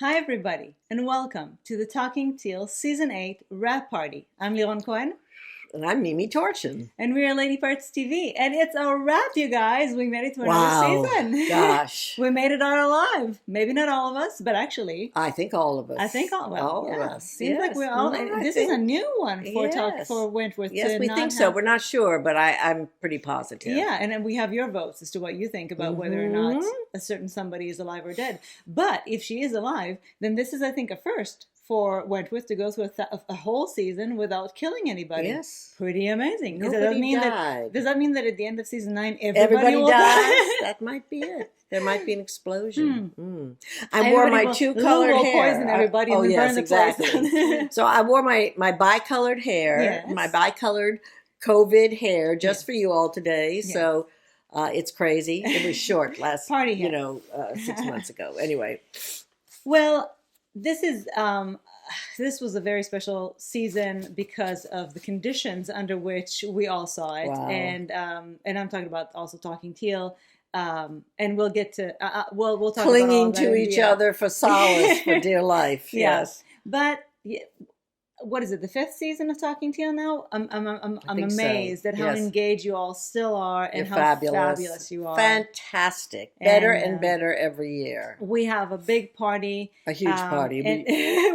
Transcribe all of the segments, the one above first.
Hi, everybody, and welcome to the Talking Teal Season 8 Wrap Party. I'm Liron Cohen, And I'm Mimi Torchin. and we are Lady Parts TV. And it's our wrap, you guys. We made it to Wow. another season. Gosh. We made it out alive. Maybe not all of us, but actually, I think all of us. I think all of yeah. us. Seems like we're all. I This is a think- new one for Yes. for Wentworth. Yes, to we not think so. have- We're not sure, but I'm pretty positive. Yeah, and then we have your votes as to what you think about whether or not a certain somebody is alive or dead. But if she is alive, then this is, I think, a first for Wentworth to go through a whole season without killing anybody. Yes. Pretty amazing. Nobody died. Does that mean that at the end of season 9, Everybody will dies. die? That might be it. There might be an explosion. I wore my Everybody will- two-colored Lou will hair. poison everybody and oh, then yes, burn the exactly. place. So I wore my bicolored hair, Yes. my bicolored COVID hair, just for you all today. Yes. So it's crazy. It was short last, Party hair. 6 months ago. Anyway. Well, this was a very special season because of the conditions under which we all saw it, Wow. and I'm talking about also Talking Teal, and we'll get to we'll talk about all Clinging of that to in each the, other for solace, for dear life. Yeah. Yes. But what is it? The 5th season of Talking Teal now. I'm think so. amazed at how Yes. engaged you all still are and You're how fabulous. you are. Fantastic. Better And, and better every year. We have a big party. A huge party. And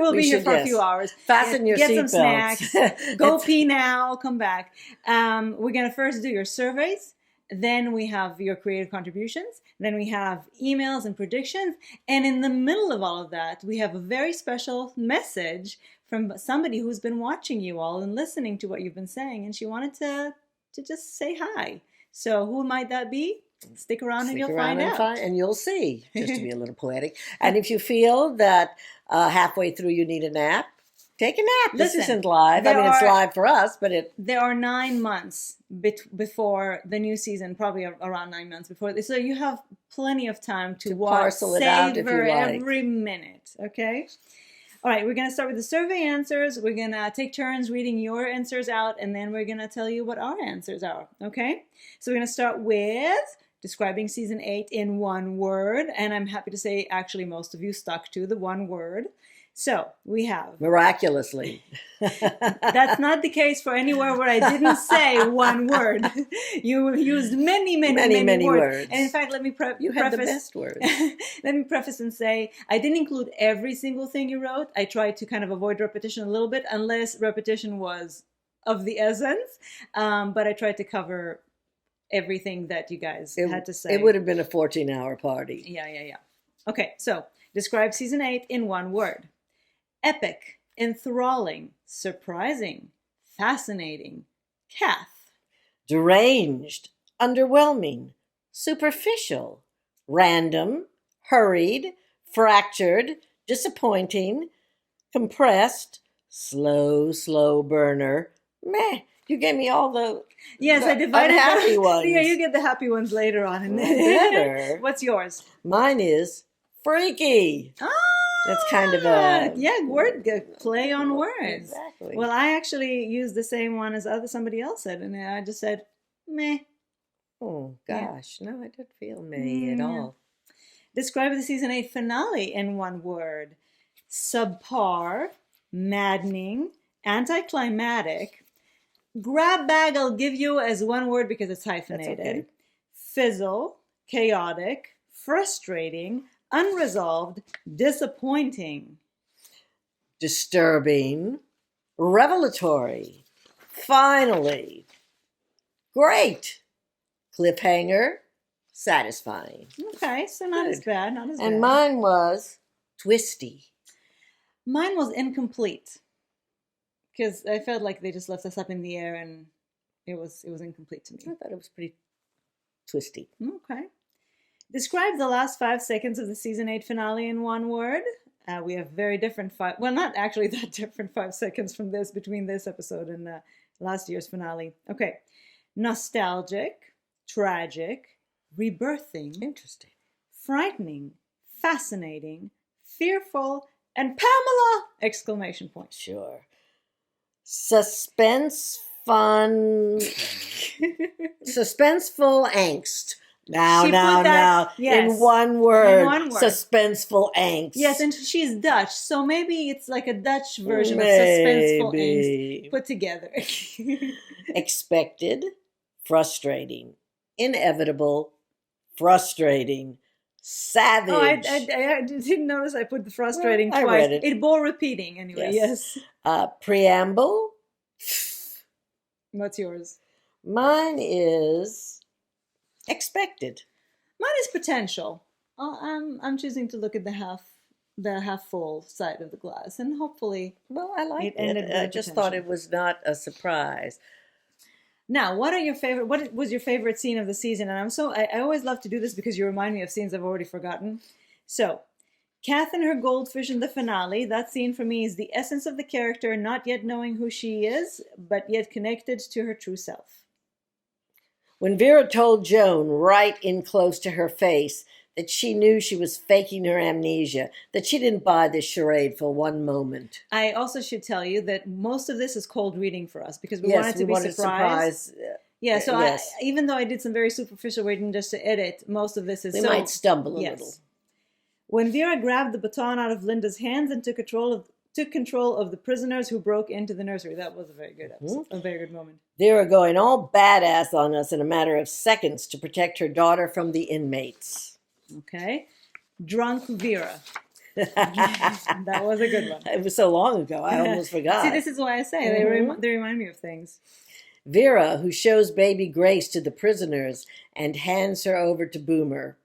we'll be here should, for a yes. few hours. Fasten your Get some seatbelts. snacks. Go pee now. Come back. We're going to first do your surveys. Then we have your creative contributions. Then we have emails and predictions. And in the middle of all of that, we have a very special message from somebody who's been watching you all and listening to what you've been saying. And she wanted to just say hi. So who might that be? Stick around and you'll find out. And you'll see, just to be a little poetic. And if you feel that halfway through you need a nap, take a nap. This Listen, isn't live. I mean, it's live for us, but there are 9 months before the new season, probably around 9 months before this. So you have plenty of time to watch, parcel it out if you savor like. every minute, okay? All right, we're going to start with the survey answers. We're going to take turns reading your answers out, and then we're going to tell you what our answers are, okay? So we're going to start with describing season 8 in one word, and I'm happy to say actually most of you stuck to the one word. So we have miraculously. That's not the case for anywhere where I didn't say one word. You used many words. And in fact, let me You had the best words. Let me preface and say I didn't include every single thing you wrote. I tried to kind of avoid repetition a little bit, unless repetition was of the essence. But I tried to cover everything that you guys had to say. It would have been a 14-hour party. Yeah. Okay, so describe season 8 in one word. Epic, enthralling, surprising, fascinating, Kath. Deranged, underwhelming, superficial, random, hurried, fractured, disappointing, compressed, slow burner, meh. You gave me all the I divided unhappy ones. Yeah, you get the happy ones later on. Better. What's yours? Mine is freaky. That's kind of a word play on words. Exactly. Well, I actually used the same one as somebody else said, and I just said meh. Oh gosh, no, I didn't feel meh at all. Describe the season 8 finale in one word. Subpar, maddening, anticlimactic. Grab bag I'll give you as one word because it's hyphenated. That's okay. Fizzle, chaotic, frustrating, unresolved, disappointing. Disturbing, revelatory, finally, great, cliffhanger, satisfying. Okay, so not as bad, not as bad. And mine was twisty. Mine was incomplete because I felt like they just left us up in the air and it was incomplete to me. I thought it was pretty twisty. Okay. Describe the last 5 seconds of the season 8 finale in one word. We have very different not actually that different 5 seconds from this between this episode and last year's finale. Okay. Nostalgic, tragic, rebirthing, Interesting. frightening, fascinating, fearful, and Pamela! Exclamation point. Sure. Suspense, fun, suspenseful angst. Now, She now, put that- now. yes, In one word. in one word. Suspenseful angst. Yes, and she's Dutch, so maybe it's like a Dutch version of suspenseful Maybe. angst put together. Expected, frustrating, inevitable, frustrating, savage. Oh, I didn't notice I put the frustrating Well, I twice. read it. It bore repeating anyway, yes. Preamble. What's yours? Mine is expected. Mine is potential. I'm choosing to look at the half full side of the glass, and hopefully. Well, I like It ended it. with I a just potential. thought it was not a surprise. Now, what was your favorite scene of the season? And I always love to do this because you remind me of scenes I've already forgotten. So, Kath and her goldfish in the finale. That scene for me is the essence of the character, not yet knowing who she is, but yet connected to her true self. When Vera told Joan right in close to her face that she knew she was faking her amnesia, that she didn't buy this charade for one moment. I also should tell you that most of this is cold reading for us because we wanted to be surprised. Yeah, so yes. even though I did some very superficial reading just to edit, most of this is We might stumble a little. When Vera grabbed the baton out of Linda's hands and took control of the prisoners who broke into the nursery, that was a very good episode, a very good moment. Vera going all badass on us in a matter of seconds to protect her daughter from the inmates. Okay. Drunk Vera. That was a good one. It was so long ago, I almost forgot. See, this is why I say they remind me of things. Vera, who shows baby Grace to the prisoners and hands her over to Boomer.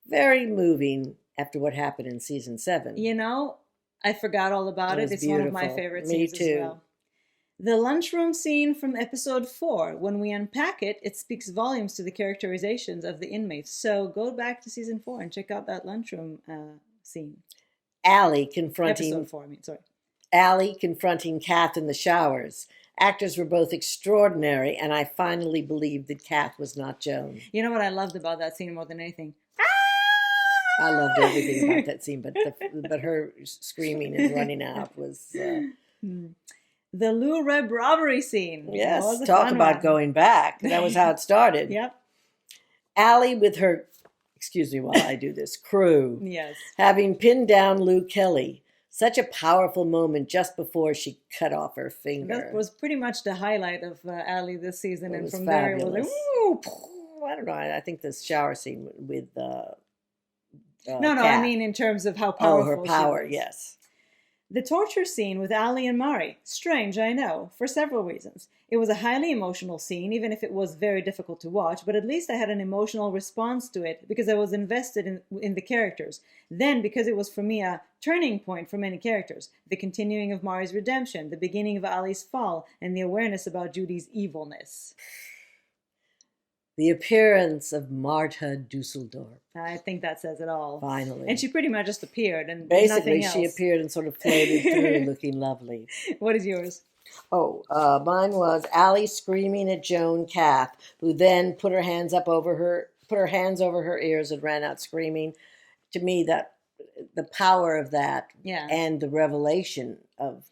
Very moving after what happened in season 7. You know, I forgot all about it. It's beautiful. One of my favorite Me scenes too. as well. The lunchroom scene from episode 4. When we unpack it, it speaks volumes to the characterizations of the inmates. So go back to season 4 and check out that lunchroom scene. Allie confronting Episode 4, sorry. Allie confronting Kath in the showers. Actors were both extraordinary, and I finally believed that Kath was not Joan. You know what I loved about that scene more than anything? I loved everything about that scene, but her screaming and running out was... The Lou Reb robbery scene. Yes, talk about going back. That was how it started. Yep. Allie with her, excuse me while I do this, crew. Yes. Having pinned down Lou Kelly. Such a powerful moment just before she cut off her finger. That was pretty much the highlight of Allie this season. And from fabulous. there it was like, ooh, I don't know. I think the shower scene with no, Kath. I mean in terms of how powerful her power, she was. yes. The torture scene with Allie and Mari. Strange, I know, for several reasons. It was a highly emotional scene, even if it was very difficult to watch, but at least I had an emotional response to it because I was invested in the characters. Then, because it was for me a turning point for many characters, the continuing of Mari's redemption, the beginning of Allie's fall, and the awareness about Judy's evilness. The appearance of Marta Dusseldorf. I think that says it all. Finally. And she pretty much just appeared and basically nothing else. She appeared and sort of floated through looking lovely. What is yours? Oh, mine was Allie screaming at Joan Kath, who then put her hands over her ears and ran out screaming. To me, that the power of that and the revelation of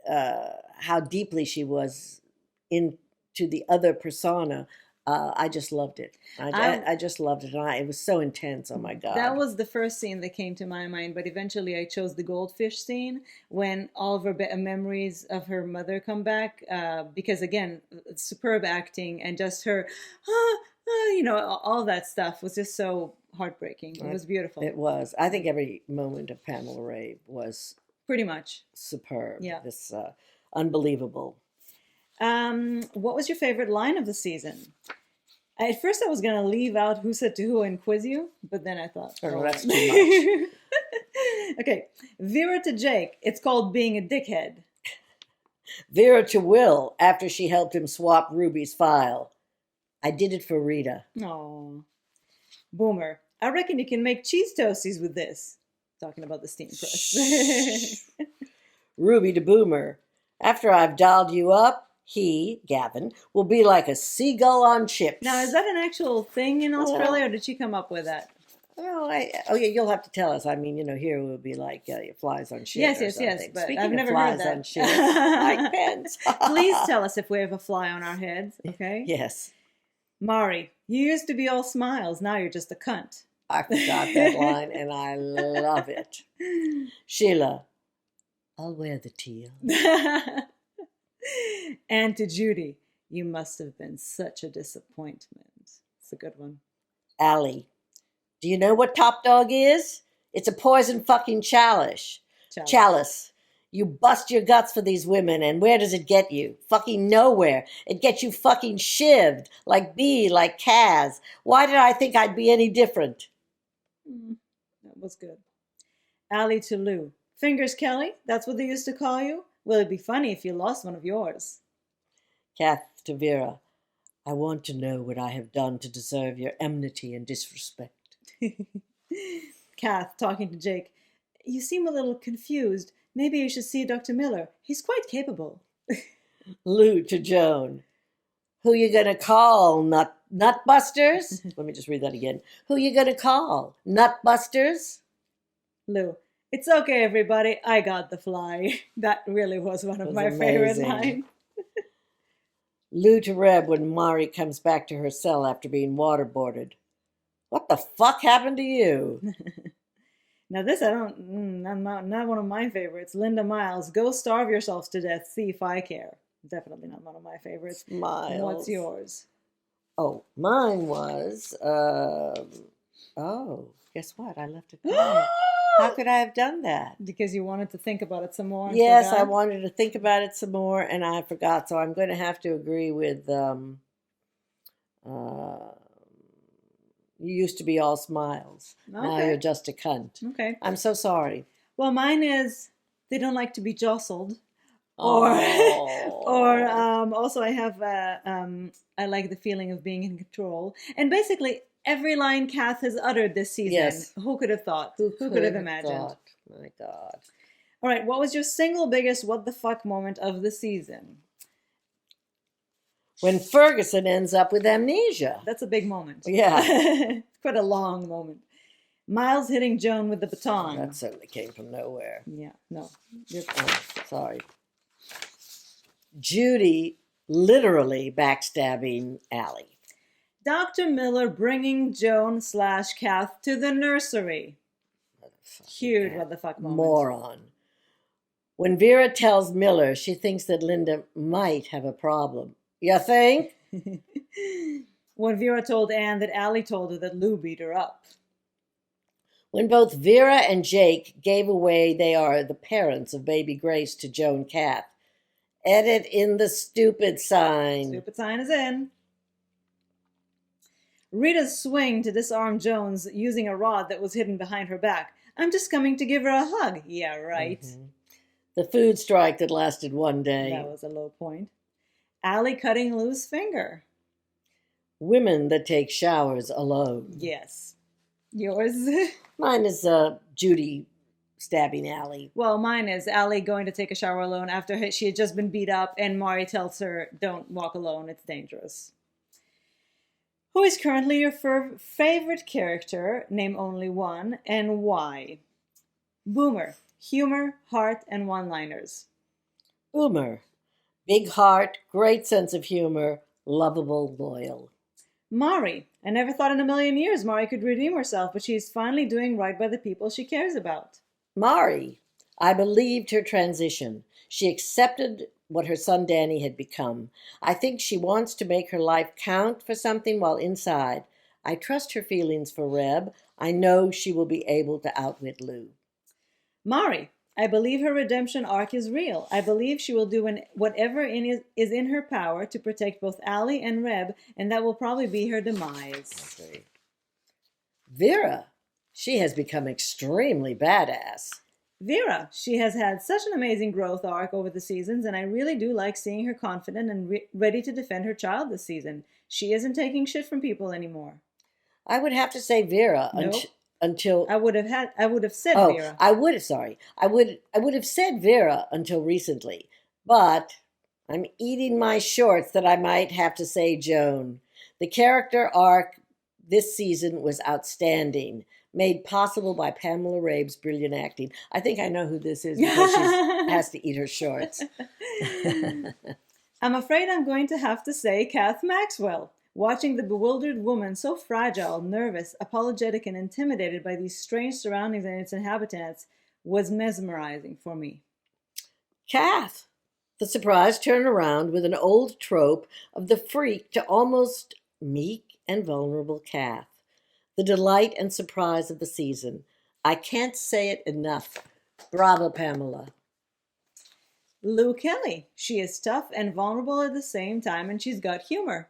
how deeply she was into the other persona. I just loved it. I just loved it. And it was so intense. Oh, my God. That was the first scene that came to my mind. But eventually I chose the goldfish scene when all of her memories of her mother come back. Because, again, superb acting and just her, all that stuff was just so heartbreaking. It was beautiful. It was. I think every moment of Pamela Ray was pretty much superb. Yeah. This unbelievable. What was your favorite line of the season? At first I was going to leave out who said to who and quiz you, but then I thought, oh that's too much. Okay, Vera to Jake, it's called being a dickhead. Vera to Will, after she helped him swap Ruby's file. I did it for Rita. Aww. Boomer, I reckon you can make cheese toasties with this. Talking about the steam press. Ruby to Boomer, after I've dialed you up, he, Gavin, will be like a seagull on chips. Now, is that an actual thing in Australia, or did she come up with that? Well, you'll have to tell us. I mean, here it would be like flies on shit. Yes, but Speaking I've of never flies heard that. on shit, like pens. Please tell us if we have a fly on our heads, okay? Yes. Mari, you used to be all smiles. Now you're just a cunt. I forgot that line, and I love it. Sheila, I'll wear the teal. And to Judy, you must have been such a disappointment. It's a good one. Allie, do you know what top dog is? It's a poison fucking chalice. Chalice. You bust your guts for these women, and where does it get you? Fucking nowhere. It gets you fucking shivved, like B, like Kaz. Why did I think I'd be any different? That was good. Allie to Lou. Fingers Kelly? That's what they used to call you? Well, it'd be funny if you lost one of yours. Kath to Vera. I want to know what I have done to deserve your enmity and disrespect. Kath talking to Jake. You seem a little confused. Maybe you should see Dr. Miller. He's quite capable. Lou to Joan. Who you gonna call? Nutbusters? Let me just read that again. Who you gonna call? Nutbusters? Lou. It's okay, everybody. I got the fly. That really was one of my favorite lines. Lou to Reb when Mari comes back to her cell after being waterboarded. What the fuck happened to you? Now this not one of my favorites. Linda Miles, go starve yourselves to death. See if I care. Definitely not one of my favorites. Miles. What's yours? Oh, mine was, guess what? I left it behind. How could I have done that? Because you wanted to think about it some more. Yes, I wanted to think about it some more, and I forgot. So I'm going to have to agree with, you used to be all smiles. Okay. Now you're just a cunt. Okay. I'm so sorry. Well, mine is, they don't like to be jostled. Oh. Or also I have, I like the feeling of being in control. And basically, every line Kath has uttered this season. Yes. Who could have thought? Who could have imagined? Thought? My God. All right. What was your single biggest what the fuck moment of the season? When Ferguson ends up with amnesia. That's a big moment. Yeah. Quite a long moment. Miles hitting Joan with the baton. That certainly came from nowhere. Yeah. No. Sorry. Judy literally backstabbing Allie. Dr. Miller bringing Joan / Kath to the nursery. Huge what the fuck moment. Moron. When Vera tells Miller she thinks that Linda might have a problem. You think? When Vera told Anne that Allie told her that Lou beat her up. When both Vera and Jake gave away they are the parents of baby Grace to Joan Kath. Edit in the stupid sign. Stupid sign is in. Rita's swing to disarm Jones using a rod that was hidden behind her back. I'm just coming to give her a hug. Yeah, right. Mm-hmm. The food strike that lasted one day. That was a low point. Allie cutting Lou's finger. Women that take showers alone. Yes. Yours? Mine is Judy stabbing Allie. Well, mine is Allie going to take a shower alone after she had just been beat up, and Mari tells her, don't walk alone, it's dangerous. Who is currently your favorite character? Name only one, and why? Boomer. Humor, heart, and one-liners. Boomer. Big heart, great sense of humor, lovable, loyal. Mari. I never thought in a million years Mari could redeem herself, but she's finally doing right by the people she cares about. Mari. I believed her transition. She accepted what her son Danny had become. I think she wants to make her life count for something while inside. I trust her feelings for Reb. I know she will be able to outwit Lou. Mari. I believe her redemption arc is real. I believe she will do whatever is in her power to protect both Allie and Reb, and that will probably be her demise. Okay. Vera. She has become extremely badass. Vera. She has had such an amazing growth arc over the seasons, and I really do like seeing her confident and ready to defend her child this season. She isn't taking shit from people anymore. I would have to say Vera. Nope. Until I would have said Vera. I would have said Vera until recently, but I'm eating my shorts that I might have to say Joan. The character arc this season was outstanding, made possible by Pamela Rabe's brilliant acting. I think I know who this is because she has to eat her shorts. I'm afraid I'm going to have to say Kath Maxwell. Watching the bewildered woman, so fragile, nervous, apologetic, and intimidated by these strange surroundings and its inhabitants, was mesmerizing for me. Kath. The surprise turnaround with an old trope of the freak to almost meek and vulnerable Kath. The delight and surprise of the season. I can't say it enough. Bravo, Pamela. Lou Kelly. She is tough and vulnerable at the same time, and she's got humor.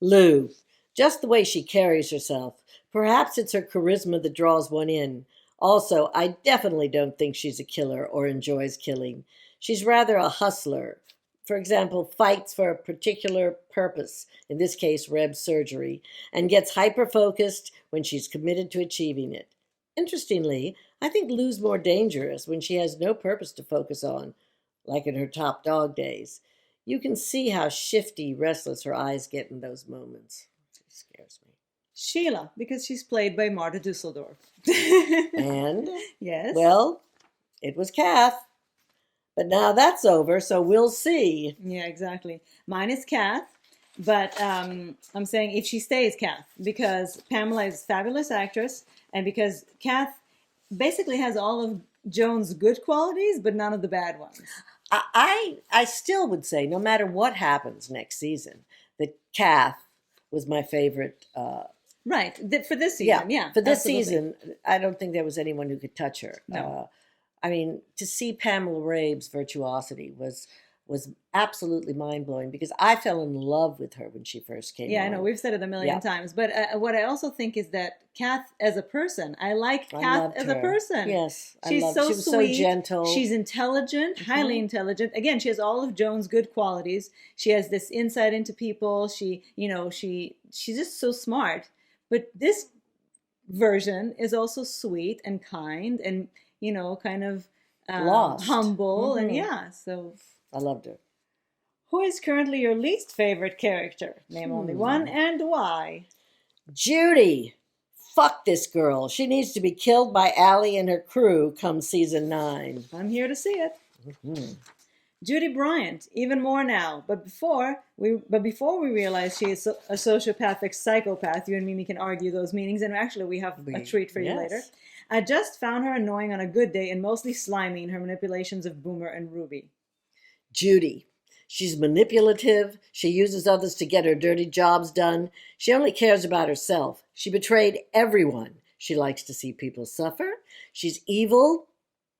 Lou. Just the way she carries herself. Perhaps it's her charisma that draws one in. Also, I definitely don't think she's a killer or enjoys killing. She's rather a hustler. For example, fights for a particular purpose, in this case, Reb's surgery, and gets hyper-focused when she's committed to achieving it. Interestingly, I think Lou's more dangerous when she has no purpose to focus on, like in her top dog days. You can see how shifty, restless her eyes get in those moments. She scares me. Sheila, because she's played by Marta Dusseldorf. And, yes. well, it was Kath. But now that's over, so we'll see. Yeah, exactly. Mine is Kath, but I'm saying if she stays Kath, because Pamela is a fabulous actress, and because Kath basically has all of Joan's good qualities, but none of the bad ones. I still would say, no matter what happens next season, that Kath was my favorite. Right, for this season, yeah. For this absolutely. season, I don't think there was anyone who could touch her. No. I mean, to see Pamela Rabe's virtuosity was absolutely mind-blowing because I fell in love with her when she first came Yeah, on. I know. We've said it a million times. But what I also think is that Kath as a person, I like Kath as a person. Yes. She's so she was sweet. so gentle. She's intelligent, highly intelligent. Again, she has all of Joan's good qualities. She has this insight into people. She's just so smart. But this version is also sweet and kind and, kind of lost. humble. And so... I loved her. Who is currently your least favorite character? Name only one and why. Judy. Fuck this girl. She needs to be killed by Allie and her crew come season 9. I'm here to see it. Judy Bryant, even more now. But before we realize she is a sociopathic psychopath, you and Mimi can argue those meanings, and actually we have a treat for you later. I just found her annoying on a good day and mostly slimy in her manipulations of Boomer and Ruby. Judy. She's manipulative. She uses others to get her dirty jobs done. She only cares about herself. She betrayed everyone. She likes to see people suffer. She's evil.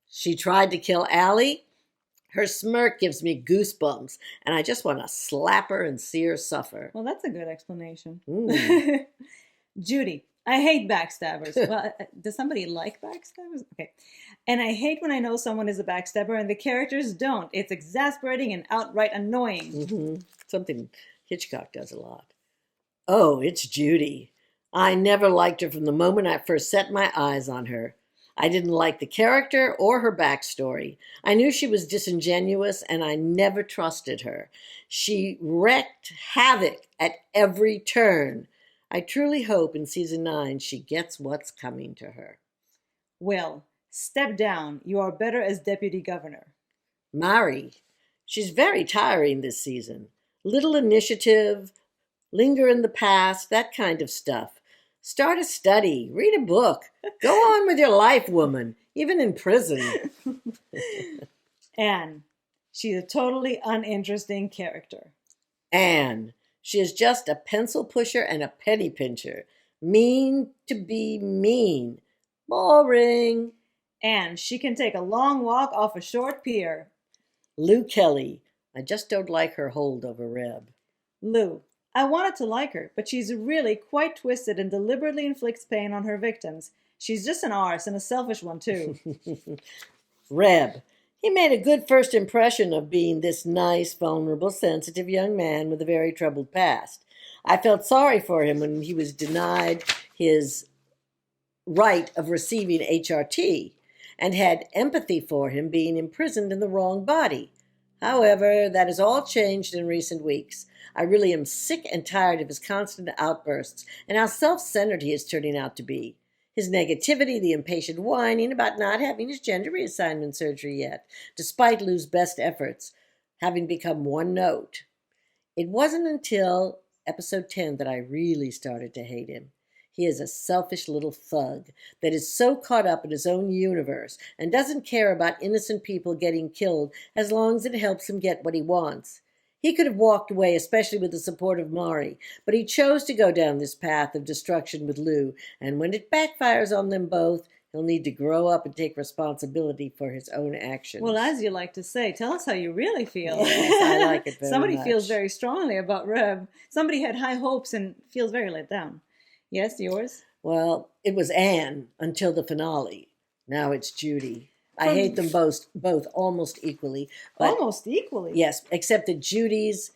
She tried to kill Allie. Her smirk gives me goosebumps, and I just want to slap her and see her suffer. Well, that's a good explanation. Judy. I hate backstabbers. Well, does somebody like backstabbers? Okay. And I hate when I know someone is a backstabber and the characters don't. It's exasperating and outright annoying. Something Hitchcock does a lot. Oh, it's Judy. I never liked her from the moment I first set my eyes on her. I didn't like the character or her backstory. I knew she was disingenuous and I never trusted her. She wreaked havoc at every turn. I truly hope in season 9 she gets what's coming to her. Will, step down. You are better as deputy governor. Mari. She's very tiring this season. Little initiative, linger in the past, that kind of stuff. Start a study, read a book. Go on with your life, woman, even in prison. Anne. She's a totally uninteresting character. Anne. She is just a pencil pusher and a penny pincher. Mean to be mean. Boring. And she can take a long walk off a short pier. Lou Kelly. I just don't like her hold over Reb. Lou. I wanted to like her, but she's really quite twisted and deliberately inflicts pain on her victims. She's just an arse and a selfish one, too. Reb. He made a good first impression of being this nice, vulnerable, sensitive young man with a very troubled past. I felt sorry for him when he was denied his right of receiving HRT and had empathy for him being imprisoned in the wrong body. However, that has all changed in recent weeks. I really am sick and tired of his constant outbursts and how self-centered he is turning out to be. His negativity, the impatient whining about not having his gender reassignment surgery yet, despite Lou's best efforts, having become one note. It wasn't until episode 10, that I really started to hate him. He is a selfish little thug that is so caught up in his own universe and doesn't care about innocent people getting killed as long as it helps him get what he wants. He could have walked away, especially with the support of Mari, but he chose to go down this path of destruction with Lou, and when it backfires on them both, he'll need to grow up and take responsibility for his own actions. Well, as you like to say, tell us how you really feel. Yes, I like it very Somebody much. feels very strongly about Reb. Somebody had high hopes and feels very let down. Yes, yours? Well, it was Anne until the finale. Now it's Judy. I hate them both almost equally. But almost equally? Yes, except that Judy's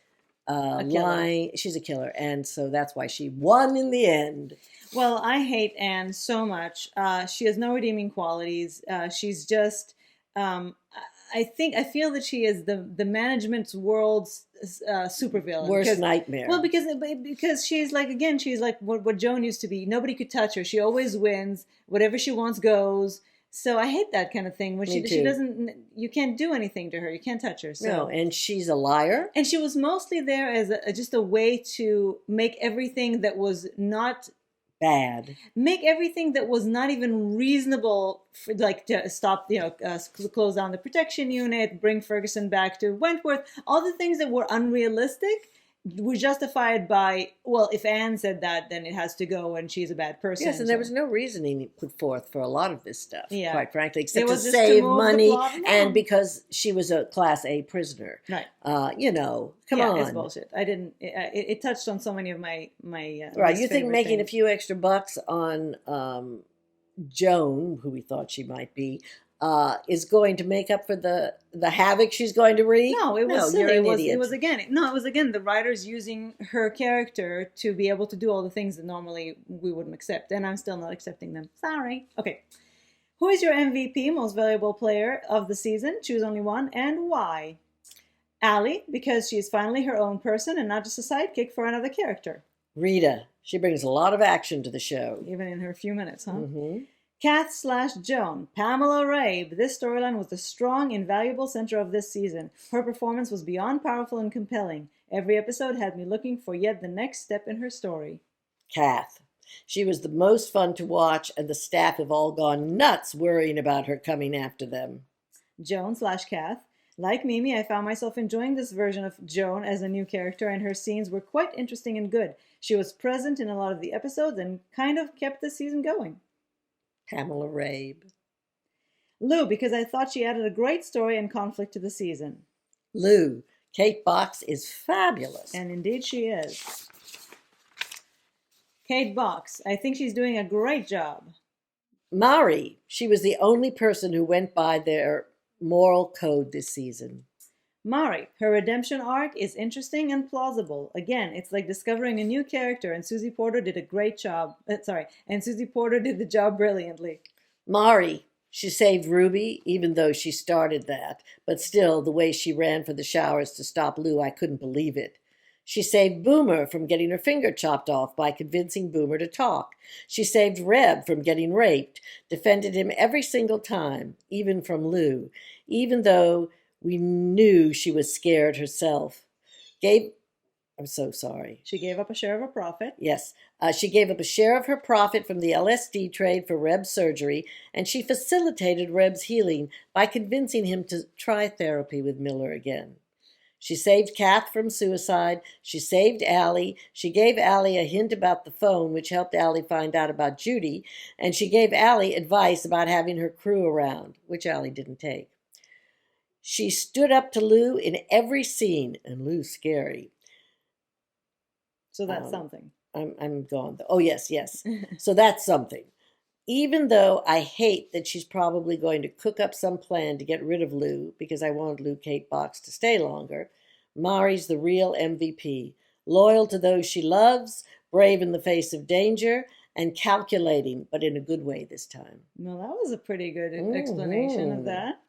line, she's a killer, and so that's why she won in the end. Well, I hate Anne so much. She has no redeeming qualities. She's just, I feel that she is the management's world's supervillain. Worst nightmare. Well, because she's like, again, she's like what Joan used to be. Nobody could touch her. She always wins. Whatever she wants goes. So I hate that kind of thing when she doesn't. You can't do anything to her. You can't touch her. So. No, and she's a liar. And she was mostly there as just a way to make everything that was not bad. Make everything that was not even reasonable, for, like to stop, close down the protection unit, bring Ferguson back to Wentworth. All the things that were unrealistic were justified by, well, if Anne said that, then it has to go and she's a bad person. Yes, and there was no reasoning put forth for a lot of this stuff, quite frankly, except to save money and because she was a Class A prisoner. Right. Come on. It's bullshit. I didn't, it touched on so many of my right, you think making a few extra bucks on Joan, who we thought she might be, is going to make up for the havoc she's going to wreak? No, it was silly. It was again the writers using her character to be able to do all the things that normally we wouldn't accept, and I'm still not accepting them. Sorry. Okay. Who is your MVP, most valuable player of the season? Choose only one, and why? Allie, because she's finally her own person and not just a sidekick for another character. Rita, she brings a lot of action to the show. Even in her few minutes, huh? Mm-hmm. Kath/Joan, Pamela Rabe. This storyline was the strong, invaluable center of this season. Her performance was beyond powerful and compelling. Every episode had me looking for yet the next step in her story. Kath. She was the most fun to watch, and the staff have all gone nuts worrying about her coming after them. Joan/Kath. Like Mimi, I found myself enjoying this version of Joan as a new character, and her scenes were quite interesting and good. She was present in a lot of the episodes and kind of kept the season going. Pamela Rabe. Lou, because I thought she added a great story and conflict to the season. Lou. Kate Box is fabulous. And indeed she is. Kate Box. I think she's doing a great job. Mari. She was the only person who went by their moral code this season. Mari. Her redemption arc is interesting and plausible. Again, it's like discovering a new character, and Susie Porter did a great job. And Susie Porter did the job brilliantly. Mari. She saved Ruby, even though she started that. But still, the way she ran for the showers to stop Lou, I couldn't believe it. She saved Boomer from getting her finger chopped off by convincing Boomer to talk. She saved Reb from getting raped, defended him every single time, even from Lou, even though we knew she was scared herself. I'm so sorry. She gave up a share of her profit. Yes. She gave up a share of her profit from the LSD trade for Reb's surgery, and she facilitated Reb's healing by convincing him to try therapy with Miller again. She saved Kath from suicide. She saved Allie. She gave Allie a hint about the phone, which helped Allie find out about Judy, and she gave Allie advice about having her crew around, which Allie didn't take. She stood up to Lou in every scene, and Lou's scary. So that's something. I'm gone. Oh, yes. So that's something. Even though I hate that she's probably going to cook up some plan to get rid of Lou, because I want Lou Kate Box to stay longer, Mari's the real MVP. Loyal to those she loves, brave in the face of danger, and calculating, but in a good way this time. Well, that was a pretty good explanation of that.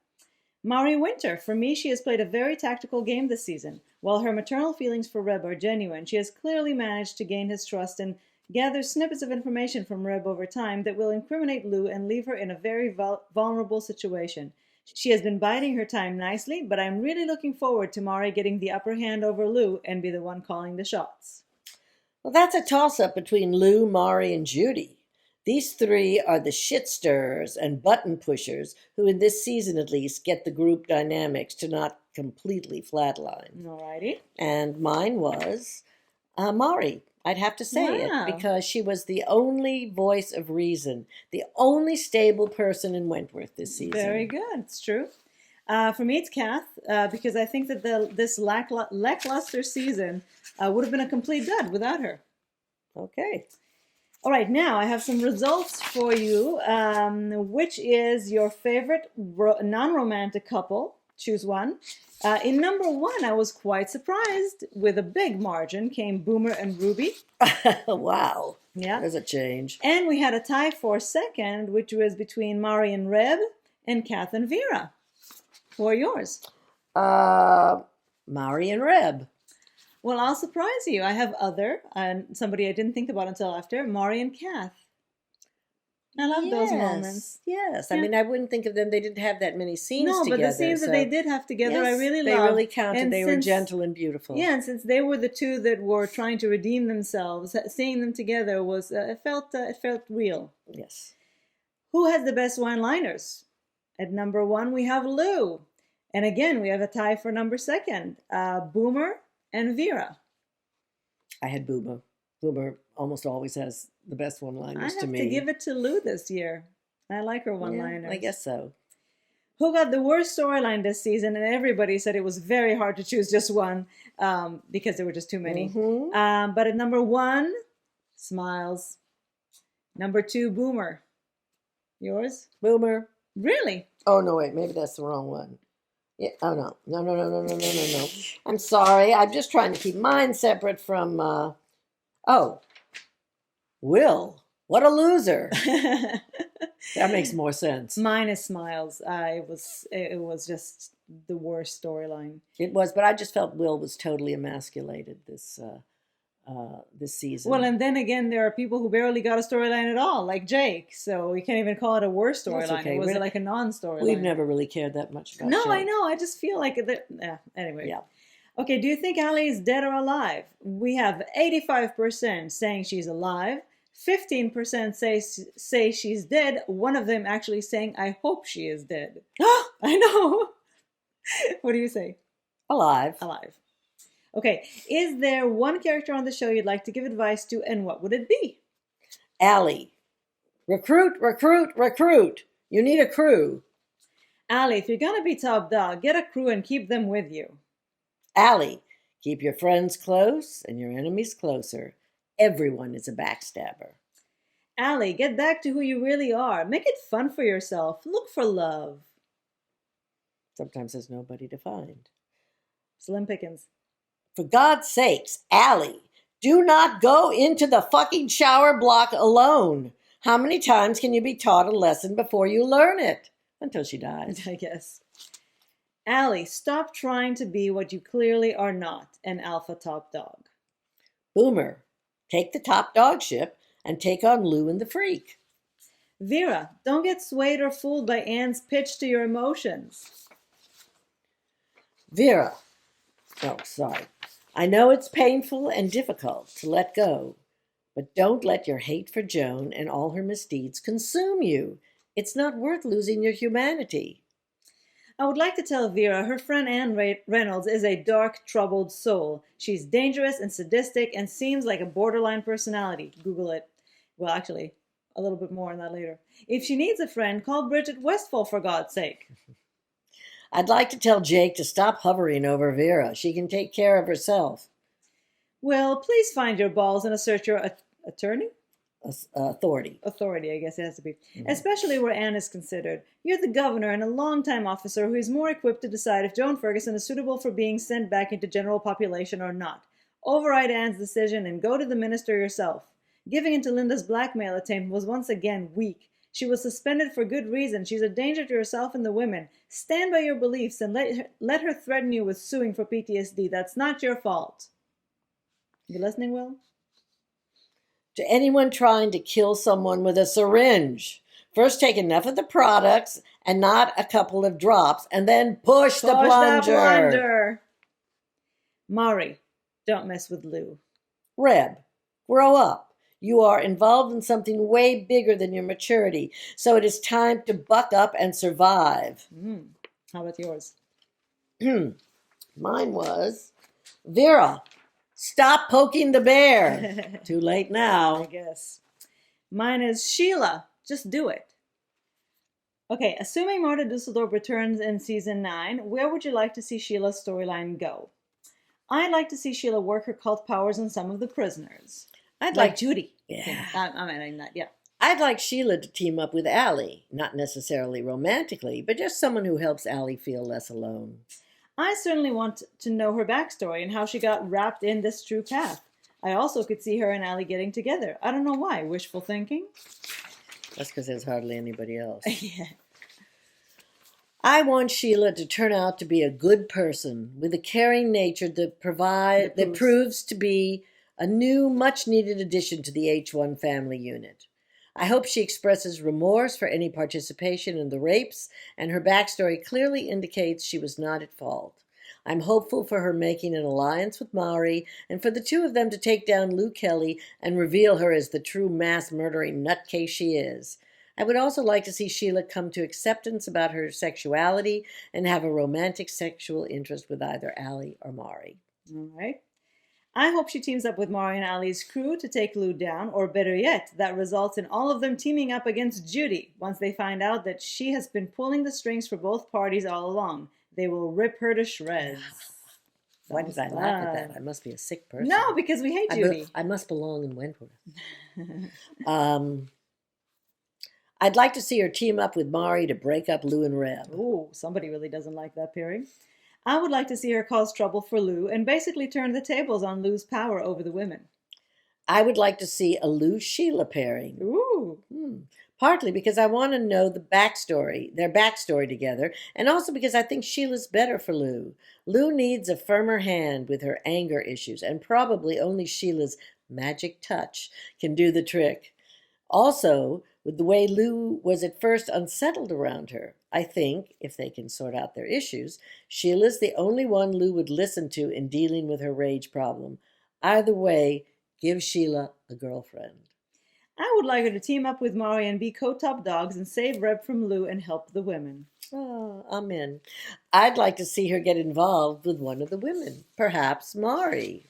Mari Winter. For me, she has played a very tactical game this season. While her maternal feelings for Reb are genuine, she has clearly managed to gain his trust and gather snippets of information from Reb over time that will incriminate Lou and leave her in a very vulnerable situation. She has been biding her time nicely, but I'm really looking forward to Mari getting the upper hand over Lou and be the one calling the shots. Well, that's a toss-up between Lou, Mari, and Judy. These three are the shit stirrers and button pushers who, in this season at least, get the group dynamics to not completely flatline. Alrighty. And mine was Mari. I'd have to say it Wow. because she was the only voice of reason, the only stable person in Wentworth this season. Very good. It's true. For me, it's Kath because I think that this lackluster season would have been a complete dud without her. Okay. All right, now I have some results for you. Which is your favorite non-romantic couple? Choose one. In number one, I was quite surprised. With a big margin came Boomer and Ruby. Wow. Yeah. There's a change. And we had a tie for second, which was between Mari and Reb and Kath and Vera. Who are yours? Mari and Reb. Well, I'll surprise you. I have and somebody I didn't think about until after, Mari and Kath. I love those moments. Yes. Yeah. I mean, I wouldn't think of them. They didn't have that many scenes together. No, but the scenes that they did have together, I really loved. They really counted. They were gentle and beautiful. Yeah, and since they were the two that were trying to redeem themselves, seeing them together was it felt real. Yes. Who has the best one-liners? At number one, we have Lou. And again, we have a tie for number second. Boomer and Vera. I had Boomer. Boomer almost always has the best one-liners to me. I have to give it to Lou this year. I like her one-liners. Yeah, I guess so. Who got the worst storyline this season? And everybody said it was very hard to choose just one because there were just too many. Mm-hmm. But at number one, Smiles. Number two, Boomer. Yours? Boomer. Really? Oh, no, wait. Maybe that's the wrong one. Yeah. Oh, no. No. I'm sorry. I'm just trying to keep mine separate from... Will. What a loser. That makes more sense. Mine is Smiles. It was just the worst storyline. It was, but I just felt Will was totally emasculated this season. Well, and then again, there are people who barely got a storyline at all, like Jake. So you can't even call it a worst storyline. Okay. It was like a non-storyline. We've never really cared that much about Jake. I know. I just feel like anyway. Yeah. Okay, do you think Allie is dead or alive? We have 85% saying she's alive. 15% say she's dead. One of them actually saying, I hope she is dead. I know. What do you say? Alive. Alive. Okay, is there one character on the show you'd like to give advice to, and what would it be? Allie. Recruit. You need a crew. Allie, if you're going to be top dog, get a crew and keep them with you. Allie. Keep your friends close and your enemies closer. Everyone is a backstabber. Allie, get back to who you really are. Make it fun for yourself. Look for love. Sometimes there's nobody to find. Slim pickings. For God's sakes, Allie, do not go into the fucking shower block alone. How many times can you be taught a lesson before you learn it? Until she dies. I guess. Allie, stop trying to be what you clearly are not, an alpha top dog. Boomer, take the top dog ship and take on Lou and the Freak. Vera, don't get swayed or fooled by Anne's pitch to your emotions. Vera, I know it's painful and difficult to let go, but don't let your hate for Joan and all her misdeeds consume you. It's not worth losing your humanity. I would like to tell Vera her friend Anne Reynolds is a dark, troubled soul. She's dangerous and sadistic and seems like a borderline personality. Google it. Well, actually, a little bit more on that later. If she needs a friend, call Bridget Westfall, for God's sake. I'd like to tell Jake to stop hovering over Vera. She can take care of herself. Well, please find your balls and assert your attorney? Authority. Authority, I guess it has to be. Mm-hmm. Especially where Anne is considered. You're the governor and a longtime officer who is more equipped to decide if Joan Ferguson is suitable for being sent back into general population or not. Override Anne's decision and go to the minister yourself. Giving into Linda's blackmail attempt was once again weak. She was suspended for good reason. She's a danger to herself and the women. Stand by your beliefs and let her threaten you with suing for PTSD. That's not your fault. You listening, Will? To anyone trying to kill someone with a syringe, first take enough of the products and not a couple of drops, and then push the plunger. Mari, don't mess with Lou. Reb, Grow up. You are involved in something way bigger than your maturity, so it is time to buck up and survive. How about yours? Mine was, Vera, stop poking the bear. Too late I now. guess. Mine is Sheila. Just do it. Okay, assuming Marta Dusseldorp returns in season 9, where would you like to see Sheila's storyline go? I'd like to see Sheila work her cult powers on some of the prisoners. I'd Like like Judy. Yeah. I'm adding that, yeah. I'd like Sheila to team up with Allie, not necessarily romantically, but just someone who helps Allie feel less alone. I certainly want to know her backstory and how she got wrapped in this true path. I also could see her and Allie getting together. I don't know why. Wishful thinking? That's because there's hardly anybody else. Yeah. I want Sheila to turn out to be a good person with a caring nature that proves to be a new, much-needed addition to the H1 family unit. I hope she expresses remorse for any participation in the rapes, and her backstory clearly indicates she was not at fault. I'm hopeful for her making an alliance with Maury, and for the two of them to take down Lou Kelly and reveal her as the true mass-murdering nutcase she is. I would also like to see Sheila come to acceptance about her sexuality and have a romantic sexual interest with either Allie or Maury. All right. I hope she teams up with Maury and Allie's crew to take Lou down, or better yet, that results in all of them teaming up against Judy once they find out that she has been pulling the strings for both parties all along. They will rip her to shreds. Why did I laugh at that? I must be a sick person. No, because we hate Judy. I must belong in Wentworth. I'd like to see her team up with Maury to break up Lou and Reb. Ooh, somebody really doesn't like that pairing. I would like to see her cause trouble for Lou and basically turn the tables on Lou's power over the women. I would like to see a Lou-Sheila pairing. Ooh. Partly because I want to know their backstory together, and also because I think Sheila's better for Lou. Lou needs a firmer hand with her anger issues, and probably only Sheila's magic touch can do the trick. Also, with the way Lou was at first unsettled around her, I think, if they can sort out their issues, Sheila's the only one Lou would listen to in dealing with her rage problem. Either way, give Sheila a girlfriend. I would like her to team up with Maury and be co-top dogs and save Reb from Lou and help the women. Oh, amen. I'd like to see her get involved with one of the women, perhaps Maury.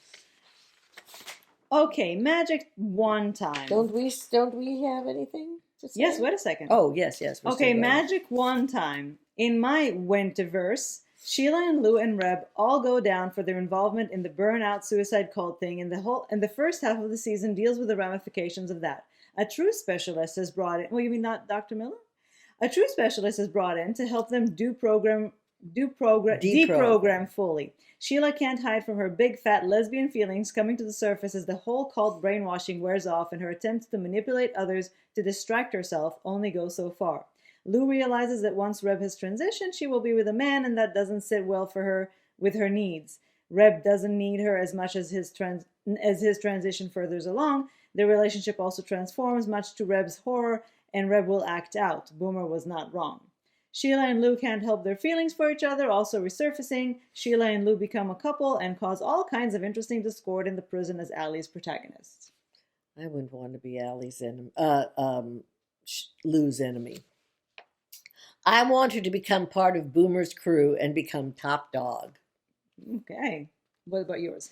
Okay, magic one time. Don't we have anything to say? Yes, wait a second. Oh, yes. Okay, magic one time. In my Wentiverse, Sheila and Lou and Reb all go down for their involvement in the burnout suicide cult thing, and the first half of the season deals with the ramifications of that. A true specialist is brought in. Well, you mean not Dr. Miller? A true specialist is brought in to help them deprogram fully. Sheila can't hide from her big fat lesbian feelings coming to the surface as the whole cult brainwashing wears off, and her attempts to manipulate others to distract herself only go so far. Lou realizes that once Reb has transitioned, she will be with a man, and that doesn't sit well for her with her needs. Reb doesn't need her as much as his transition furthers along. Their relationship also transforms, much to Reb's horror, and Reb will act out. Boomer was not wrong. Sheila and Lou can't help their feelings for each other, also resurfacing. Sheila and Lou become a couple and cause all kinds of interesting discord in the prison as Allie's protagonists. I wouldn't want to be Lou's enemy. I want her to become part of Boomer's crew and become top dog. Okay. What about yours?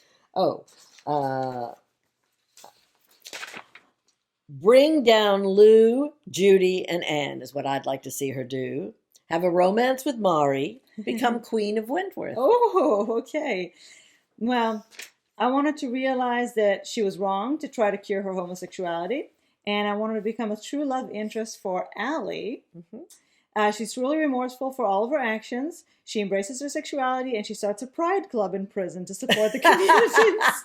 Bring down Lou, Judy, and Anne is what I'd like to see her do. Have a romance with Maury. Become Queen of Wentworth. Oh, okay. Well, I wanted to realize that she was wrong to try to cure her homosexuality. And I wanted to become a true love interest for Allie. She's truly remorseful for all of her actions. She embraces her sexuality, and she starts a pride club in prison to support the community.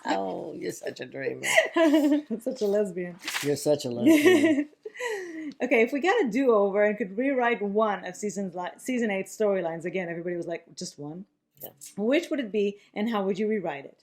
Oh, you're such a dreamer. I'm such a lesbian. You're such a lesbian. Okay, if we got a do-over and could rewrite one of season 8 storylines, again, everybody was like, just one? Yeah. Which would it be, and how would you rewrite it?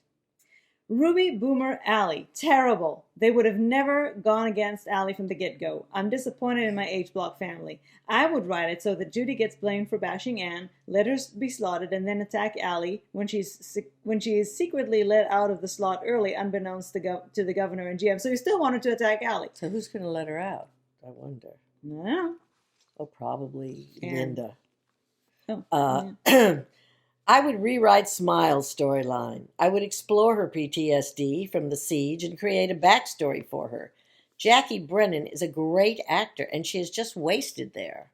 Ruby, Boomer, Allie. Terrible. They would have never gone against Allie from the get-go. I'm disappointed in my H-Block family. I would write it so that Judy gets blamed for bashing Anne, let her be slotted, and then attack Allie when she is secretly let out of the slot early, unbeknownst to the governor and GM. So you still wanted to attack Allie. So who's going to let her out? I wonder. No. Oh, probably Anne. Linda. Oh, I would rewrite Smile's storyline. I would explore her PTSD from the siege and create a backstory for her. Jackie Brennan is a great actor, and she is just wasted there.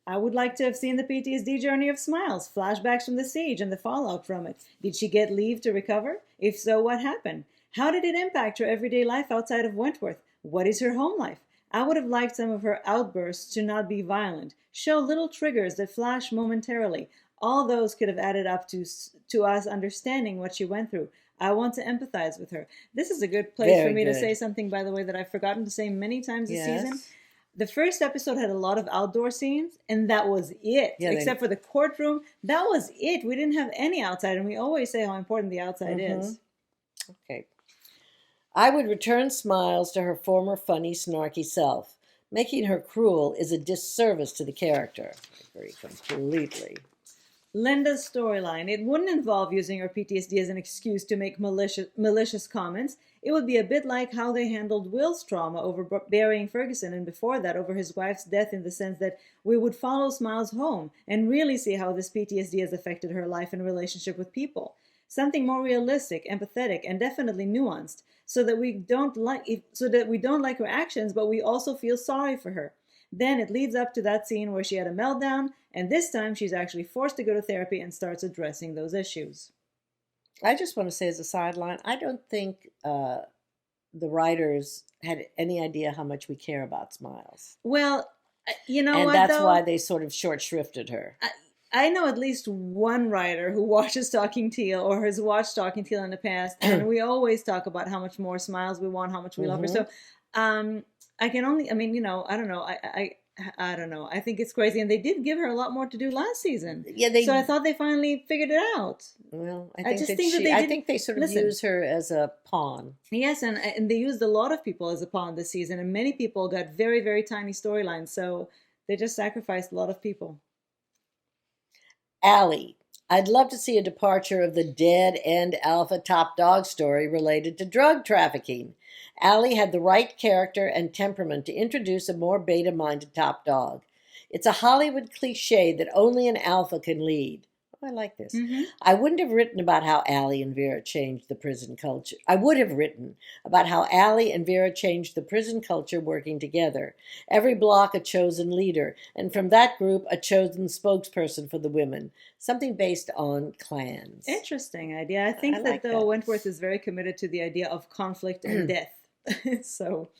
I would like to have seen the PTSD journey of Smiles, flashbacks from the siege and the fallout from it. Did she get leave to recover? If so, what happened? How did it impact her everyday life outside of Wentworth? What is her home life? I would have liked some of her outbursts to not be violent, show little triggers that flash momentarily. All those could have added up to us understanding what she went through. I want to empathize with her. This is a good place Very for me to good. say something, by the way, that I've forgotten to say many times this Yes. season. The first episode had a lot of outdoor scenes, and that was it. Yeah, Except for the courtroom, that was it. We didn't have any outside, and we always say how important the outside is. Okay. I would return Smiles to her former funny, snarky self. Making her cruel is a disservice to the character. I agree completely. Linda's storyline. It wouldn't involve using her PTSD as an excuse to make malicious comments. It would be a bit like how they handled Will's trauma over burying Ferguson, and before that over his wife's death, in the sense that we would follow Smiles home and really see how this PTSD has affected her life and relationship with people. Something more realistic, empathetic, and definitely nuanced, so that we don't like her actions, but we also feel sorry for her. Then it leads up to that scene where she had a meltdown, and this time she's actually forced to go to therapy and starts addressing those issues. I just want to say as a sideline, I don't think the writers had any idea how much we care about Smiles. Well, you know and what, that's though? why they sort of short-shrifted her. I know at least one writer who watches Talking Teal or has watched Talking Teal in the past, and we always talk about how much more Smiles we want, how much we love her. So I can only, I mean, I don't know. I don't know. I think it's crazy. And they did give her a lot more to do last season. Yeah, so I thought they finally figured it out. Well, I just think that I think they sort of use her as a pawn. Yes, and they used a lot of people as a pawn this season, and many people got very, very tiny storylines. So they just sacrificed a lot of people. Allie. I'd love to see a departure of the dead end alpha top dog story related to drug trafficking. Allie had the right character and temperament to introduce a more beta-minded top dog. It's a Hollywood cliche that only an alpha can lead. Oh, I like this. I wouldn't have written about how Allie and Vera changed the prison culture. I would have written about how Allie and Vera changed the prison culture working together. Every block a chosen leader, and from that group a chosen spokesperson for the women. Something based on clans. Interesting idea. I think that Wentworth is very committed to the idea of conflict and death. So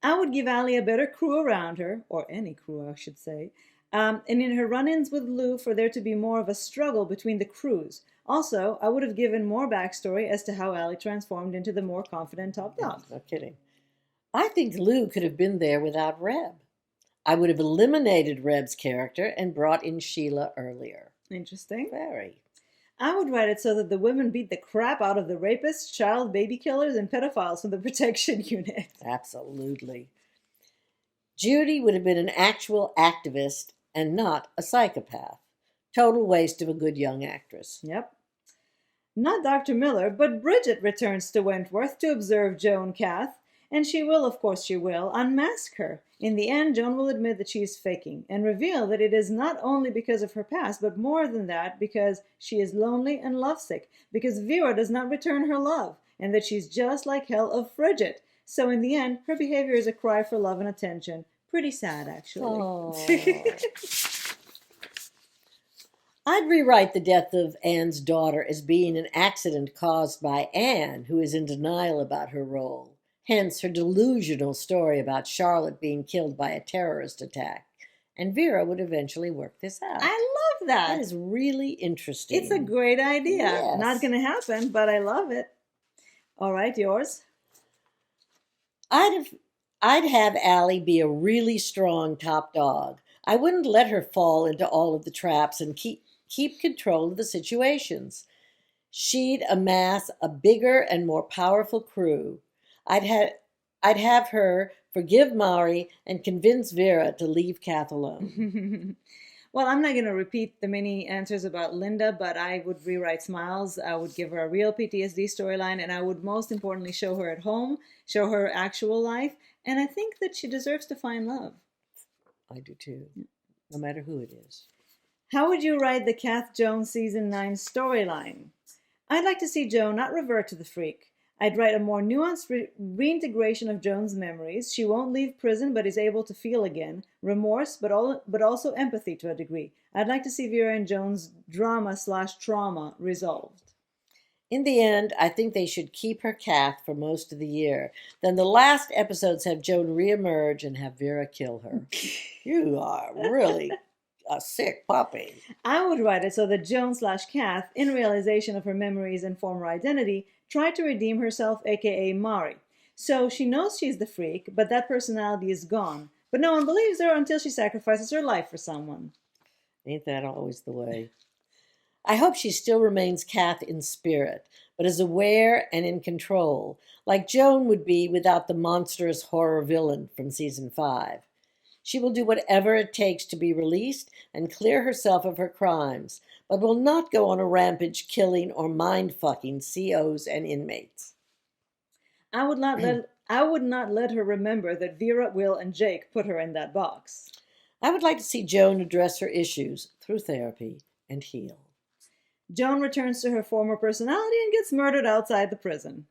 I would give Allie a better crew around her, or any crew, I should say. And in her run-ins with Lou, for there to be more of a struggle between the crews. Also, I would have given more backstory as to how Allie transformed into the more confident top dog. No kidding. I think Lou could have been there without Reb. I would have eliminated Reb's character and brought in Sheila earlier. Interesting. Very. I would write it so that the women beat the crap out of the rapists, child baby killers, and pedophiles from the protection unit. Absolutely. Judy would have been an actual activist and not a psychopath. Total waste of a good young actress. Yep. Not Dr. Miller, but Bridget returns to Wentworth to observe Joan Cath, and she will, of course she will, unmask her. In the end, Joan will admit that she is faking and reveal that it is not only because of her past, but more than that, because she is lonely and lovesick, because Vera does not return her love, and that she's just like hell of frigid. So in the end, her behavior is a cry for love and attention. Pretty sad, actually. I'd rewrite the death of Anne's daughter as being an accident caused by Anne, who is in denial about her role. Hence her delusional story about Charlotte being killed by a terrorist attack. And Vera would eventually work this out. I love that. That is really interesting. It's a great idea. Yes. Not going to happen, but I love it. All right, yours? I'd have Allie be a really strong top dog. I wouldn't let her fall into all of the traps and keep control of the situations. She'd amass a bigger and more powerful crew. I'd ha- I'd have her forgive Maury and convince Vera to leave Kath alone. Well, I'm not going to repeat the many answers about Linda, but I would rewrite Smiles. I would give her a real PTSD storyline, and I would most importantly show her at home, show her actual life, and I think that she deserves to find love. I do too, no matter who it is. How would you write the Kath Jones Season 9 storyline? I'd like to see Joan not revert to the freak. I'd write a more nuanced reintegration of Joan's memories. She won't leave prison but is able to feel again. Remorse, but also empathy to a degree. I'd like to see Vera and Joan's drama/trauma resolved. In the end, I think they should keep her Kath for most of the year. Then the last episodes have Joan reemerge and have Vera kill her. You are really a sick puppy. I would write it so that Joan/Kath, in realization of her memories and former identity, tried to redeem herself, aka Mari. So she knows she's the freak, but that personality is gone. But no one believes her until she sacrifices her life for someone. Ain't that always the way? I hope she still remains Kath in spirit, but is aware and in control, like Joan would be without the monstrous horror villain from season 5. She will do whatever it takes to be released and clear herself of her crimes, but will not go on a rampage killing or mind-fucking COs and inmates. I would not let her remember that Vera, Will, and Jake put her in that box. I would like to see Joan address her issues through therapy and heal. Joan returns to her former personality and gets murdered outside the prison.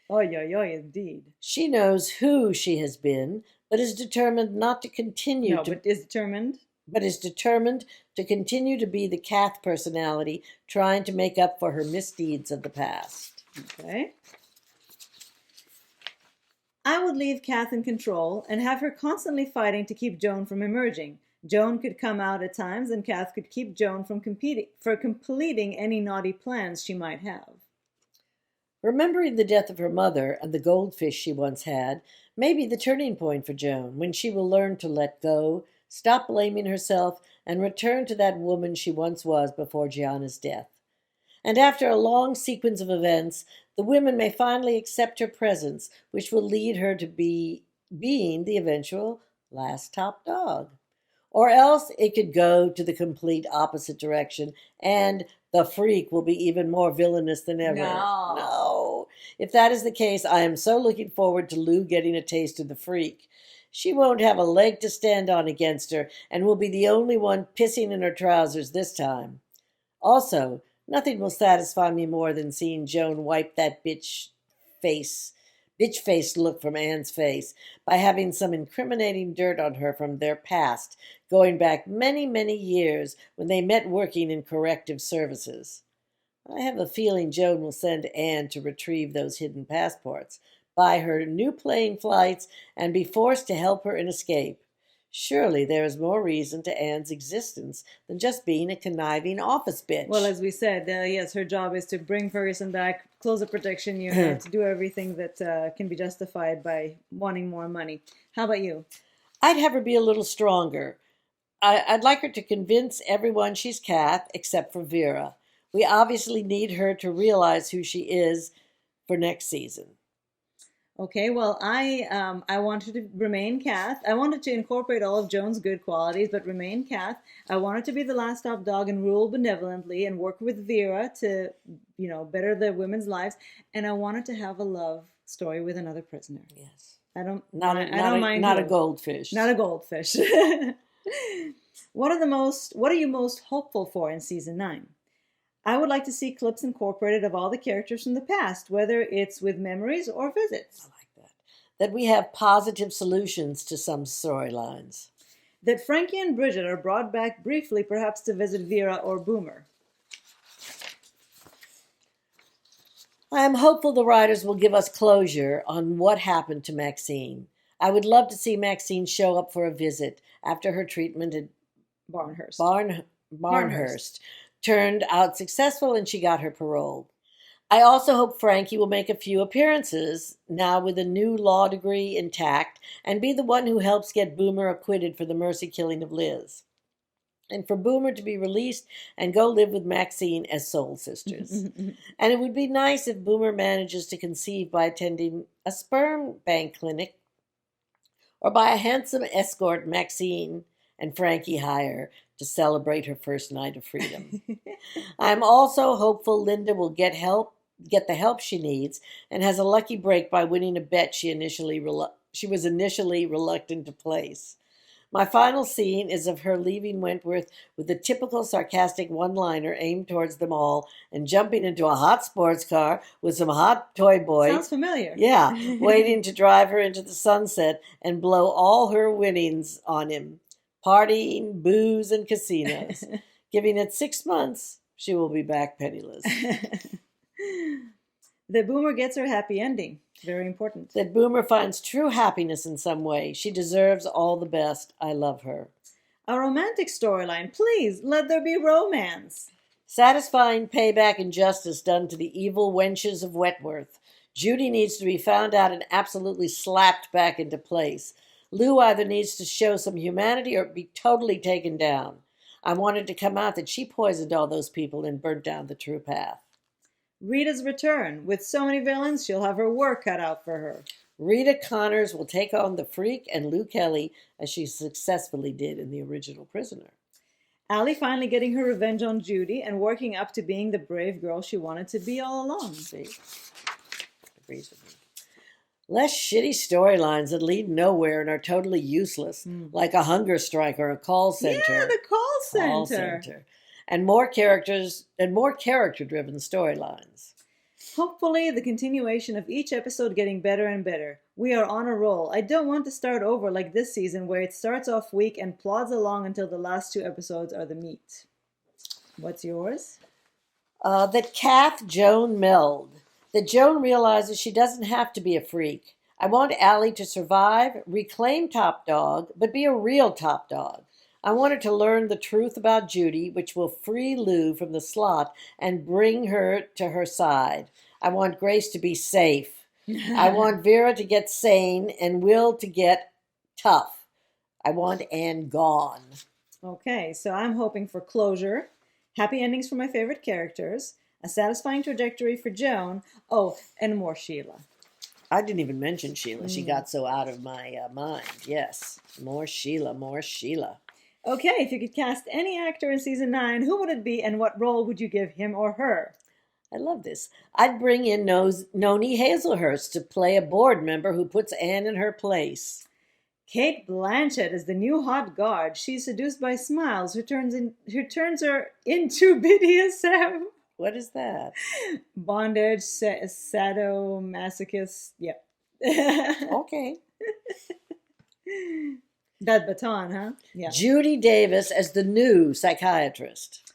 Oy, oy, oy, indeed. She knows who she has been, but is determined not to continue but is determined to continue to be the Kath personality, trying to make up for her misdeeds of the past. Okay. I would leave Kath in control and have her constantly fighting to keep Joan from emerging. Joan could come out at times, and Kath could keep Joan from completing any naughty plans she might have. Remembering the death of her mother and the goldfish she once had may be the turning point for Joan, when she will learn to let go, stop blaming herself, and return to that woman she once was before Gianna's death. And after a long sequence of events, the women may finally accept her presence, which will lead her to being the eventual last top dog. Or else it could go to the complete opposite direction, and the freak will be even more villainous than ever. No. If that is the case, I am so looking forward to Lou getting a taste of the freak. She won't have a leg to stand on against her, and will be the only one pissing in her trousers this time. Also, nothing will satisfy me more than seeing Joan wipe that bitch-faced look from Anne's face by having some incriminating dirt on her from their past, going back many, many years when they met working in corrective services. I have a feeling Joan will send Anne to retrieve those hidden passports, buy her new plane flights, and be forced to help her in escape. Surely there is more reason to Anne's existence than just being a conniving office bitch. Well, as we said, yes, her job is to bring Ferguson back, close a protection unit, to do everything that can be justified by wanting more money. How about you? I'd have her be a little stronger. I'd like her to convince everyone she's Kath, except for Vera. We obviously need her to realize who she is for next season. Okay, well, I wanted to remain Kath. I wanted to incorporate all of Joan's good qualities, but remain Kath. I wanted to be the last top dog and rule benevolently and work with Vera to, better the women's lives. And I wanted to have a love story with another prisoner. Yes. I don't mind. Not a goldfish. Not a goldfish. What are you most hopeful for in season 9? I would like to see clips incorporated of all the characters from the past, whether it's with memories or visits. I like that. That we have positive solutions to some storylines. That Frankie and Bridget are brought back briefly, perhaps to visit Vera or Boomer. I am hopeful the writers will give us closure on what happened to Maxine. I would love to see Maxine show up for a visit after her treatment at Barnhurst turned out successful and she got her parole. I also hope Frankie will make a few appearances, now with a new law degree intact, and be the one who helps get Boomer acquitted for the mercy killing of Liz. and for Boomer to be released and go live with Maxine as soul sisters. And it would be nice if Boomer manages to conceive by attending a sperm bank clinic or by a handsome escort Maxine and Frankie hire to celebrate her first night of freedom. I'm also hopeful Linda will get the help she needs, and has a lucky break by winning a bet she was initially reluctant to place. My final scene is of her leaving Wentworth with a typical sarcastic one-liner aimed towards them all and jumping into a hot sports car with some hot toy boys. Sounds familiar. Yeah, waiting to drive her into the sunset and blow all her winnings on him. Partying, booze, and casinos. Giving it 6 months, she will be back penniless. The Boomer gets her happy ending. Very important. That Boomer finds true happiness in some way. She deserves all the best. I love her. A romantic storyline. Please, let there be romance. Satisfying payback and justice done to the evil wenches of Wentworth. Judy needs to be found out and absolutely slapped back into place. Lou either needs to show some humanity or be totally taken down. I wanted to come out that she poisoned all those people and burnt down the true path. Rita's return. With so many villains, she'll have her work cut out for her. Rita Connors will take on the Freak and Lou Kelly as she successfully did in the original Prisoner. Allie finally getting her revenge on Judy and working up to being the brave girl she wanted to be all along. See? Agrees with me. Less shitty storylines that lead nowhere and are totally useless, like a hunger strike or a call center. Yeah, the call center. And more characters and more character-driven storylines. Hopefully, the continuation of each episode getting better and better. We are on a roll. I don't want to start over like this season where it starts off weak and plods along until the last 2 episodes are the meat. What's yours? That Kath Joan meld. That Joan realizes she doesn't have to be a freak. I want Allie to survive, reclaim top dog, but be a real top dog. I want her to learn the truth about Judy, which will free Lou from the slot and bring her to her side. I want Grace to be safe. I want Vera to get sane and Will to get tough. I want Anne gone. Okay, so I'm hoping for closure, happy endings for my favorite characters, a satisfying trajectory for Joan, and more Sheila. I didn't even mention Sheila. She got so out of my mind. Yes, more Sheila, more Sheila. Okay, if you could cast any actor in season 9, who would it be and what role would you give him or her? I love this. I'd bring in Noni Hazelhurst to play a board member who puts Anne in her place. Kate Blanchett is the new hot guard. She's seduced by Smiles, who turns her into BDSM. What is that? Bondage, sadomasochist. Yep. Okay. That baton, huh? Yeah. Judy Davis as the new psychiatrist.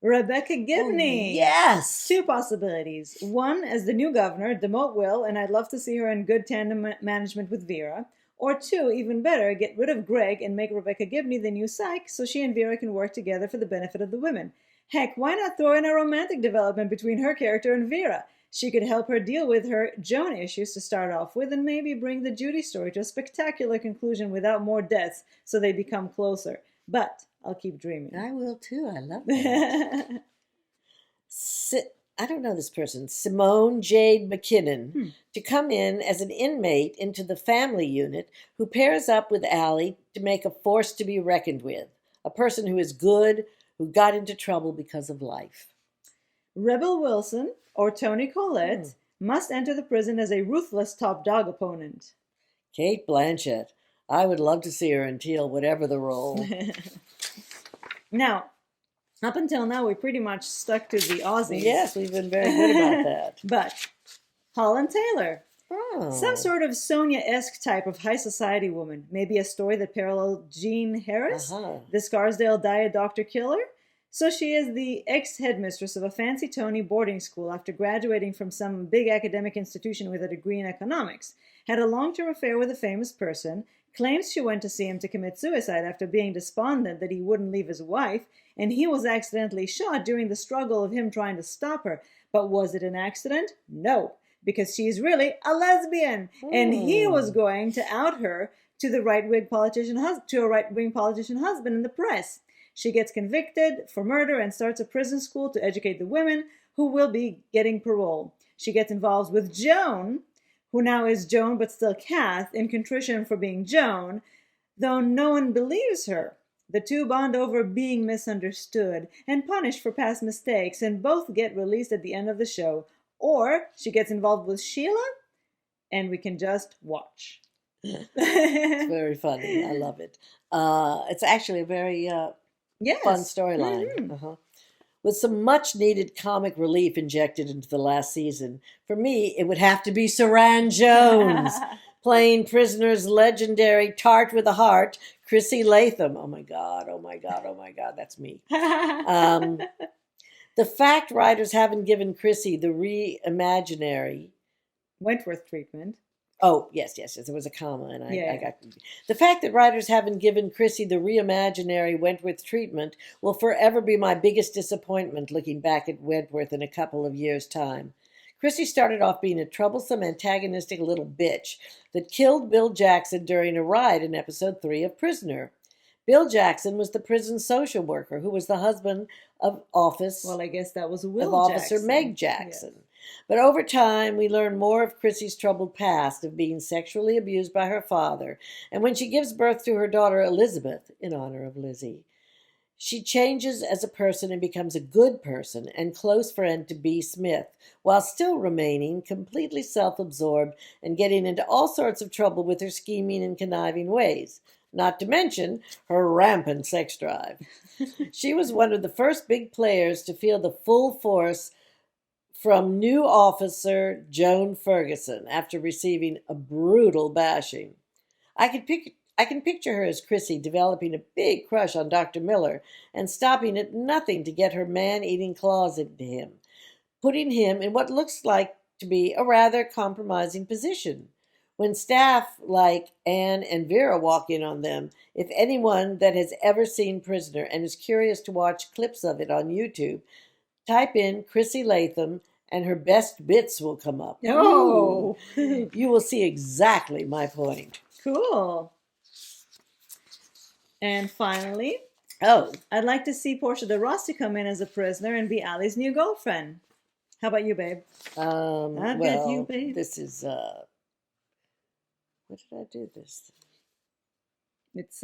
Rebecca Gibney. Oh, yes. 2 possibilities. 1, as the new governor, demote Will, and I'd love to see her in good tandem management with Vera. Or 2, even better, get rid of Greg and make Rebecca Gibney the new psych so she and Vera can work together for the benefit of the women. Heck, why not throw in a romantic development between her character and Vera? She could help her deal with her Joan issues to start off with and maybe bring the Judy story to a spectacular conclusion without more deaths so they become closer. But I'll keep dreaming. I will too. I love that. I don't know this person. Simone Jade McKinnon to come in as an inmate into the family unit who pairs up with Allie to make a force to be reckoned with. A person who is good, who got into trouble because of life. Rebel Wilson or Toni Collette must enter the prison as a ruthless top dog opponent. Kate Blanchett. I would love to see her in Teal, whatever the role. Now, up until now, we pretty much stuck to the Aussies. Yes, we've been very good about that. But Holland Taylor. Oh. Some sort of Sonia-esque type of high society woman. Maybe a story that paralleled Jean Harris, the Scarsdale diet doctor killer. So she is the ex-headmistress of a fancy Tony boarding school after graduating from some big academic institution with a degree in economics. Had a long-term affair with a famous person, claims she went to see him to commit suicide after being despondent that he wouldn't leave his wife, and he was accidentally shot during the struggle of him trying to stop her. But was it an accident? No, because she's really a lesbian, and he was going to out her to the right-wing politician husband in the press. She gets convicted for murder and starts a prison school to educate the women who will be getting parole. She gets involved with Joan, who now is Joan but still Kath, in contrition for being Joan, though no one believes her. The two bond over being misunderstood and punished for past mistakes, and both get released at the end of the show. Or she gets involved with Sheila, and we can just watch. It's very funny. I love it. It's actually a very fun storyline. Mm-hmm. With some much-needed comic relief injected into the last season. For me, it would have to be Saran Jones, playing Prisoner's legendary tart with a heart, Chrissy Latham. Oh my God, oh my God, oh my God, that's me. The fact writers haven't given Chrissy the reimaginary Wentworth treatment. Oh, yes. There was a comma, and I got the fact that writers haven't given Chrissy the reimaginary Wentworth treatment will forever be my biggest disappointment looking back at Wentworth in a couple of years' time. Chrissy started off being a troublesome, antagonistic little bitch that killed Bill Jackson during a riot in episode 3 of Prisoner. Bill Jackson was the prison social worker who was the husband of Well, I guess that was Will Officer Jackson. Meg Jackson. Yes. But over time, we learn more of Chrissy's troubled past of being sexually abused by her father. And when she gives birth to her daughter Elizabeth, in honor of Lizzie, she changes as a person and becomes a good person and close friend to B. Smith, while still remaining completely self-absorbed and getting into all sorts of trouble with her scheming and conniving ways, not to mention her rampant sex drive. She was one of the first big players to feel the full force from new officer Joan Ferguson after receiving a brutal bashing. I can picture her as Chrissy developing a big crush on Dr. Miller and stopping at nothing to get her man-eating claws into him, putting him in what looks like to be a rather compromising position. When staff like Anne and Vera walk in on them, if anyone that has ever seen Prisoner and is curious to watch clips of it on YouTube, type in Chrissy Latham and her best bits will come up. Oh! You will see exactly my point. Cool. And finally, I'd like to see Portia de Rossi come in as a prisoner and be Allie's new girlfriend. How about you, babe? I've got you, babe. This is, what did I do this? It's,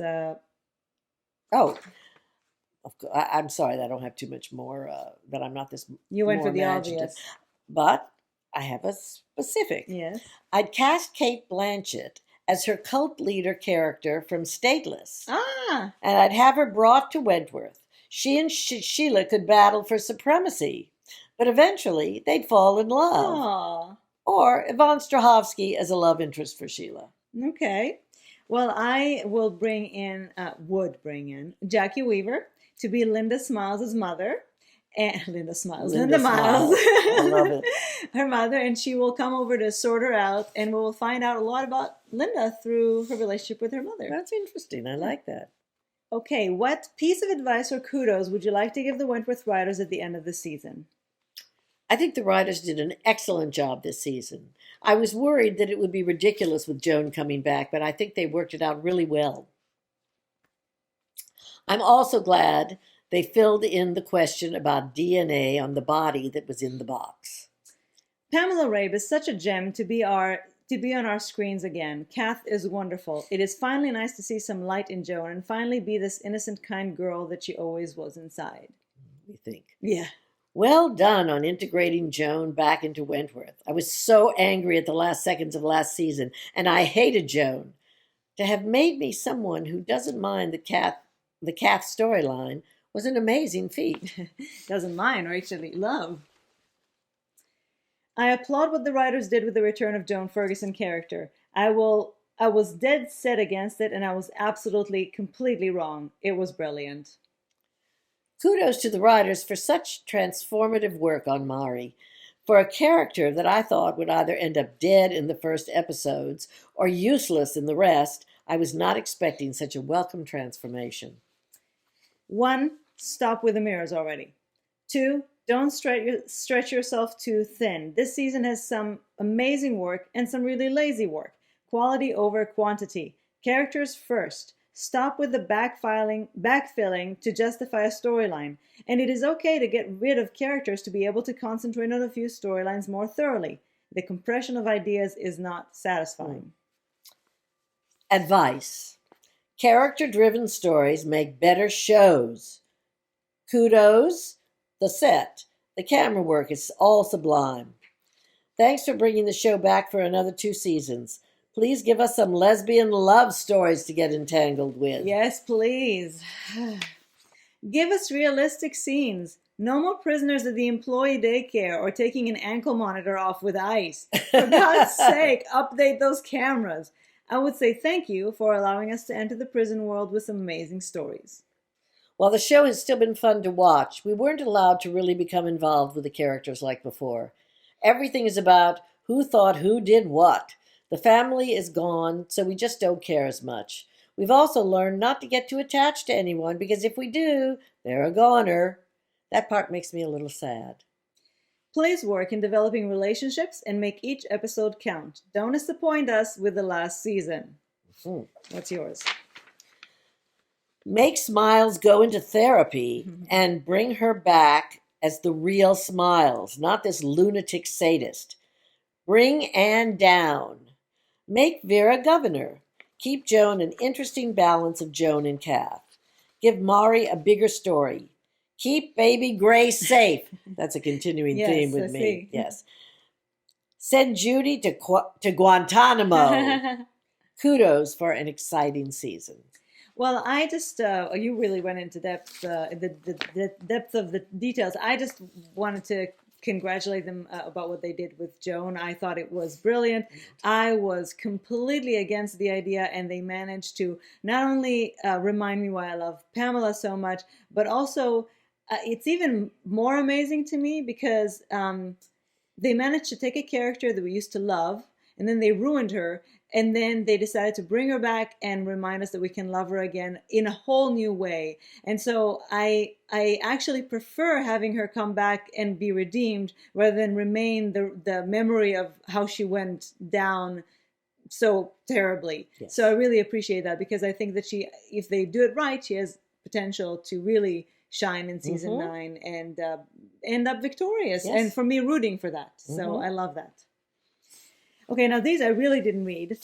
I'm sorry that I don't have too much more, that I'm not this you went more for the imaginative. obvious. But I have a specific. Yes. I'd cast Kate Blanchett as her cult leader character from Stateless. Ah! And I'd have her brought to Wentworth. She and Sheila could battle for supremacy, but eventually they'd fall in love. Aww. Or Yvonne Strahovski as a love interest for Sheila. Okay. Well, I will would bring in Jackie Weaver to be Linda Smiles' mother. And Linda Miles. I love it. Her mother, and she will come over to sort her out, and we'll find out a lot about Linda through her relationship with her mother. That's interesting. I like that. Okay, what piece of advice or kudos would you like to give the Wentworth writers at the end of the season? I think the writers did an excellent job this season. I was worried that it would be ridiculous with Joan coming back, but I think they worked it out really well. I'm also glad they filled in the question about DNA on the body that was in the box. Pamela Rabe is such a gem to be on our screens again. Kath is wonderful. It is finally nice to see some light in Joan and finally be this innocent, kind girl that she always was inside. We think. Yeah. Well done on integrating Joan back into Wentworth. I was so angry at the last seconds of last season, and I hated Joan. To have made me someone who doesn't mind the Kath storyline was an amazing feat. Doesn't mind, or actually love. I applaud what the writers did with the return of Joan Ferguson character. I was dead set against it, and I was absolutely, completely wrong. It was brilliant. Kudos to the writers for such transformative work on Mari. For a character that I thought would either end up dead in the first episodes or useless in the rest, I was not expecting such a welcome transformation. 1, stop with the mirrors already. 2, don't stretch yourself too thin. This season has some amazing work and some really lazy work. Quality over quantity. Characters first. Stop with the backfilling to justify a storyline. And it is okay to get rid of characters to be able to concentrate on a few storylines more thoroughly. The compression of ideas is not satisfying. Advice. Character-driven stories make better shows. Kudos. The set. The camera work is all sublime. Thanks for bringing the show back for another 2 seasons. Please give us some lesbian love stories to get entangled with. Yes, please. Give us realistic scenes. No more prisoners at the employee daycare or taking an ankle monitor off with ice. For God's sake, update those cameras. I would say thank you for allowing us to enter the prison world with some amazing stories. While the show has still been fun to watch, we weren't allowed to really become involved with the characters like before. Everything is about who thought who did what. The family is gone, so we just don't care as much. We've also learned not to get too attached to anyone, because if we do, they're a goner. That part makes me a little sad. Please work in developing relationships and make each episode count. Don't disappoint us with the last season. What's yours? Make Smiles go into therapy and bring her back as the real Smiles, not this lunatic sadist. Bring Anne down. Make Vera governor. Keep Joan an interesting balance of Joan and Kath. Give Mari a bigger story. Keep baby Grace safe. That's a continuing theme with me. Yes. Send Judy to Guantanamo. Kudos for an exciting season. Well, I just, you really went into depth, the depth of the details. I just wanted to congratulate them about what they did with Joan. I thought it was brilliant. I was completely against the idea, and they managed to not only remind me why I love Pamela so much, but also it's even more amazing to me because they managed to take a character that we used to love, and then they ruined her, and then they decided to bring her back and remind us that we can love her again in a whole new way. And so I actually prefer having her come back and be redeemed rather than remain the memory of how she went down so terribly. Yes. So I really appreciate that, because I think that if they do it right, she has potential to really shine in season 9 and end up victorious. Yes. And for me, rooting for that. So I love that. Okay, now these I really didn't read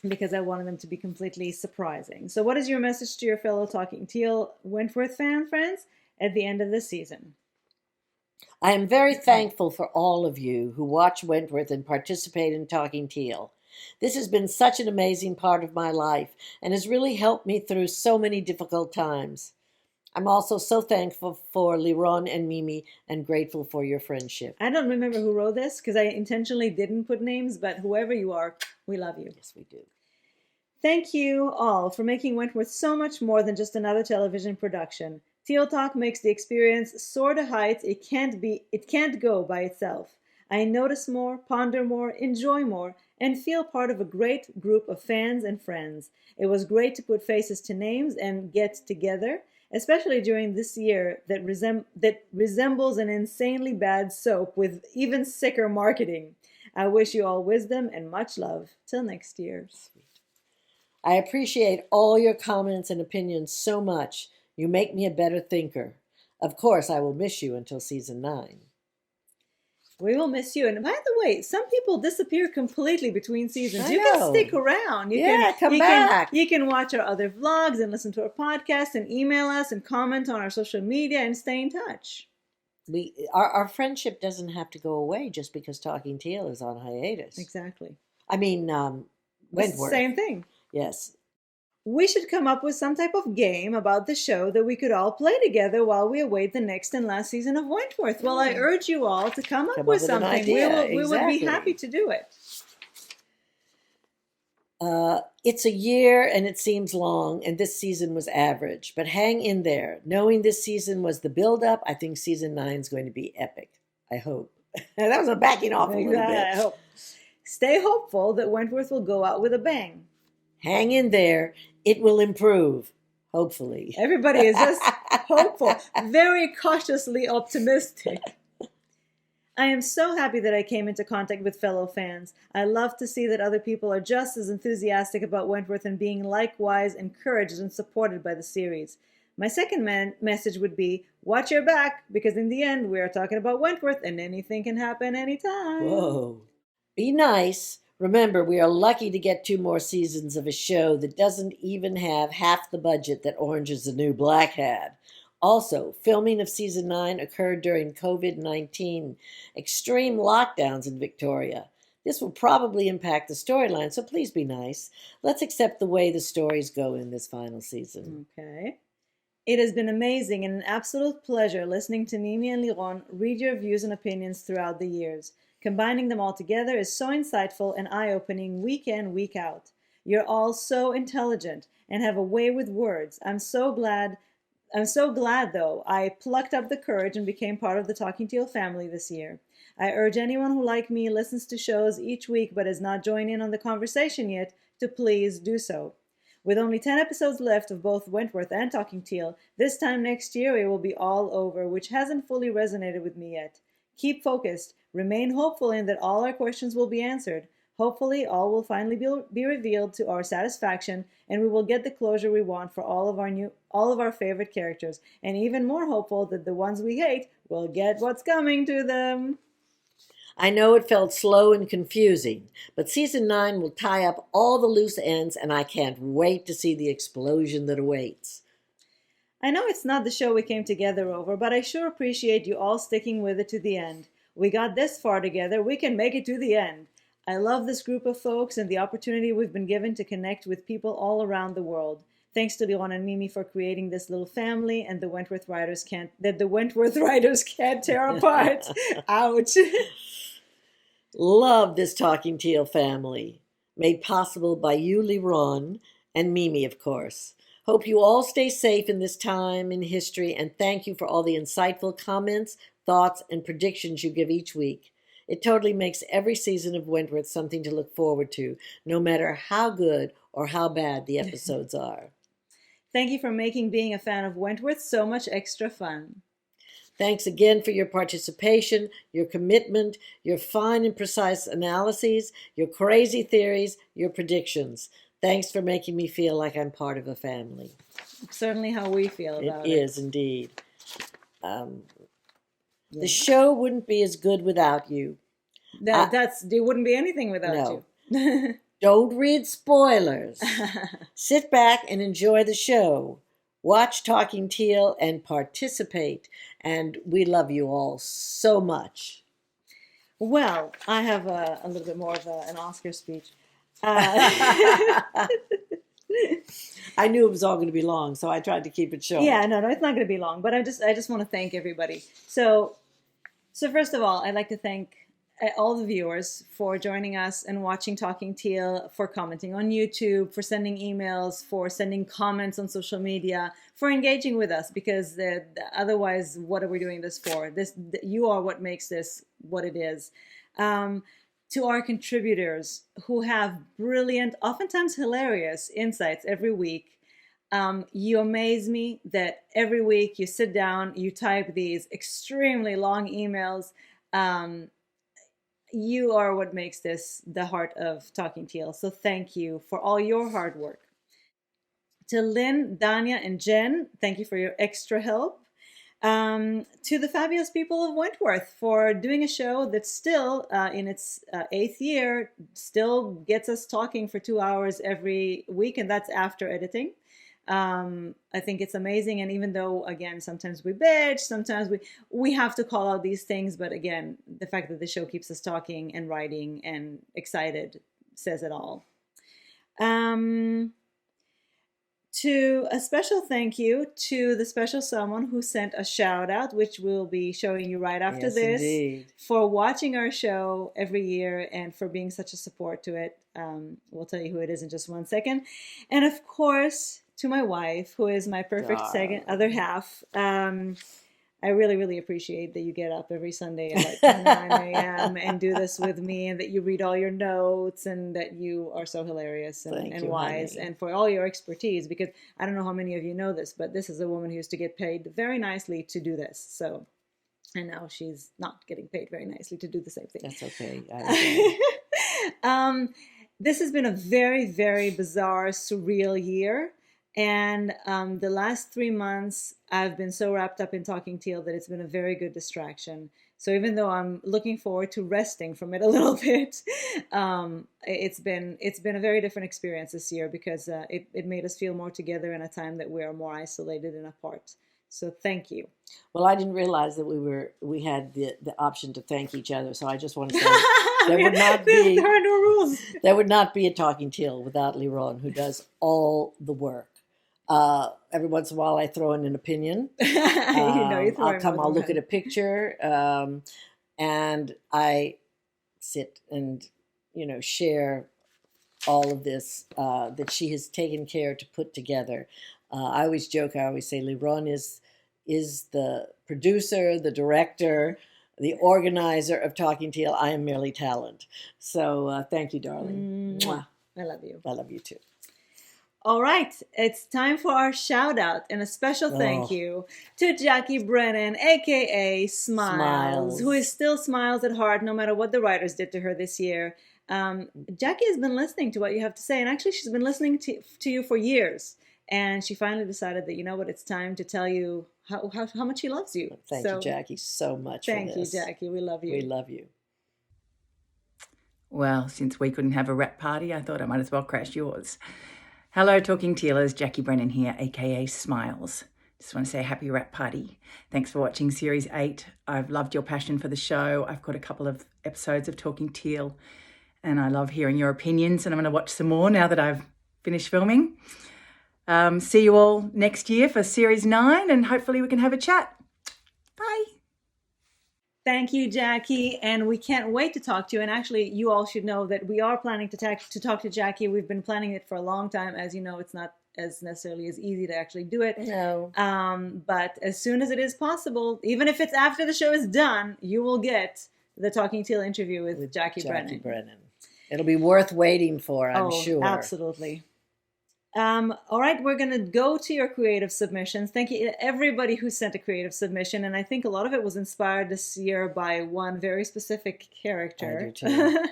because I wanted them to be completely surprising. So what is your message to your fellow Talking Teal Wentworth friends at the end of this season? I am very thankful for all of you who watch Wentworth and participate in Talking Teal. This has been such an amazing part of my life and has really helped me through so many difficult times. I'm also so thankful for Liron and Mimi and grateful for your friendship. I don't remember who wrote this because I intentionally didn't put names, but whoever you are, we love you. Yes, we do. Thank you all for making Wentworth so much more than just another television production. Teal Talk makes the experience soar to heights it can't go by itself. I notice more, ponder more, enjoy more, and feel part of a great group of fans and friends. It was great to put faces to names and get together, especially during this year that resembles an insanely bad soap with even sicker marketing. I wish you all wisdom and much love. Till next year. Sweet. I appreciate all your comments and opinions so much. You make me a better thinker. Of course, I will miss you until season 9. We will miss you. And by the way, some people disappear completely between seasons. You can stick around. Come back. You can watch our other vlogs and listen to our podcast and email us and comment on our social media and stay in touch. Our friendship doesn't have to go away just because Talking Teal is on hiatus. Exactly. I mean, Wentworth. Same thing. Yes. We should come up with some type of game about the show that we could all play together while we await the next and last season of Wentworth. Well, I urge you all to come up with something. We would be happy to do it. It's a year and it seems long, and this season was average. But hang in there. Knowing this season was the build-up, I think season 9 is going to be epic. I hope. That was a backing off a little bit. I hope. Stay hopeful that Wentworth will go out with a bang. Hang in there. It will improve, hopefully. Everybody is just hopeful, very cautiously optimistic. I am so happy that I came into contact with fellow fans. I love to see that other people are just as enthusiastic about Wentworth and being likewise encouraged and supported by the series. My second message would be, watch your back, because in the end, we are talking about Wentworth and anything can happen anytime. Whoa. Be nice. Remember, we are lucky to get 2 more seasons of a show that doesn't even have half the budget that Orange is the New Black had. Also, filming of season 9 occurred during COVID-19 extreme lockdowns in Victoria. This will probably impact the storyline, so please be nice. Let's accept the way the stories go in this final season. Okay. It has been amazing and an absolute pleasure listening to Mimi and Liron read your views and opinions throughout the years. Combining them all together is so insightful and eye-opening week in, week out. You're all so intelligent and have a way with words. I'm so glad, though, I plucked up the courage and became part of the Talking Teal family this year. I urge anyone who, like me, listens to shows each week but has not joined in on the conversation yet to please do so. With only 10 episodes left of both Wentworth and Talking Teal, this time next year it will be all over, which hasn't fully resonated with me yet. Keep focused. Remain hopeful in that all our questions will be answered. Hopefully, all will finally be revealed to our satisfaction, and we will get the closure we want for all of our favorite characters, and even more hopeful that the ones we hate will get what's coming to them. I know it felt slow and confusing, but season 9 will tie up all the loose ends, and I can't wait to see the explosion that awaits. I know it's not the show we came together over, but I sure appreciate you all sticking with it to the end. We got this far together, we can make it to the end. I love this group of folks and the opportunity we've been given to connect with people all around the world. Thanks to Liron and Mimi for creating this little family, and the Wentworth writers can't tear apart. Ouch. Love this Talking Teal family, made possible by you, Liron, and Mimi, of course. Hope you all stay safe in this time in history, and thank you for all the insightful comments, thoughts, and predictions you give each week. It totally makes every season of Wentworth something to look forward to, no matter how good or how bad the episodes are. Thank you for making being a fan of Wentworth so much extra fun. Thanks again for your participation, your commitment, your fine and precise analyses, your crazy theories, your predictions. Thanks for making me feel like I'm part of a family. Certainly how we feel about it. It is indeed. The show wouldn't be as good without you. There wouldn't be anything without you. Don't read spoilers. Sit back and enjoy the show. Watch Talking Teal and participate. And we love you all so much. Well, I have a little bit more of an Oscar speech. I knew it was all going to be long, so I tried to keep it short. Yeah, no, it's not going to be long. But I just want to thank everybody. So first of all, I'd like to thank all the viewers for joining us and watching Talking Teal, for commenting on YouTube, for sending emails, for sending comments on social media, for engaging with us, because otherwise, what are we doing this for? You are what makes this what it is. To our contributors who have brilliant, oftentimes hilarious insights every week. You amaze me that every week you sit down, you type these extremely long emails. You are what makes this the heart of Talking Teal. So thank you for all your hard work. To Lynn, Danya, and Jen, thank you for your extra help. To the fabulous people of Wentworth for doing a show that's still in its 8th year, still gets us talking for 2 hours every week, and that's after editing. I think it's amazing, and even though, again, sometimes we bitch, sometimes we have to call out these things, but again, the fact that the show keeps us talking and writing and excited says it all. To a special thank you to the special someone who sent a shout out, which we'll be showing you right after this, indeed. For watching our show every year and for being such a support to it. We'll tell you who it is in just 1 second. And of course, to my wife, who is my perfect other half. I really, really appreciate that you get up every Sunday at like 9 a.m. and do this with me, and that you read all your notes, and that you are so hilarious and wise, honey. And for all your expertise, because I don't know how many of you know this, but this is a woman who used to get paid very nicely to do this. So And now she's not getting paid very nicely to do the same thing. That's okay. This has been a very, very bizarre, surreal year. And the last 3 months, I've been so wrapped up in Talking Teal that it's been a very good distraction. So even though I'm looking forward to resting from it a little bit, it's been a very different experience this year because it made us feel more together in a time that we are more isolated and apart. So thank you. Well, I didn't realize that we had the option to thank each other. So I just want to say there are no rules. There would not be a Talking Teal without Liron, who does all the work. Every once in a while, I throw in an opinion. I'll look at a picture, and I sit and share all of this that she has taken care to put together. I always joke. I always say Liron is the producer, the director, the organizer of Talking Teal. I am merely talent. So thank you, darling. Mwah. I love you. I love you too. All right, it's time for our shout out and a special thank you to Jackie Brennan, aka Smiles, who is still Smiles at heart no matter what the writers did to her this year. Jackie has been listening to what you have to say, and actually she's been listening to you for years. And she finally decided that, you know what, it's time to tell you how much she loves you. Thank you, Jackie, so much for this. Thank you, Jackie. We love you. We love you. Well, since we couldn't have a rap party, I thought I might as well crash yours. Hello, Talking Tealers. Jackie Brennan here, a.k.a. Smiles. Just want to say happy rap party. Thanks for watching Series 8. I've loved your passion for the show. I've got a couple of episodes of Talking Teal, and I love hearing your opinions, and I'm going to watch some more now that I've finished filming. See you all next year for Series 9, and hopefully we can have a chat. Bye. Thank you, Jackie, and we can't wait to talk to you. And actually, you all should know that we are planning to talk to Jackie. We've been planning it for a long time. As you know, it's not as necessarily as easy to actually do it. No. But as soon as it is possible, even if it's after the show is done, you will get the Talking Teal interview with Jackie Brennan. It'll be worth waiting for, I'm sure. Absolutely. All right, we're going to go to your creative submissions. Thank you to everybody who sent a creative submission, and I think a lot of it was inspired this year by one very specific character. I do too.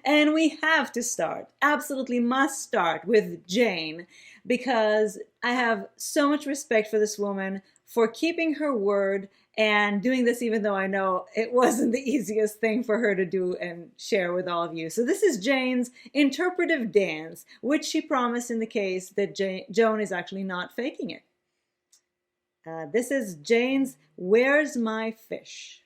And we have to start, absolutely must start with Jane, because I have so much respect for this woman for keeping her word and doing this even though I know it wasn't the easiest thing for her to do and share with all of you. So this is Jane's interpretive dance, which she promised in the case that Joan is actually not faking it. This is Jane's Where's My Fish?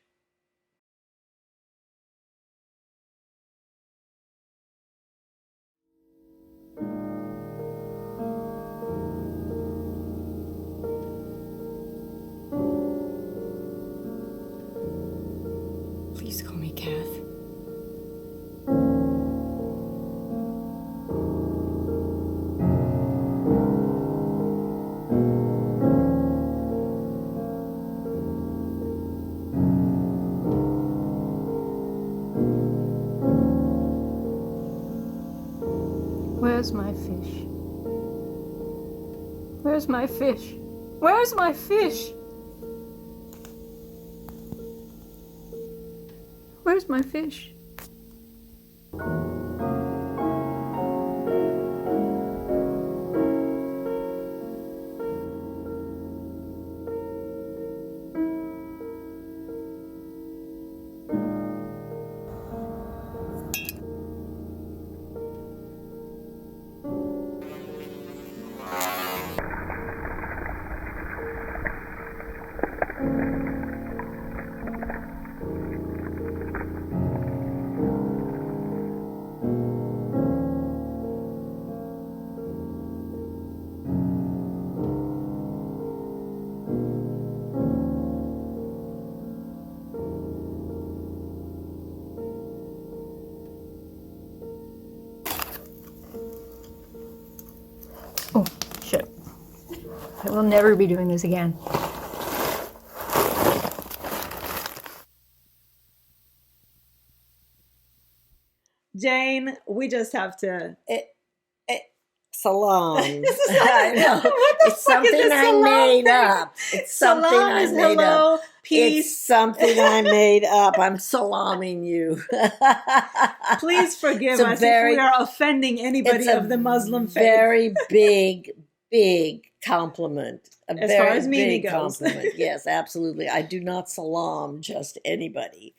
Please call me Kath. Where's my fish? Where's my fish? Where's my fish? Where's my fish? Oh, shit. I will never be doing this again. Jane, we just have to... Salam. I know. It's something I made up. It's something Salam I is made hello, up. peace. It's something I made up. I'm salaming you. Please forgive It's a us very- if we are offending anybody It's a of the Muslim faith. very big compliment. As far as Mimi goes. Compliment. Yes, absolutely. I do not salam just anybody.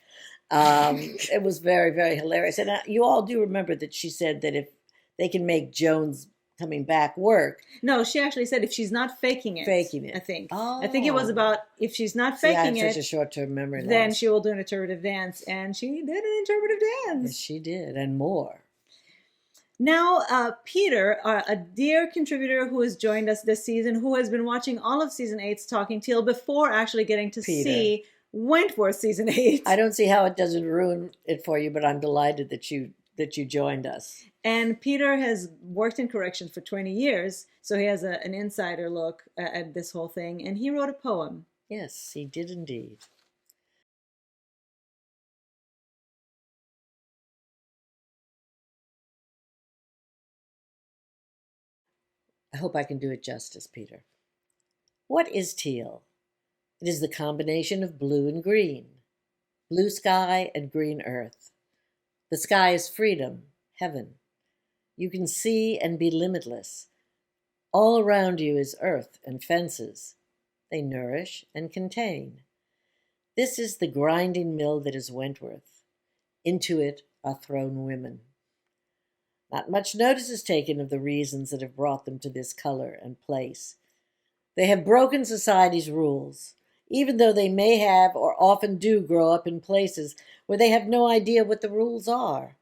It was very, very hilarious. And you all do remember that she said that if they can make Joan's coming back work. No, she actually said if she's not faking it. Faking it. I think. Oh. I think it was about if she's not See, I faking have it, such a short-term memory then loss. she will do an interpretive dance. And she did an interpretive dance. Yes, she did, and more. Now, Peter, a dear contributor who has joined us this season, who has been watching all of season 8's Talking Teal before actually getting to see Wentworth season 8. I don't see how it doesn't ruin it for you, but I'm delighted that you joined us. And Peter has worked in corrections for 20 years, so he has an insider look at this whole thing, and he wrote a poem. Yes, he did indeed. I hope I can do it justice, Peter. What is teal? It is the combination of blue and green, blue sky and green earth. The sky is freedom, heaven. You can see and be limitless. All around you is earth and fences. They nourish and contain. This is the grinding mill that is Wentworth. Into it are thrown women. Not much notice is taken of the reasons that have brought them to this color and place. They have broken society's rules, even though they may have or often do grow up in places where they have no idea what the rules are.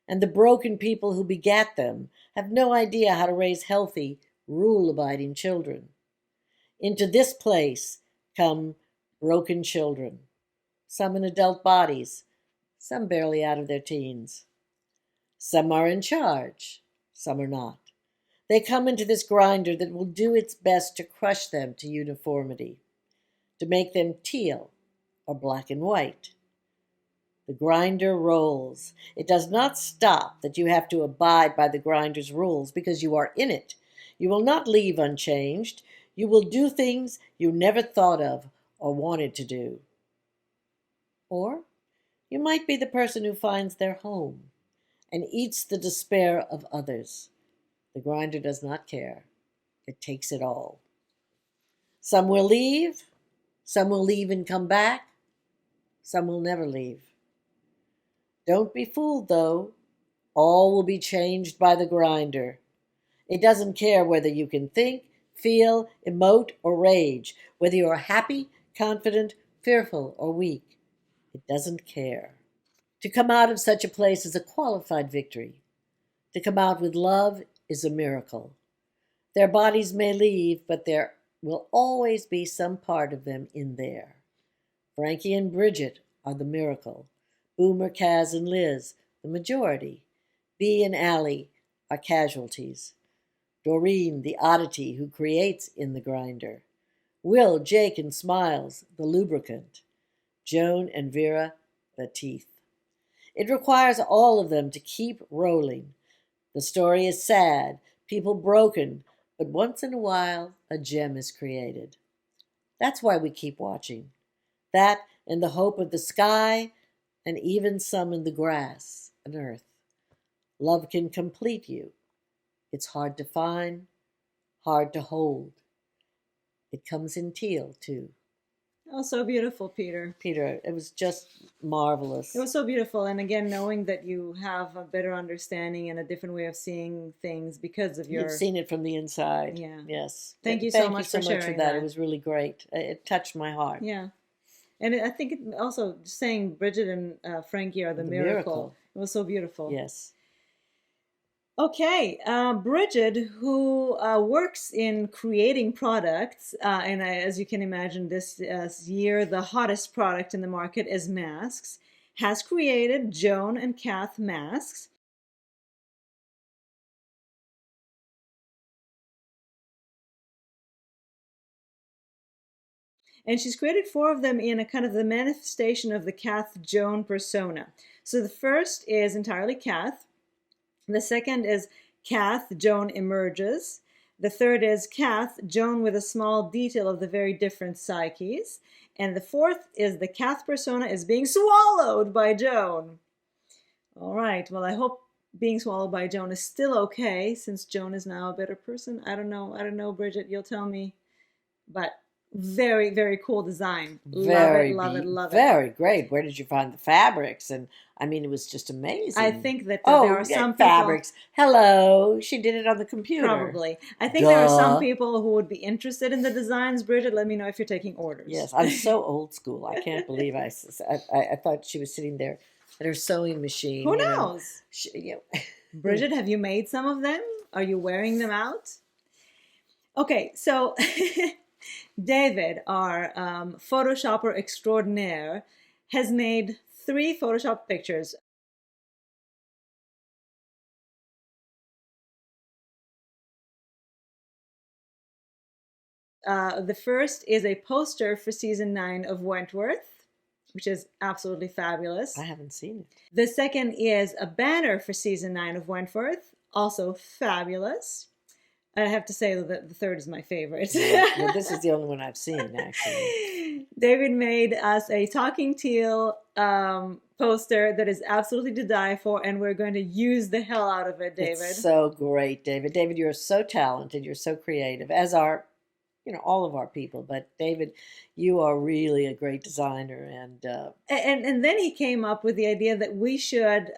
And the broken people who begat them have no idea how to raise healthy, rule-abiding children. Into this place come broken children, some in adult bodies, some barely out of their teens. Some are in charge, some are not. They come into this grinder that will do its best to crush them to uniformity, to make them teal or black and white. The grinder rolls. It does not stop that you have to abide by the grinder's rules because you are in it. You will not leave unchanged. You will do things you never thought of or wanted to do. Or you might be the person who finds their home and eats the despair of others. The grinder does not care. It takes it all. Some will leave and come back. Some will never leave. Don't be fooled, though. All will be changed by the grinder. It doesn't care whether you can think, feel, emote, or rage, whether you are happy, confident, fearful, or weak. It doesn't care. To come out of such a place is a qualified victory. To come out with love is a miracle. Their bodies may leave, but there will always be some part of them in there. Frankie and Bridget are the miracle. Boomer, Kaz, and Liz, the majority. Bee and Allie are casualties. Doreen, the oddity who creates in the grinder. Will, Jake, and Smiles, the lubricant. Joan and Vera, the teeth. It requires all of them to keep rolling. The story is sad, people broken, but once in a while a gem is created. That's why we keep watching. That and the hope of the sky, and even some in the grass and earth. Love can complete you. It's hard to find, hard to hold. It comes in teal, too. Oh, so beautiful, Peter. Peter, it was just marvelous. It was so beautiful. And again, knowing that you have a better understanding and a different way of seeing things because of your... You've seen it from the inside. Yeah. Yes. Thank you so much for sharing that. It was really great. It touched my heart. Yeah. And I think it also saying Bridget and Frankie are the miracle. It was so beautiful. Yes. Okay, Bridget, who works in creating products, and as you can imagine, this year the hottest product in the market is masks, has created Joan and Kath masks. And she's created 4 of them in a kind of the manifestation of the Kath Joan persona. So the first is entirely Kath. The second is Kath, Joan emerges. The third is Kath, Joan with a small detail of the very different psyches. And the fourth is the Kath persona is being swallowed by Joan. All right, well, I hope being swallowed by Joan is still okay, since Joan is now a better person. I don't know, Bridget, you'll tell me. But very, very cool design. Love it. Very great. Where did you find the fabrics? And I mean, it was just amazing. I think that there are some people... fabrics. Hello. She did it on the computer. Probably. I think there are some people who would be interested in the designs. Bridget, let me know if you're taking orders. Yes, I'm so old school. I can't believe I thought she was sitting there at her sewing machine. Who knows? Bridget, have you made some of them? Are you wearing them out? Okay, so... David, our Photoshopper extraordinaire, has made 3 Photoshop pictures. The first is a poster for season 9 of Wentworth, which is absolutely fabulous. I haven't seen it. The second is a banner for season 9 of Wentworth, also fabulous. I have to say that the third is my favorite. Well, this is the only one I've seen, actually. David made us a Talking Teal poster that is absolutely to die for, and we're going to use the hell out of it, David. It's so great, David. David, you're so talented. You're so creative, as are, all of our people. But David, you are really a great designer. And then he came up with the idea that we should...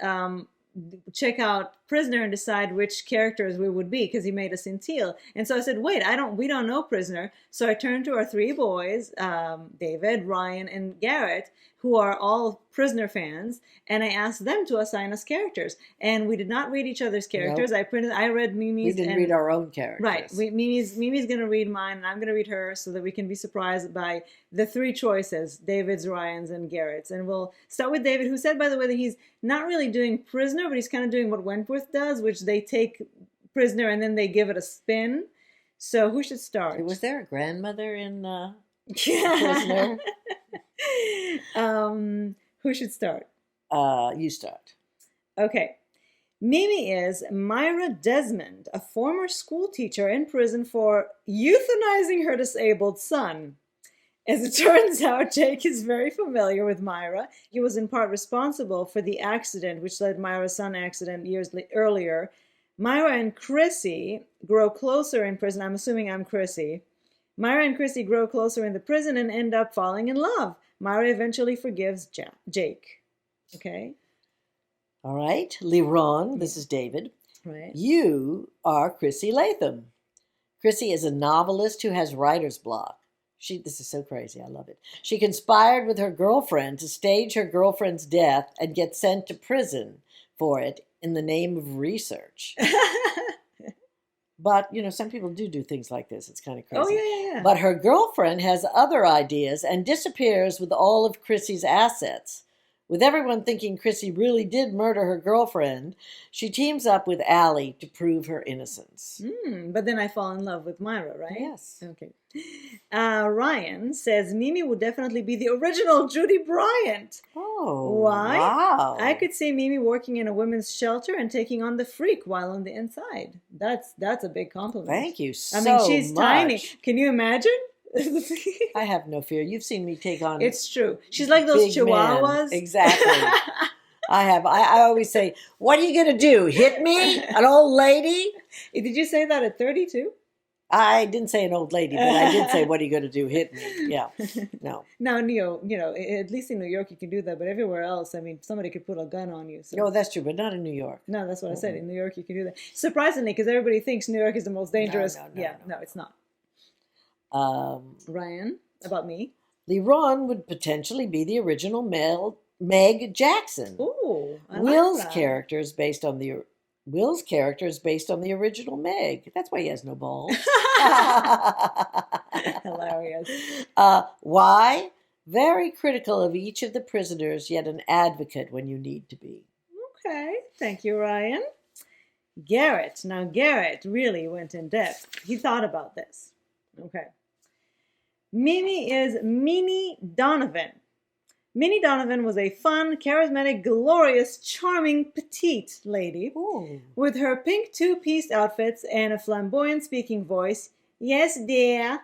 check out Prisoner and decide which characters we would be, because he made us in teal. And so I said, wait, we don't know Prisoner. So I turned to our 3 boys, David, Ryan, and Garrett, who are all Prisoner fans, and I asked them to assign us characters. And we did not read each other's characters. Nope. I read Mimi's. We didn't read our own characters. Right. Mimi's going to read mine, and I'm going to read hers, so that we can be surprised by the 3 choices, David's, Ryan's, and Garrett's. And we'll start with David, who said, by the way, that he's not really doing Prisoner, but he's kind of doing what Wentworth does, which they take Prisoner and then they give it a spin. So who should start? Was there a grandmother in Prisoner? Who should start? You start. Okay. Mimi is Myra Desmond, a former school teacher in prison for euthanizing her disabled son. As it turns out, Jake is very familiar with Myra. He was in part responsible for the accident which led Myra's son accident years earlier. Myra and Chrissy grow closer in prison. I'm assuming I'm Chrissy. Myra and Chrissy grow closer in the prison and end up falling in love. Myra eventually forgives Jake. Okay? All right. Liron, this is David. Right. You are Chrissy Latham. Chrissy is a novelist who has writer's block. This is so crazy. I love it. She conspired with her girlfriend to stage her girlfriend's death and get sent to prison for it in the name of research. But, some people do things like this. It's kind of crazy. Oh, yeah. But her girlfriend has other ideas and disappears with all of Chrissy's assets. With everyone thinking Chrissy really did murder her girlfriend, she teams up with Allie to prove her innocence. But then I fall in love with Myra, right? Yes. Okay. Ryan says Mimi would definitely be the original Judy Bryant. Oh, why? Wow. I could see Mimi working in a women's shelter and taking on the freak while on the inside. That's a big compliment. Thank you so much. I mean, she's tiny. Can you imagine? I have no fear. You've seen me take on. It's true. She's like those chihuahuas. Men. Exactly. I always say, what are you going to do? Hit me? An old lady? Did you say that at 32? I didn't say an old lady, but I did say, what are you going to do? Hit me. Yeah. No. Now, at least in New York you can do that, but everywhere else, I mean, somebody could put a gun on you. So. No, that's true, but not in New York. No, that's what I said. In New York you can do that. Surprisingly, because everybody thinks New York is the most dangerous. No, it's not. Ryan, about me. Liron would potentially be the original male Meg Jackson. Ooh, Will's character is based on the original Meg. That's why he has no balls. Hilarious. Why? Very critical of each of the prisoners, yet an advocate when you need to be. Okay, thank you, Ryan. Garrett. Now, Garrett really went in depth. He thought about this. Okay. Mimi is Mimi Donovan, Minnie Donovan was a fun, charismatic, glorious, charming, petite lady Ooh. with her pink two-piece outfits and a flamboyant speaking voice. Yes, dear.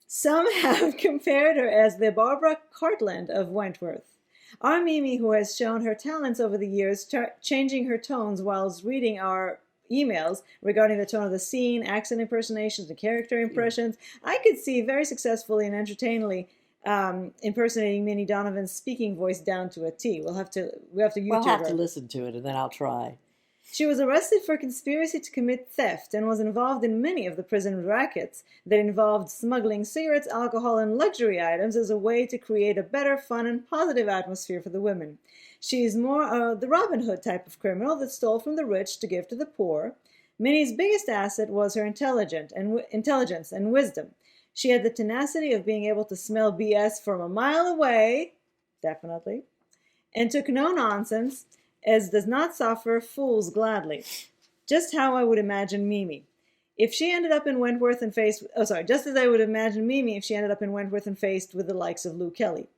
Some have compared her as the Barbara Cartland of Wentworth. Our Mimi, who has shown her talents over the years, changing her tones whilst reading our emails regarding the tone of the scene, accent impersonations, and character impressions, I could see very successfully and entertainingly impersonating Minnie Donovan's speaking voice down to a T. We have to YouTube We'll have her. to listen to it, and then I'll try. She was arrested for conspiracy to commit theft and was involved in many of the prison rackets that involved smuggling cigarettes, alcohol, and luxury items as a way to create a better, fun, and positive atmosphere for the women. She is more the Robin Hood type of criminal that stole from the rich to give to the poor. Minnie's biggest asset was her intelligence and wisdom. She had the tenacity of being able to smell BS from a mile away, definitely, and took no nonsense, as does not suffer fools gladly. Just how I would imagine Mimi. If she ended up in Wentworth and just as I would imagine Mimi if she ended up in Wentworth and faced with the likes of Lou Kelly.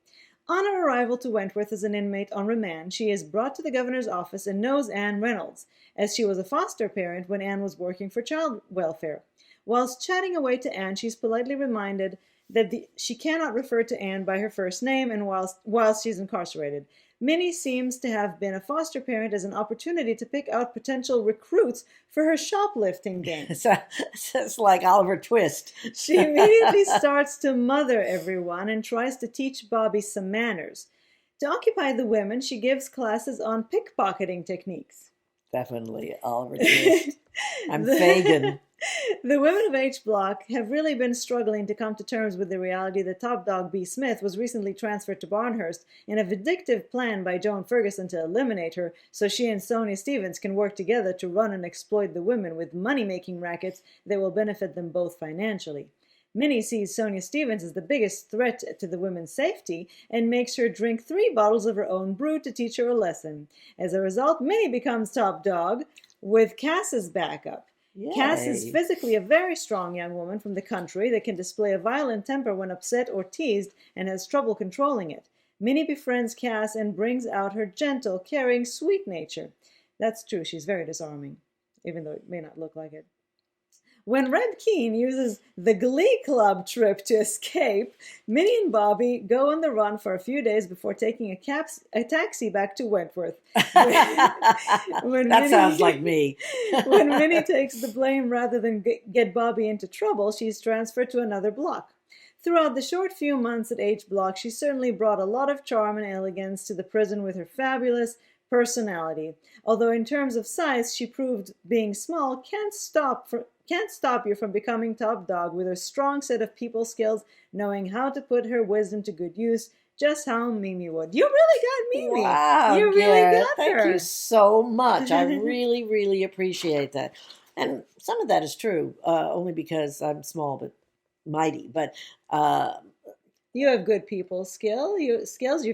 On her arrival to Wentworth as an inmate on remand, she is brought to the governor's office and knows Anne Reynolds, as she was a foster parent when Anne was working for child welfare. Whilst chatting away to Anne, she's politely reminded that she cannot refer to Anne by her first name and whilst she's incarcerated. Minnie seems to have been a foster parent as an opportunity to pick out potential recruits for her shoplifting gang. So it's like Oliver Twist. She immediately starts to mother everyone and tries to teach Bobby some manners. To occupy the women, she gives classes on pickpocketing techniques. Definitely Oliver Twist. I'm Fagin. The women of H Block have really been struggling to come to terms with the reality that top dog B. Smith was recently transferred to Barnhurst in a vindictive plan by Joan Ferguson to eliminate her so she and Sonia Stevens can work together to run and exploit the women with money-making rackets that will benefit them both financially. Minnie sees Sonia Stevens as the biggest threat to the women's safety and makes her drink 3 bottles of her own brew to teach her a lesson. As a result, Minnie becomes top dog with Cass's backup. Yay. Cass is physically a very strong young woman from the country that can display a violent temper when upset or teased and has trouble controlling it. Minnie befriends Cass and brings out her gentle, caring, sweet nature. That's true, she's very disarming, even though it may not look like it. When Red Keene uses the Glee Club trip to escape, Minnie and Bobby go on the run for a few days before taking a taxi back to Wentworth. Sounds like me. When Minnie takes the blame rather than get Bobby into trouble, she's transferred to another block. Throughout the short few months at H Block, she certainly brought a lot of charm and elegance to the prison with her fabulous personality. Although in terms of size, she proved being small can't stop you from becoming top dog with her strong set of people skills, knowing how to put her wisdom to good use, just how Mimi would. You really got Mimi. Wow, you really got her. Thank you so much. I really, really appreciate that. And some of that is true, only because I'm small but mighty. But you have good people skills. You're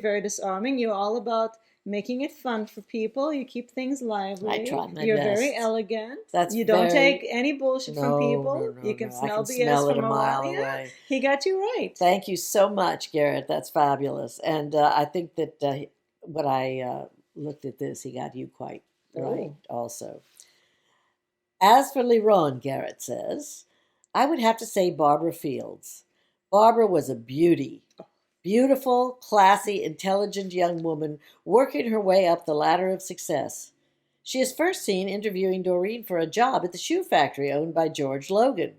very disarming. You're all about making it fun for people. You keep things lively. I try my You're best. very elegant. You don't take any bullshit from people. No, you can smell I can BS smell it from a mile away. away. He got you right. Thank you so much, Garrett. That's fabulous. And I think that when I looked at this, he got you quite right also. As for Liron, Garrett says, I would have to say Barbara Fields. Barbara was a beauty. Beautiful, classy, intelligent young woman working her way up the ladder of success. She is first seen interviewing Doreen for a job at the shoe factory owned by George Logan.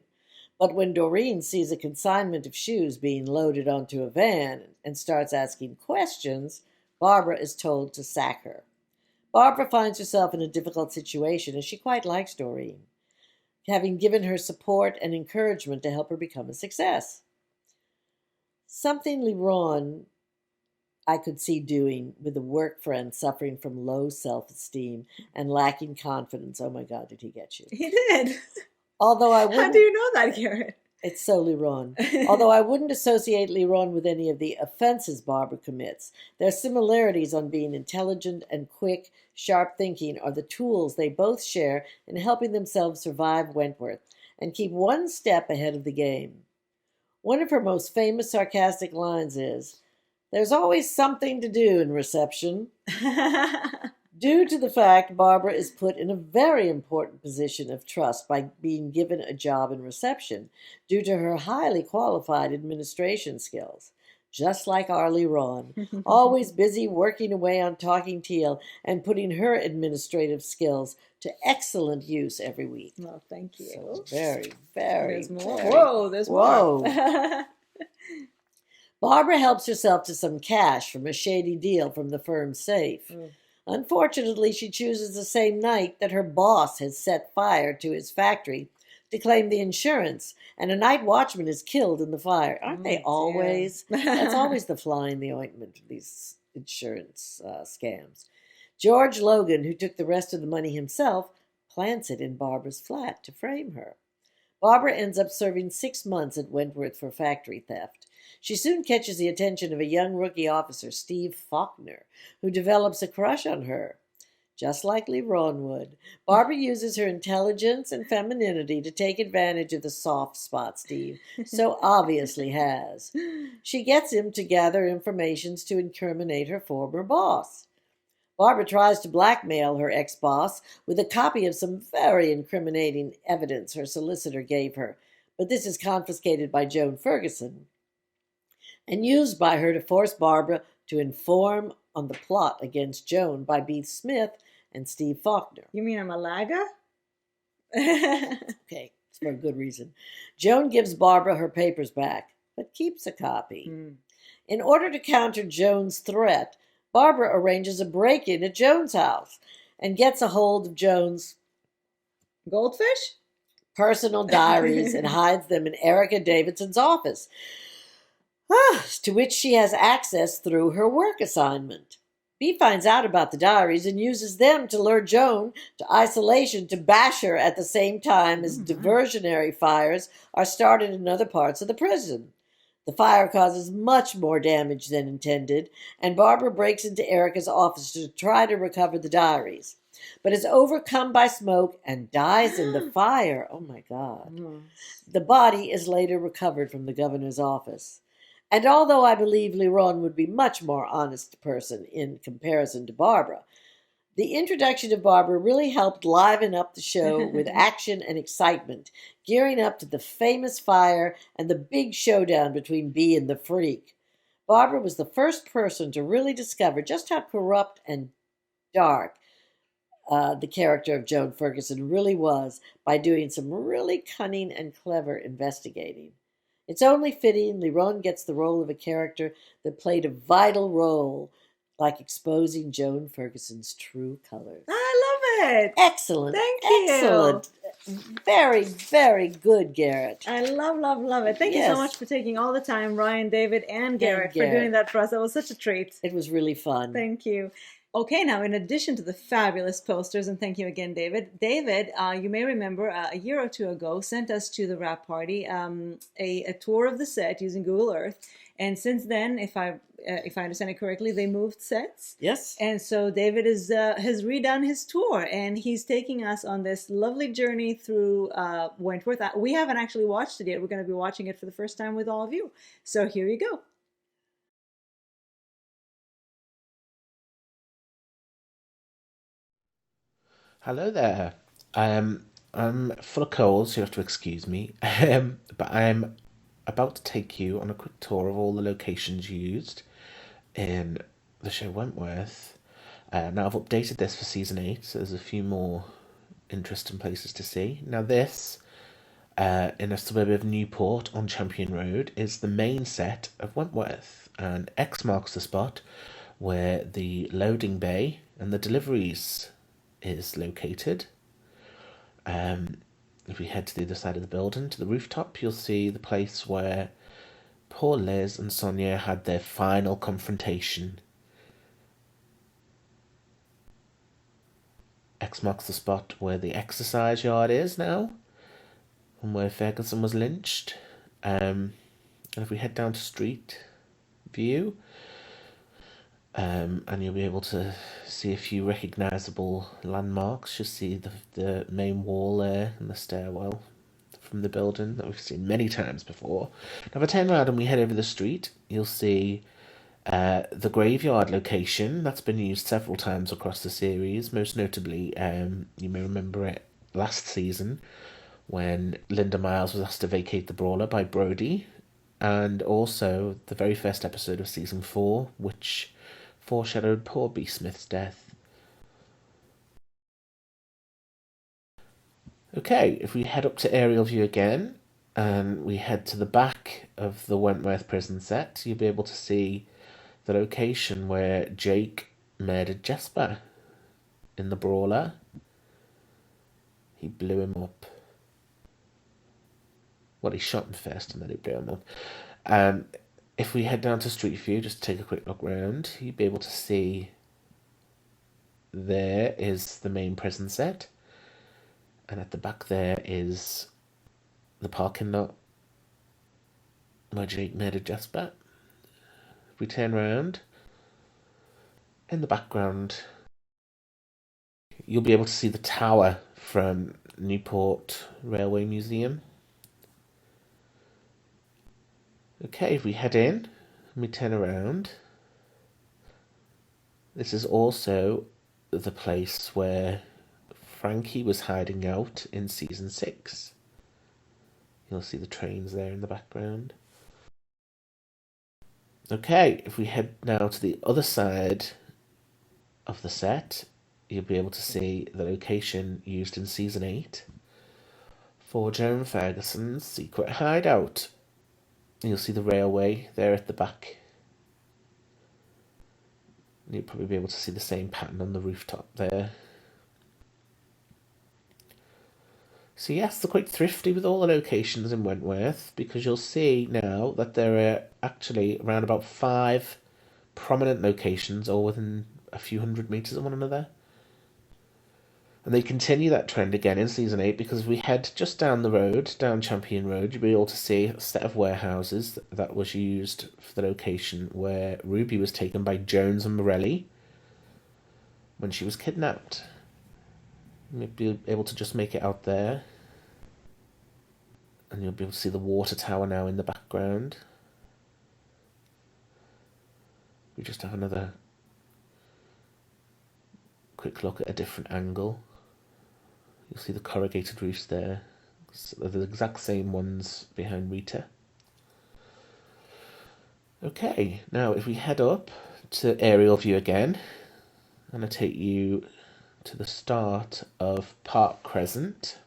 But when Doreen sees a consignment of shoes being loaded onto a van and starts asking questions, Barbara is told to sack her. Barbara finds herself in a difficult situation as she quite likes Doreen, having given her support and encouragement to help her become a success. Something Liron I could see doing with a work friend suffering from low self-esteem and lacking confidence. Oh my God, did he get you? He did. Although I wouldn't. How do you know that, Garrett? It's so Liron. Although I wouldn't associate Liron with any of the offenses Barbara commits. Their similarities on being intelligent and quick, sharp thinking are the tools they both share in helping themselves survive Wentworth and keep one step ahead of the game. One of her most famous sarcastic lines is, There's always something to do in reception. Due to the fact Barbara is put in a very important position of trust by being given a job in reception, due to her highly qualified administration skills. Just like Arlie Ron, always busy working away on Talking Teal and putting her administrative skills to excellent use every week. Well, thank you. So very, very, There's more. very, Whoa, there's more. Barbara helps herself to some cash from a shady deal from the firm's safe. Unfortunately, she chooses the same night that her boss has set fire to his factory to claim the insurance, and a night watchman is killed in the fire. Aren't they always? That's always the fly in the ointment of these insurance scams. George Logan, who took the rest of the money himself, plants it in Barbara's flat to frame her. Barbara ends up serving 6 months at Wentworth for factory theft. She soon catches the attention of a young rookie officer, Steve Faulkner, who develops a crush on her. Just like Leron would, Barbara uses her intelligence and femininity to take advantage of the soft spot Steve so obviously has. She gets him to gather information to incriminate her former boss. Barbara tries to blackmail her ex-boss with a copy of some very incriminating evidence her solicitor gave her, but this is confiscated by Joan Ferguson and used by her to force Barbara to inform on the plot against Joan by Beath Smith and Steve Faulkner. You mean I'm a lagger? Okay, it's for a good reason. Joan gives Barbara her papers back, but keeps a copy. In order to counter Joan's threat, Barbara arranges a break-in at Joan's house and gets a hold of Joan's goldfish personal diaries and hides them in Erica Davidson's office, to which she has access through her work assignment. Bea finds out about the diaries and uses them to lure Joan to isolation to bash her at the same time as diversionary fires are started in other parts of the prison. The fire causes much more damage than intended, and Barbara breaks into Erica's office to try to recover the diaries, but is overcome by smoke and dies in the fire. Oh my God. The body is later recovered from the governor's office. And although I believe Leron would be much more honest person in comparison to Barbara, the introduction of Barbara really helped liven up the show with action and excitement, gearing up to the famous fire and the big showdown between Bea and the Freak. Barbara was the first person to really discover just how corrupt and dark the character of Joan Ferguson really was by doing some really cunning and clever investigating. It's only fitting Leron gets the role of a character that played a vital role, like exposing Joan Ferguson's true colors. I love it. Excellent. Thank you. Excellent. Very, very good, Garrett. I love it. Thank you so much for taking all the time, Ryan, David, and Garrett, for doing that for us. That was such a treat. It was really fun. Thank you. Okay, now in addition to the fabulous posters, and thank you again, David, you may remember a year or two ago sent us to the wrap party a tour of the set using Google Earth. And since then, if I understand it correctly, they moved sets. Yes. And so David has redone his tour, and he's taking us on this lovely journey through Wentworth. We haven't actually watched it yet. We're going to be watching it for the first time with all of you. So here you go. Hello there. I'm full of colds, so you have to excuse me. But I'm about to take you on a quick tour of all the locations used in the show Wentworth. Now I've updated this for season 8, so there's a few more interesting places to see. Now this, in a suburb of Newport on Champion Road, is the main set of Wentworth, and X marks the spot where the loading bay and the deliveries is located. If we head to the other side of the building, to the rooftop, you'll see the place where poor Liz and Sonia had their final confrontation. X marks the spot where the exercise yard is now, and where Ferguson was lynched. And if we head down to street view, and you'll be able to see a few recognisable landmarks. You'll see the main wall there and the stairwell from the building that we've seen many times before. Now if I turn around and we head over the street, you'll see The graveyard location, that's been used several times across the series. Most notably, you may remember it last season when Linda Miles was asked to vacate the brawler by Brody, and also the very first episode of season 4, which foreshadowed poor B. Smith's death. Okay, if we head up to aerial view again, and we head to the back of the Wentworth prison set, you'll be able to see the location where Jake murdered Jasper in the brawler. He blew him up. Well, he shot him first and then he blew him up. If we head down to Street View, just take a quick look around, you'll be able to see there is the main prison set. And at the back there is the parking lot where Jake murdered Jasper. If we turn around, in the background, you'll be able to see the tower from Newport Railway Museum. Okay, if we head in and we turn around, this is also the place where Frankie was hiding out in season 6. You'll see the trains there in the background. Okay, if we head now to the other side of the set, you'll be able to see the location used in season 8 for Joan Ferguson's secret hideout. You'll see the railway there at the back. You'll probably be able to see the same pattern on the rooftop there. So yes, they're quite thrifty with all the locations in Wentworth, because you'll see now that there are actually around about 5 prominent locations all within a few hundred metres of one another. And they continue that trend again in season 8, because if we head just down the road, down Champion Road, you'll be able to see a set of warehouses that was used for the location where Ruby was taken by Jones and Morelli when she was kidnapped. You'll be able to just make it out there. And you'll be able to see the water tower now in the background. We just have another quick look at a different angle. You'll see the corrugated roofs there. They're the exact same ones behind Rita. Okay, now if we head up to aerial view again, I'm going to take you to the start of Park Crescent.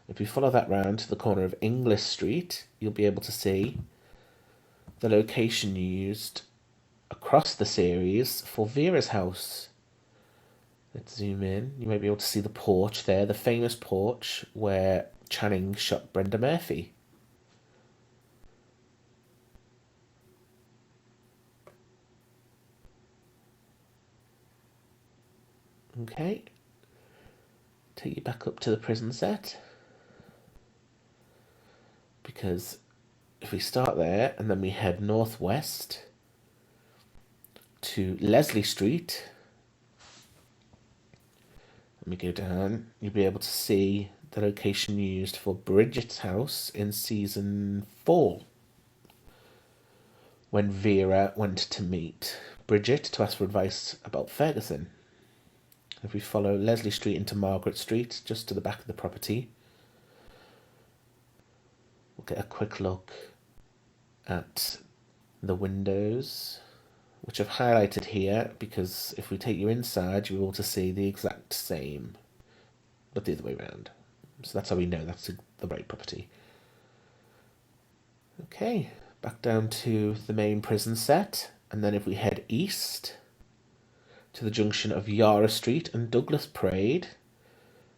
If we follow that round to the corner of Inglis Street, you'll be able to see the location used across the series for Vera's house. Let's zoom in. You might be able to see the porch there, the famous porch where Channing shot Brenda Murphy. Okay. Take you back up to the prison set. Because if we start there and then we head northwest to Leslie Street, and we go down, you'll be able to see the location used for Bridget's house in season 4, when Vera went to meet Bridget to ask for advice about Ferguson. If we follow Leslie Street into Margaret Street, just to the back of the property, we'll get a quick look at the windows, which I've highlighted here, because if we take you inside, you're able to see the exact same, but the other way around. So that's how we know that's the right property. Okay, back down to the main prison set, and then if we head east to the junction of Yara Street and Douglas Parade,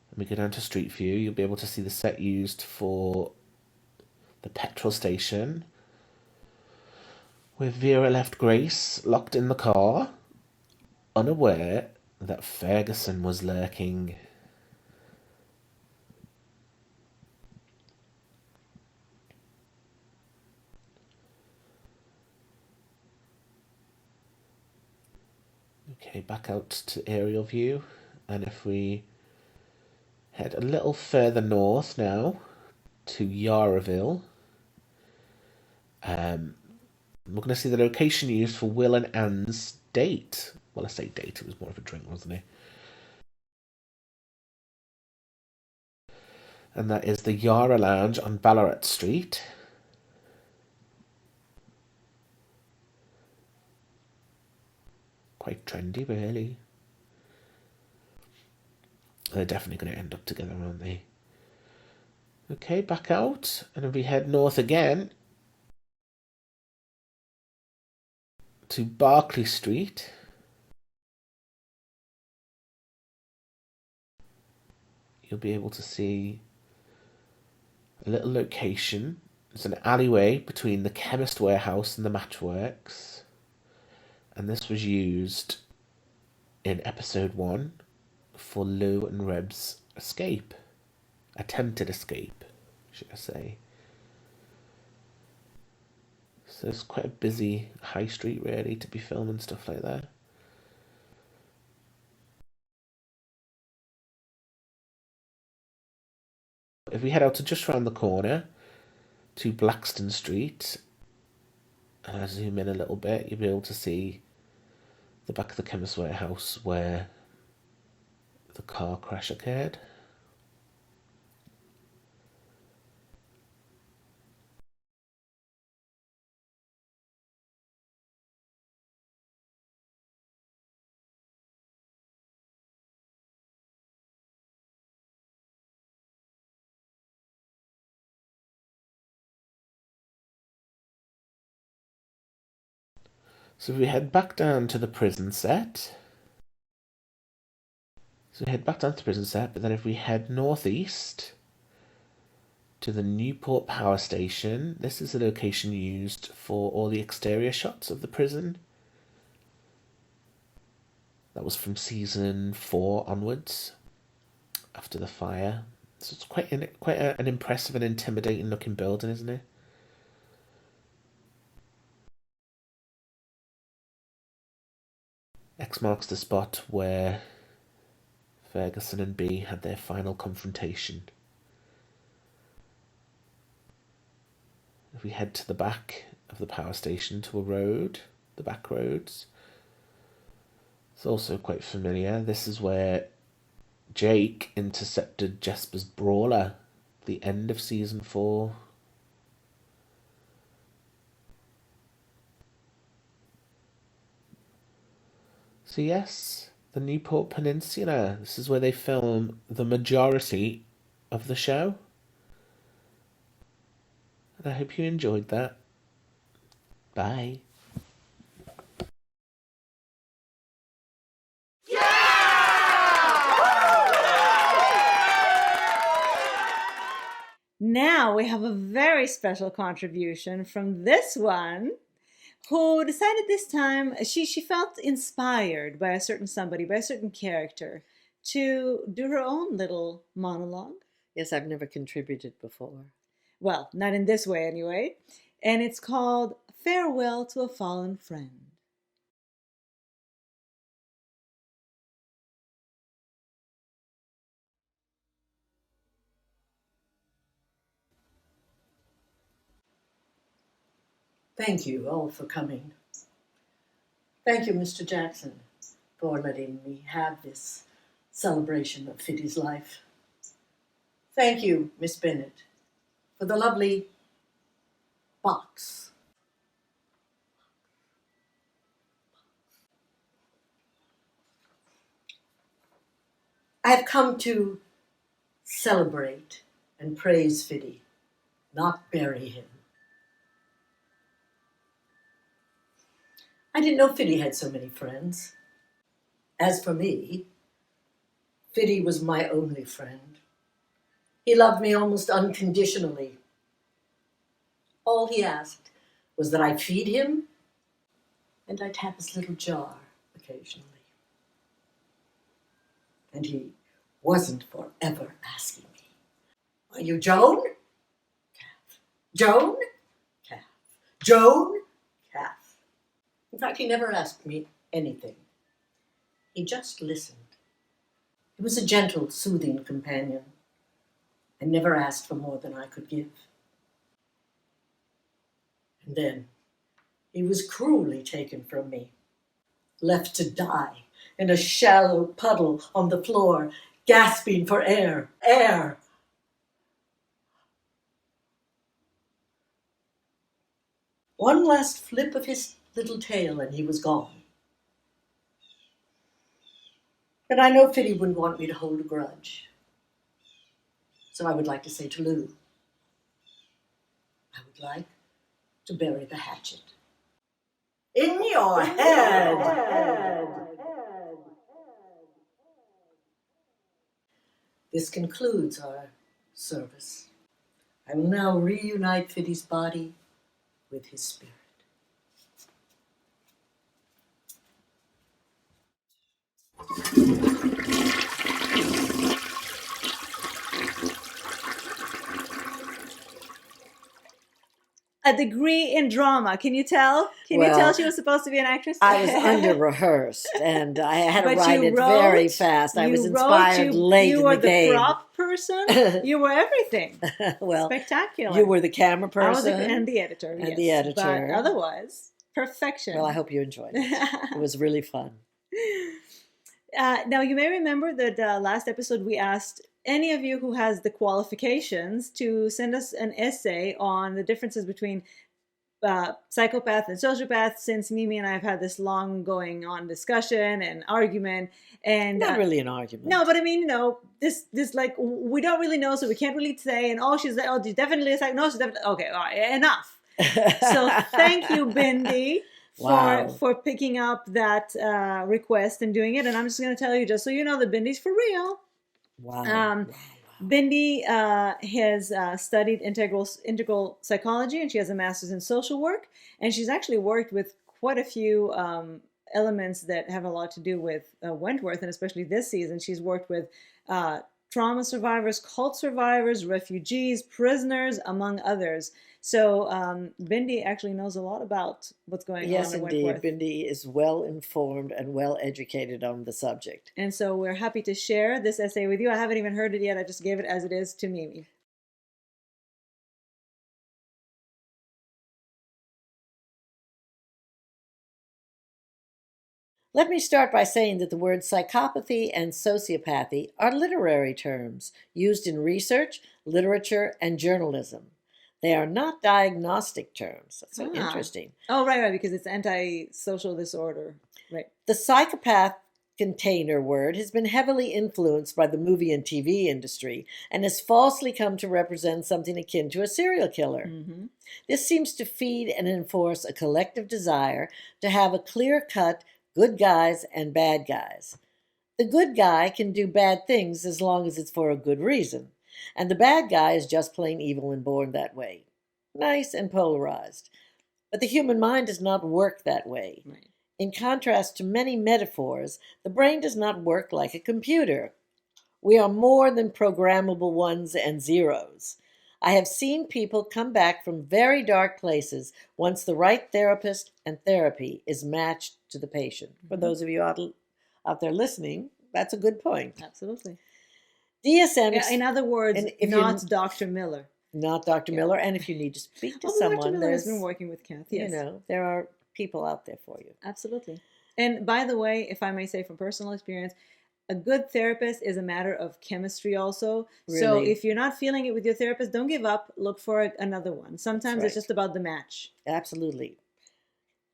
and we go down to Street View, you'll be able to see the set used for the petrol station, where Vera left Grace locked in the car, unaware that Ferguson was lurking. Okay, back out to aerial view, and if we head a little further north now to Yaraville, We're going to see the location used for Will and Anne's date. Well, I say date, it was more of a drink, wasn't it? And that is the Yara Lounge on Ballarat Street. Quite trendy, really. They're definitely going to end up together, aren't they? Okay, back out. And if we head north again to Berkeley Street. You'll be able to see a little location. It's an alleyway between the Chemist Warehouse and the Matchworks. And this was used in episode 1 for Lou and Reb's escape. Attempted escape, should I say. So it's quite a busy high street, really, to be filming stuff like that. If we head out to just round the corner to Blackstone Street, and I zoom in a little bit, you'll be able to see the back of the Chemist Warehouse where the car crash occurred. So we head back down to the prison set. But then if we head northeast to the Newport power station, this is the location used for all the exterior shots of the prison. That was from season 4 onwards, after the fire. So it's quite an impressive and intimidating looking building, isn't it? X marks the spot where Ferguson and B had their final confrontation. If we head to the back of the power station to a road, the back roads, it's also quite familiar. This is where Jake intercepted Jesper's brawler at the end of season 4. So yes, the Newport Peninsula. This is where they film the majority of the show. And I hope you enjoyed that. Bye. Now we have a very special contribution from this one, who decided this time she felt inspired by a certain somebody, by a certain character, to do her own little monologue. Yes, I've never contributed before. Well, not in this way anyway. And it's called Farewell to a Fallen Friend. Thank you all for coming. Thank you, Mr. Jackson, for letting me have this celebration of Fiddy's life. Thank you, Miss Bennett, for the lovely box. I have come to celebrate and praise Fiddy, not bury him. I didn't know Fiddy had so many friends. As for me, Fiddy was my only friend. He loved me almost unconditionally. All he asked was that I feed him and I tap his little jar occasionally. And he wasn't forever asking me, "Are you Joan?" Calf. "Joan?" Calf. "Joan?" Calf. In fact, he never asked me anything. He just listened. He was a gentle, soothing companion and never asked for more than I could give. And then, He was cruelly taken from me, left to die in a shallow puddle on the floor, gasping for air, air. One last flip of his little tail and he was gone. And I know Fitty wouldn't want me to hold a grudge. So I would like to say to Lou, I would like to bury the hatchet in your head. This concludes our service. I will now reunite Fitty's body with his spirit. A degree in drama. Can you tell? Can you tell she was supposed to be an actress? I was under-rehearsed, and I had to But write you it wrote, very fast. I was inspired late you in were the game. prop person. You were everything. Well, Spectacular. you were the camera I was person. and the editor. And yes. the editor. But otherwise, perfection. Well, I hope you enjoyed it. It was really fun. Now, you may remember that last episode we asked any of you who has the qualifications to send us an essay on the differences between psychopath and sociopath, since Mimi and I have had this long going on discussion and argument. And Not really an argument. no, but I mean, this like, we don't really know, so we can't really say, and she's like, she's definitely a psycho. No, she's definitely, okay, all right, enough. So thank you, Bindi, Wow. for picking up that request and doing it. And I'm just going to tell you, just so you know, that Bindi's for real. Wow. Bindi has studied integral psychology, and she has a master's in social work. And she's actually worked with quite a few elements that have a lot to do with Wentworth, and especially this season. She's worked with trauma survivors, cult survivors, refugees, prisoners, among others. So Bindi actually knows a lot about what's going on in Wentworth. Yes, indeed. Bindi is well informed and well educated on the subject. And so we're happy to share this essay with you. I haven't even heard it yet. I just gave it as it is to Mimi. Let me start by saying that the words psychopathy and sociopathy are literary terms used in research, literature, and journalism. They are not diagnostic terms. That's so interesting. Oh, right, because it's antisocial disorder. Right. The psychopath container word has been heavily influenced by the movie and TV industry and has falsely come to represent something akin to a serial killer. Mm-hmm. This seems to feed and enforce a collective desire to have a clear-cut good guys and bad guys. The good guy can do bad things as long as it's for a good reason, and the bad guy is just plain evil and born that way. Nice and polarized. But the human mind does not work that way. Right. In contrast to many metaphors, the brain does not work like a computer. We are more than programmable ones and zeros. I have seen people come back from very dark places once the right therapist and therapy is matched to the patient. For those of you out there listening, that's a good point. Absolutely. DSM, In other words, not Dr. Miller. Not Dr. Miller. And if you need to speak to Dr. someone, Miller has been working with Kath. Yes. there are people out there for you. Absolutely. And by the way, if I may say from personal experience, a good therapist is a matter of chemistry also. Really? So if you're not feeling it with your therapist, don't give up. Look for another one. Sometimes it's just about the match. Absolutely.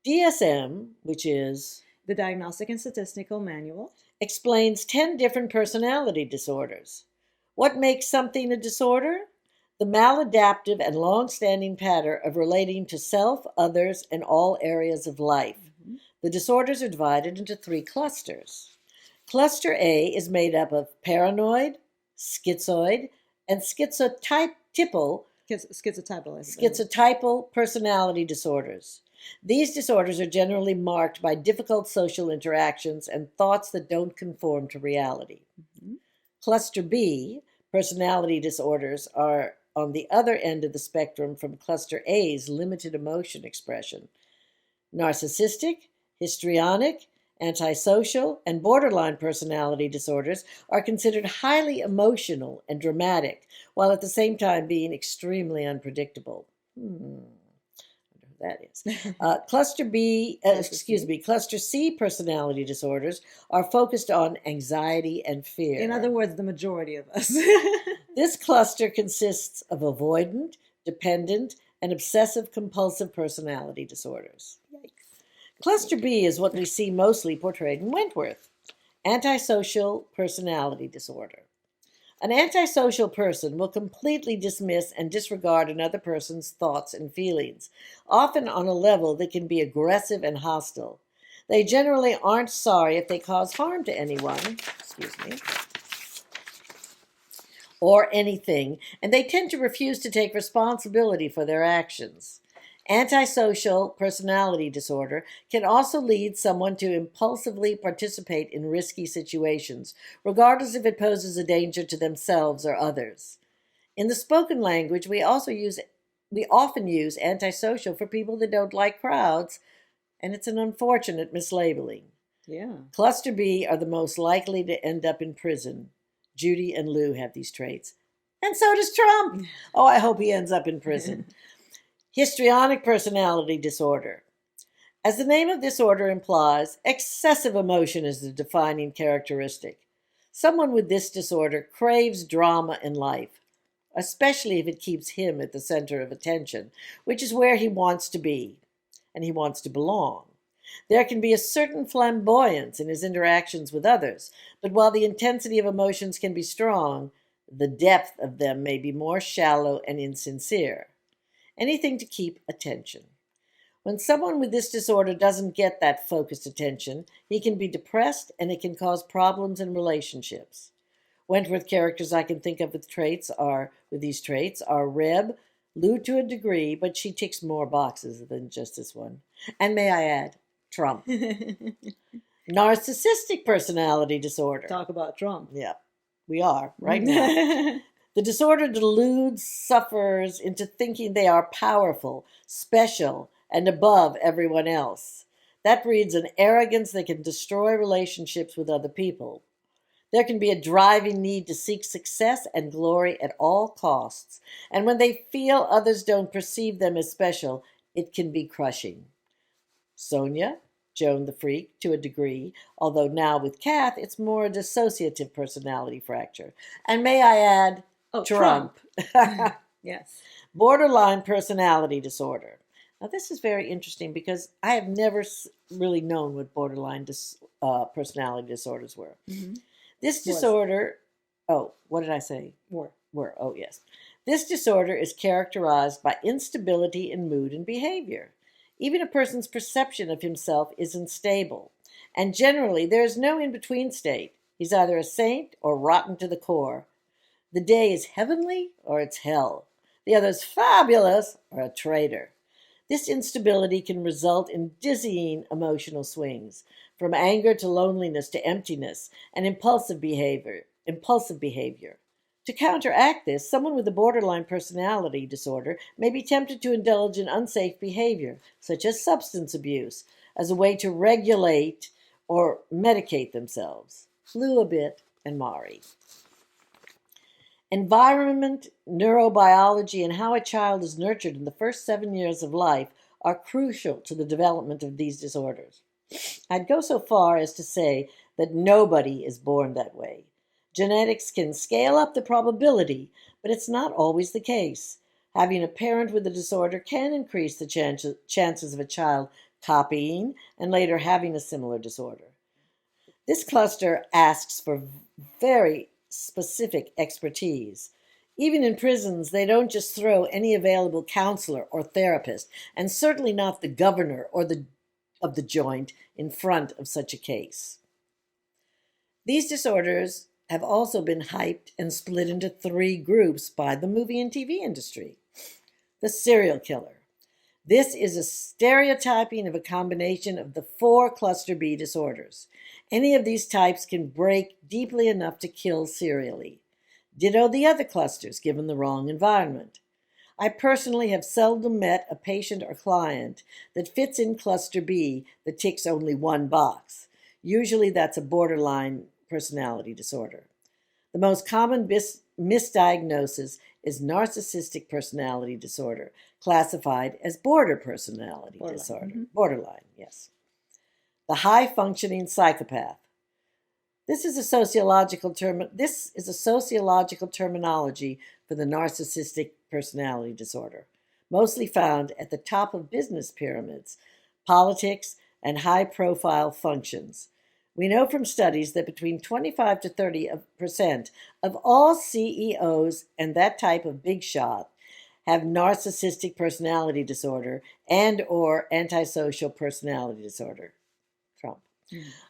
DSM, which is the Diagnostic and Statistical Manual, explains 10 different personality disorders. What makes something a disorder? The maladaptive and long-standing pattern of relating to self, others, and all areas of life. Mm-hmm. The disorders are divided into 3 clusters. Cluster A is made up of paranoid, schizoid, and schizotypal personality disorders. These disorders are generally marked by difficult social interactions and thoughts that don't conform to reality. Mm-hmm. Cluster B, personality disorders, are on the other end of the spectrum from Cluster A's limited emotion expression. Narcissistic, histrionic, antisocial, and borderline personality disorders are considered highly emotional and dramatic, while at the same time being extremely unpredictable. I wonder who that is. Cluster C personality disorders are focused on anxiety and fear. In other words, the majority of us. This cluster consists of avoidant, dependent, and obsessive-compulsive personality disorders. Yikes. Cluster B is what we see mostly portrayed in Wentworth, antisocial personality disorder. An antisocial person will completely dismiss and disregard another person's thoughts and feelings, often on a level that can be aggressive and hostile. They generally aren't sorry if they cause harm to anyone, or anything, and they tend to refuse to take responsibility for their actions. Antisocial personality disorder can also lead someone to impulsively participate in risky situations, regardless if it poses a danger to themselves or others. In the spoken language, we often use antisocial for people that don't like crowds, and it's an unfortunate mislabeling. Yeah. Cluster B are the most likely to end up in prison. Judy and Lou have these traits. And so does Trump. Oh, I hope he ends up in prison. Histrionic personality disorder. As the name of this order implies, excessive emotion is the defining characteristic. Someone with this disorder craves drama in life, especially if it keeps him at the center of attention, which is where he wants to be, and he wants to belong. There can be a certain flamboyance in his interactions with others, but while the intensity of emotions can be strong, the depth of them may be more shallow and insincere. Anything to keep attention. When someone with this disorder doesn't get that focused attention, he can be depressed and it can cause problems in relationships. Wentworth characters I can think of with these traits are Reb, Lou to a degree, but she ticks more boxes than just this one. And may I add, Trump. Narcissistic personality disorder. Talk about Trump. Yeah, we are right now. The disorder deludes sufferers into thinking they are powerful, special, and above everyone else. That breeds an arrogance that can destroy relationships with other people. There can be a driving need to seek success and glory at all costs, and when they feel others don't perceive them as special, it can be crushing. Sonia, Joan the Freak, to a degree, although now with Kath, it's more a dissociative personality fracture. And may I add, Trump. Yes. Borderline personality disorder. Now, this is very interesting because I have never really known what borderline personality disorders were. Mm-hmm. This disorder, what did I say? Yes. This disorder is characterized by instability in mood and behavior. Even a person's perception of himself is unstable. And generally, there is no in-between state. He's either a saint or rotten to the core. The day is heavenly or it's hell. The other's fabulous or a traitor. This instability can result in dizzying emotional swings, from anger to loneliness to emptiness, and impulsive behavior. To counteract this, someone with a borderline personality disorder may be tempted to indulge in unsafe behavior, such as substance abuse, as a way to regulate or medicate themselves. Lou a bit and Mari. Environment, neurobiology, and how a child is nurtured in the first 7 years of life are crucial to the development of these disorders. I'd go so far as to say that nobody is born that way. Genetics can scale up the probability, but it's not always the case. Having a parent with a disorder can increase the chances of a child copying and later having a similar disorder. This cluster asks for very specific expertise. Even in prisons, they don't just throw any available counselor or therapist, and certainly not the governor or of the joint in front of such a case. These disorders have also been hyped and split into 3 groups by the movie and TV industry. The serial killer. This is a stereotyping of a combination of the 4 cluster B disorders. Any of these types can break deeply enough to kill serially. Ditto the other clusters, given the wrong environment. I personally have seldom met a patient or client that fits in cluster B that ticks only one box. Usually that's a borderline personality disorder. The most common misdiagnosis is narcissistic personality disorder, classified as border personality disorder. Borderline, yes. The high-functioning psychopath. This is a sociological terminology for the narcissistic personality disorder, mostly found at the top of business pyramids, politics, and high-profile functions. We know from studies that between 25 to 30% of all CEOs and that type of big shot have narcissistic personality disorder and or antisocial personality disorder. Trump.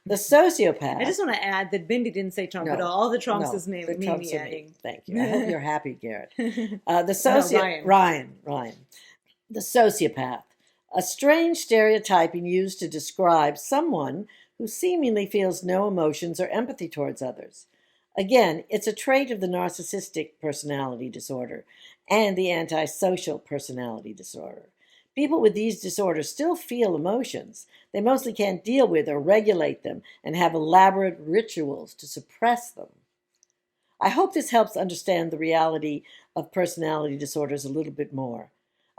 The sociopath. I just want to add that Bindi didn't say Trump at all. All the Trumps is me adding. Thank you. I hope you're happy, Garrett. Ryan. The sociopath. A strange stereotyping used to describe someone who seemingly feels no emotions or empathy towards others. Again, it's a trait of the narcissistic personality disorder and the antisocial personality disorder. People with these disorders still feel emotions. They mostly can't deal with or regulate them and have elaborate rituals to suppress them. I hope this helps understand the reality of personality disorders a little bit more.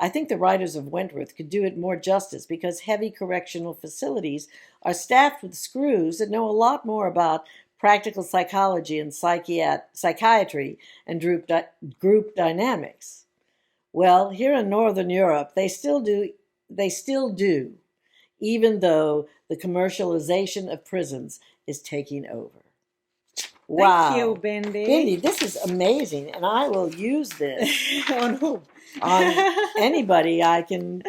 I think the writers of Wentworth could do it more justice because heavy correctional facilities are staffed with screws that know a lot more about practical psychology and psychiatry and group dynamics. Well, here in Northern Europe, they still do, even though the commercialization of prisons is taking over. Wow. Thank you, Bindi. Bindi, this is amazing, and I will use this. On who? On anybody I can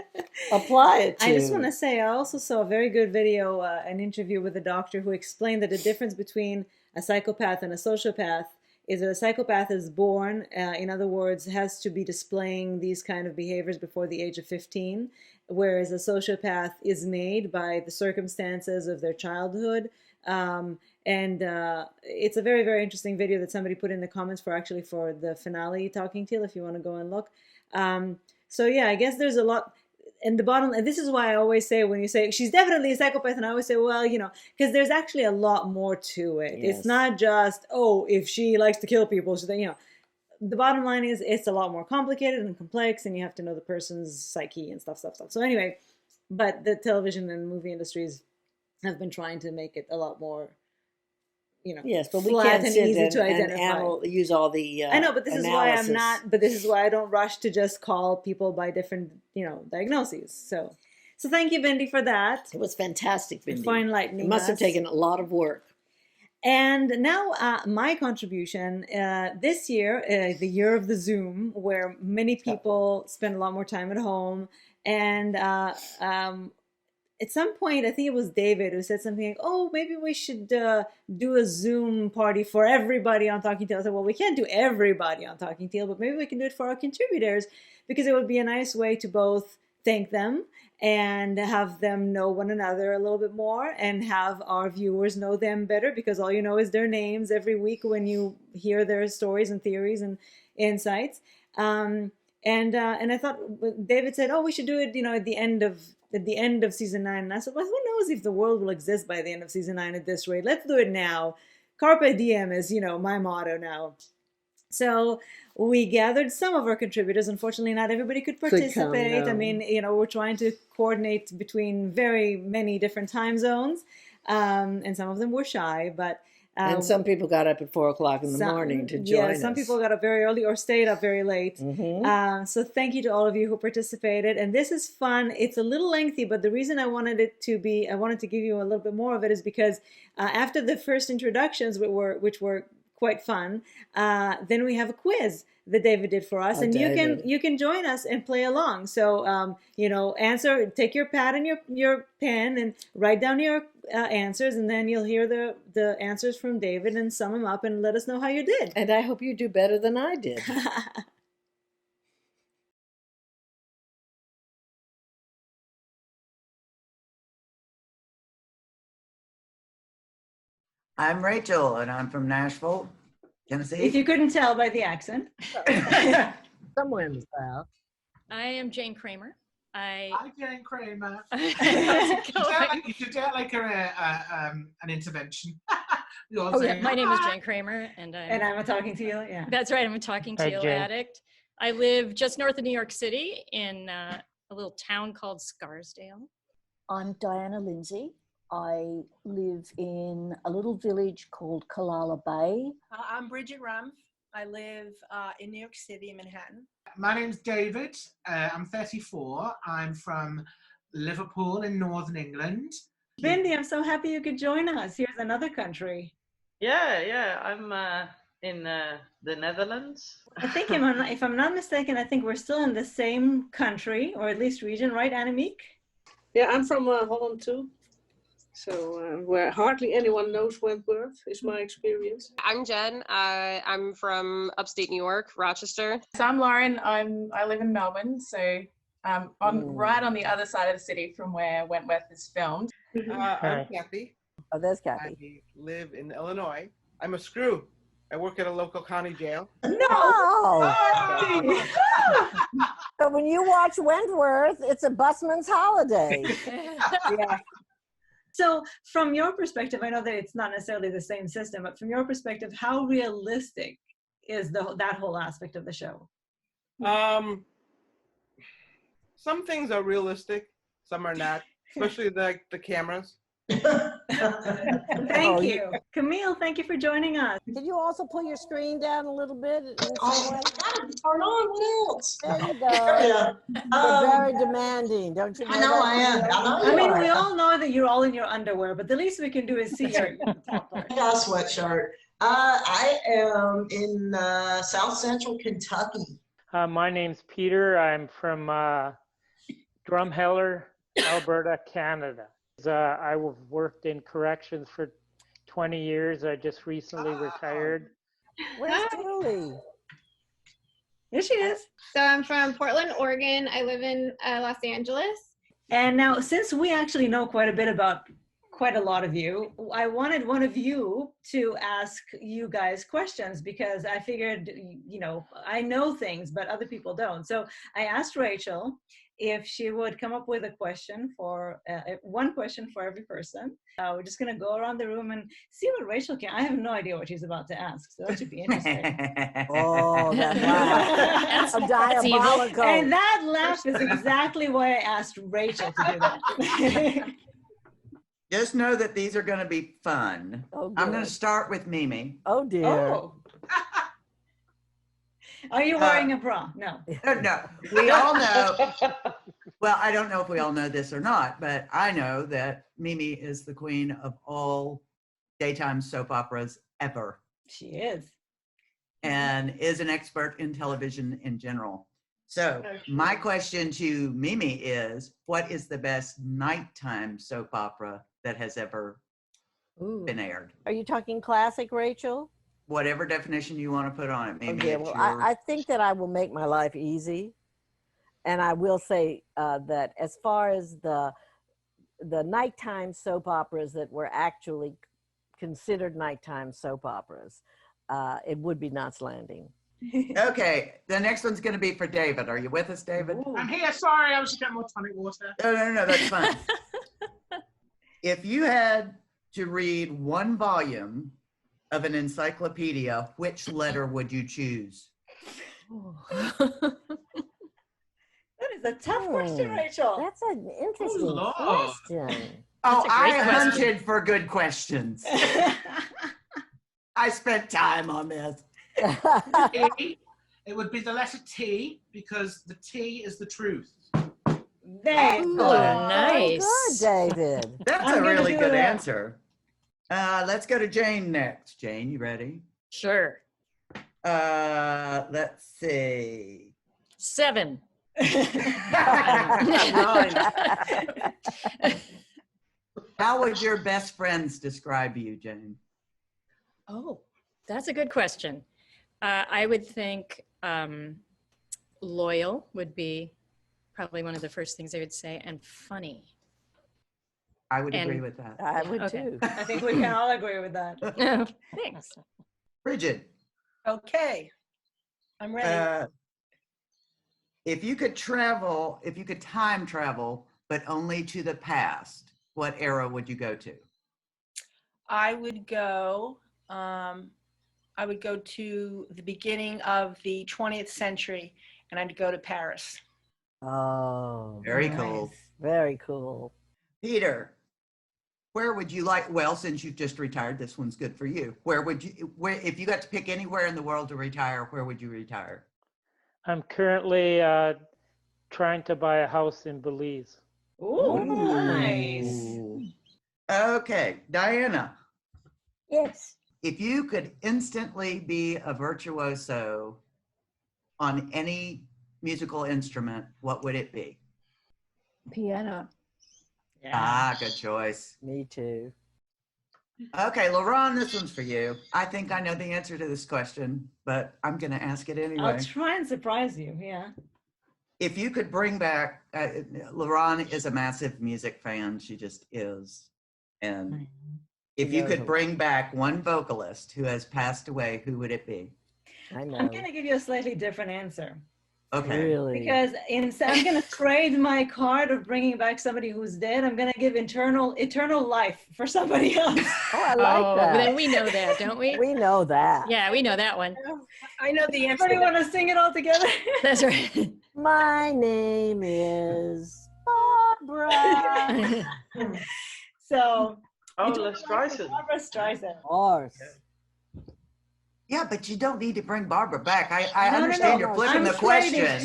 apply it to. I just want to say I also saw a very good video, an interview with a doctor who explained that the difference between a psychopath and a sociopath is that a psychopath is born, in other words, has to be displaying these kind of behaviors before the age of 15, whereas a sociopath is made by the circumstances of their childhood. And it's a very, very interesting video that somebody put in the comments for the finale Talking Teal, if you want to go and look. So yeah, I guess there's a lot. And this is why I always say, when you say she's definitely a psychopath, and I always say, well, because there's actually a lot more to it. Yes. It's not just, if she likes to kill people, so then, the bottom line is it's a lot more complicated and complex, and you have to know the person's psyche and stuff. So anyway, but the television and movie industries have been trying to make it a lot more, yes, but we flat can't and sit easy to identify. and use all the I know, but this analysis. is why I'm not. But this is why I don't rush to just call people by different, diagnoses. So thank you, Bindi, for that. It was fantastic, Bindi. For enlightening us. It must have taken a lot of work. And now my contribution this year, the year of the Zoom, where many people spend a lot more time at home, and at some point, I think it was David who said something like, maybe we should do a Zoom party for everybody on Talking Teal. I said, well, we can't do everybody on Talking Teal, but maybe we can do it for our contributors, because it would be a nice way to both thank them and have them know one another a little bit more, and have our viewers know them better, because all you know is their names every week when you hear their stories and theories and insights. And I thought, David said, we should do it, at the end of season 9. And I said, well, who knows if the world will exist by the end of season 9 at this rate? Let's do it now. Carpe diem is, my motto now. So we gathered some of our contributors. Unfortunately, not everybody could participate. I mean, we're trying to coordinate between very many different time zones. And some of them were shy, but and some people got up at 4:00 in the morning to join us. Some people got up very early or stayed up very late. Mm-hmm. So thank you to all of you who participated. And this is fun. It's a little lengthy, but the reason I wanted to give you a little bit more of it is because after the first introductions, which were quite fun, then we have a quiz that David did for us, and you can join us and play along. So take your pad and your pen and write down your answers, and then you'll hear the answers from David and sum them up and let us know how you did. And I hope you do better than I did. I'm Rachel, and I'm from Nashville, Tennessee. If you couldn't tell by the accent. Somewhere in the South. I am Jane Kramer. Hi, Jane Kramer. Going? You should do it like an intervention. My name is Jane Kramer, and I'm a Talking Teal. Yeah, that's right. I'm a Talking Teal addict. I live just north of New York City in a little town called Scarsdale. I'm Diana Lindsay. I live in a little village called Kalala Bay. I'm Bridget Rumpf. I live in New York City, Manhattan. My name's David. I'm 34. I'm from Liverpool in Northern England. Bindi, I'm so happy you could join us. Here's another country. Yeah, I'm in the Netherlands. I think, if I'm not mistaken, I think we're still in the same country, or at least region, right, Annemiek? Yeah, I'm from Holland too. So where hardly anyone knows Wentworth is my experience. I'm Jen. I'm from upstate New York, Rochester. So I'm Lauren. I live in Melbourne, so right on the other side of the city from where Wentworth is filmed. I'm Kathy. Oh, there's Kathy. I live in Illinois. I'm a screw. I work at a local county jail. No! So when you watch Wentworth, it's a busman's holiday. Yeah. So from your perspective, I know that it's not necessarily the same system, but from your perspective, how realistic is that whole aspect of the show? Some things are realistic, some are not, especially the cameras. Thank you. Camille, thank you for joining us. Can you also pull your screen down a little bit? Turn on, what else? There you go. You're very demanding, don't you know? I know I am. I mean, we all know that you're all in your underwear, but the least we can do is see your top part. I got a sweatshirt. I am in South Central Kentucky. My name's Peter. I'm from Drumheller, Alberta, Canada. I've worked in corrections for 20 years. I just recently retired. Where's Julie? Here she is. So I'm from Portland, Oregon. I live in Los Angeles. And now, since we actually know quite a bit about quite a lot of you, I wanted one of you to ask you guys questions, because I figured, I know things, but other people don't. So I asked Rachel if she would come up with a question for one question for every person. We're just going to go around the room and see what Rachel can. I have no idea what she's about to ask, so that should be interesting. Oh, that's diabolical. And that laugh is exactly why I asked Rachel to do that. Just know that these are going to be fun. Oh, I'm going to start with Mimi. Oh, dear. Oh. Are you wearing a bra? No. No. We all know. Well, I don't know if we all know this or not, but I know that Mimi is the queen of all daytime soap operas ever. She is. And is an expert in television in general. So my question to Mimi is, what is the best nighttime soap opera that has ever been aired? Are you talking classic, Rachel? Whatever definition you want to put on it, Mimi. Okay, well, I think that I will make my life easy. And I will say that as far as the nighttime soap operas that were actually considered nighttime soap operas, it would be Knots Landing. Okay, the next one's going to be for David. Are you with us, David? I'm here. Sorry, I was just getting more tonic water. No, that's fine. If you had to read one volume of an encyclopedia, which letter would you choose? That is a tough question, Rachel. That's an interesting question. Oh, I hunted for good questions. I spent time on this. It would be the letter T, because the T is the truth. There you go. Nice. Good, David. That's a really good answer. Let's go to Jane next. Jane, you ready? Sure. Let's see. 7. How would your best friends describe you, Jane? Oh, that's a good question. I would think loyal would be probably one of the first things I would say, and funny. I would agree with that. I would too. I think we can all agree with that. Thanks. Bridget. Okay, I'm ready. If you could time travel, but only to the past, what era would you go to? I would go to the beginning of the 20th century, and I'd go to Paris. Oh, Very cool. Very cool. Peter, where would you like, well, since you've just retired, this one's good for you. Where, if you got to pick anywhere in the world to retire, where would you retire? I'm currently trying to buy a house in Belize. Ooh, nice. Okay, Diana. Yes. If you could instantly be a virtuoso on any musical instrument, what would it be? Piano. Ah, good choice. Me too. Okay, LaRon, this one's for you. I think I know the answer to this question, but I'm going to ask it anyway. I'll try and surprise you. Yeah. If you could bring back, LaRon is a massive music fan. She just is. And if you could bring back one vocalist who has passed away, who would it be? I know. I'm going to give you a slightly different answer. Okay. Really? Because I'm going to trade my card of bringing back somebody who's dead. I'm going to give eternal life for somebody else. Oh, I like that. Then we know that, don't we? We know that. Yeah, we know that one. I know the answer. Everybody want to sing it all together? That's right. My name is Barbara. So. Oh, let's Streisand. Barbara Streisand. Of course. Yeah, but you don't need to bring Barbara back. I understand you're flipping the question.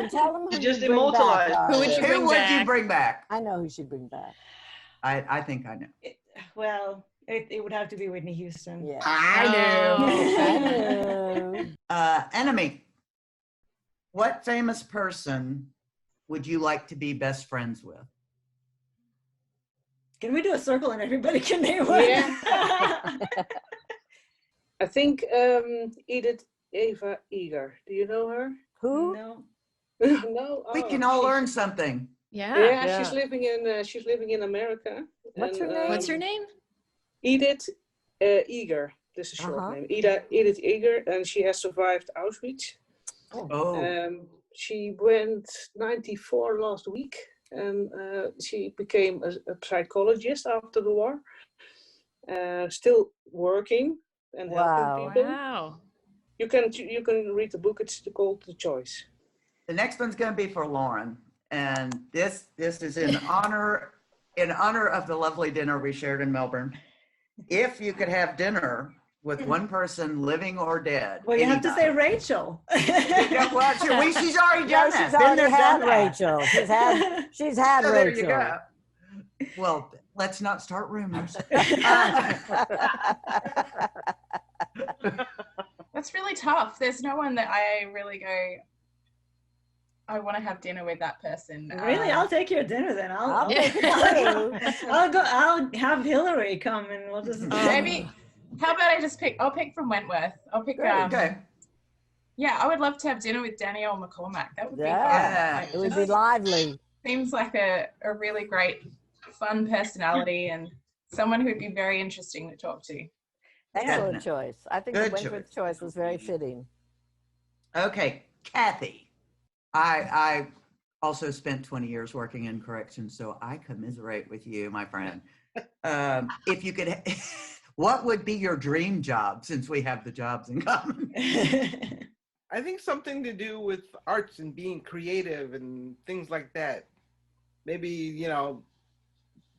Tell them who Just you bring immortalize. back. Who would you bring back? You bring back? I know who should bring back. I think I know. It would have to be Whitney Houston. Yeah. I know. Enemy. What famous person would you like to be best friends with? Can we do a circle and everybody can name one? Yeah. I think Edith Eva Eger. Do you know her? Who? No. No. We can all learn something. Yeah. She's living in America. What's her name? What's her name? Edith Eger. This is a short name. Edith Eger, and she has survived Auschwitz. Oh. She went 94 last week, and she became a psychologist after the war. Still working and helping people. Wow. You can read the book. It's called The Choice. The next one's going to be for Lauren, and this is in honor of the lovely dinner we shared in Melbourne. If you could have dinner with one person, living or dead. Well, you have to say Rachel. Well, she's already done that. She's already had Rachel. She's had So Rachel. there you go. Well, let's not start rumors. That's really tough. There's no one that I really go, I want to have dinner with that person. Really? I'll take your dinner then. I'll go. I'll have Hillary come and we'll just Maybe. How about I just pick? I'll pick from Wentworth. I'll pick. Okay. Yeah, I would love to have dinner with Danielle McCormack. That would be Yeah, fun. it would be lively. Seems like a really great, fun personality and someone who'd be very interesting to talk to. Excellent choice. I think Good the Wentworth choice was very fitting. Okay, Kathy. I also spent 20 years working in corrections, so I commiserate with you, my friend. If you could, what would be your dream job, since we have the jobs in common? I think something to do with arts and being creative and things like that. Maybe,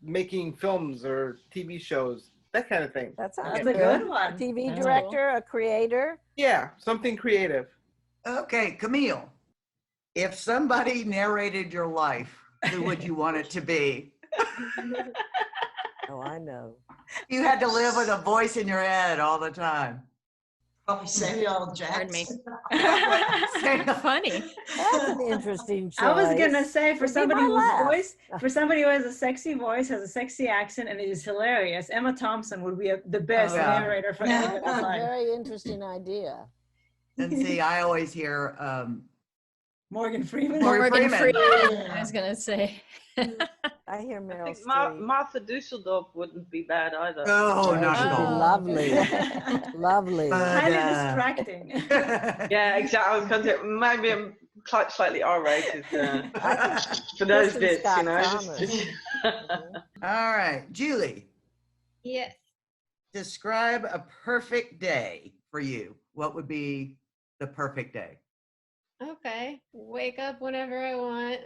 making films or TV shows, that kind of thing. That's a good one. A TV director, a creator. Yeah, something creative. Okay, Camille. If somebody narrated your life, who would you want it to be? Oh, I know. You had to live with a voice in your head all the time. Probably Samuel Jackson. Funny. That's an interesting choice. I was gonna say for Would be somebody my whose laugh. voice, for somebody who has a sexy voice, has a sexy accent, and it is hilarious, Emma Thompson would be the best narrator for anybody's That's a life. very interesting idea. And see, I always hear Morgan Freeman. Morgan Freeman. I was gonna say. I hear Meryl I think Streep. Martha Dusseldorf wouldn't be bad either. Oh, not at all. Lovely. Lovely. Highly distracting. Yeah, exactly. I was going to say, maybe I'm slightly R-rated for those Kristen bits, Scott you know. Thomas. All right, Julie. Yes. Describe a perfect day for you. What would be the perfect day? Okay. Wake up whenever I want.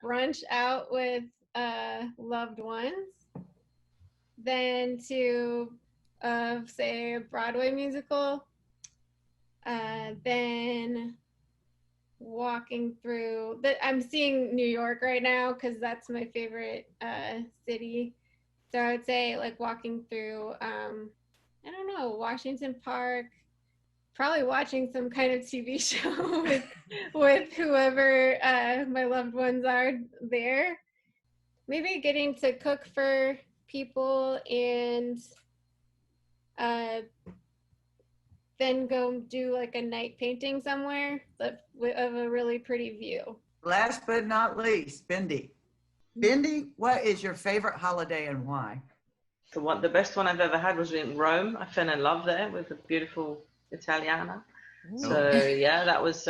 Brunch out with loved ones. Then to say a Broadway musical. Then walking through I'm seeing New York right now because that's my favorite city. So I would say like walking through I don't know, Washington Park, probably watching some kind of TV show with whoever my loved ones are there. Maybe getting to cook for people and then go do like a night painting somewhere of a really pretty view. Last but not least, Bindi. Bindi, what is your favorite holiday and why? The best one I've ever had was in Rome. I fell in love there with a beautiful Italiana. So yeah, that was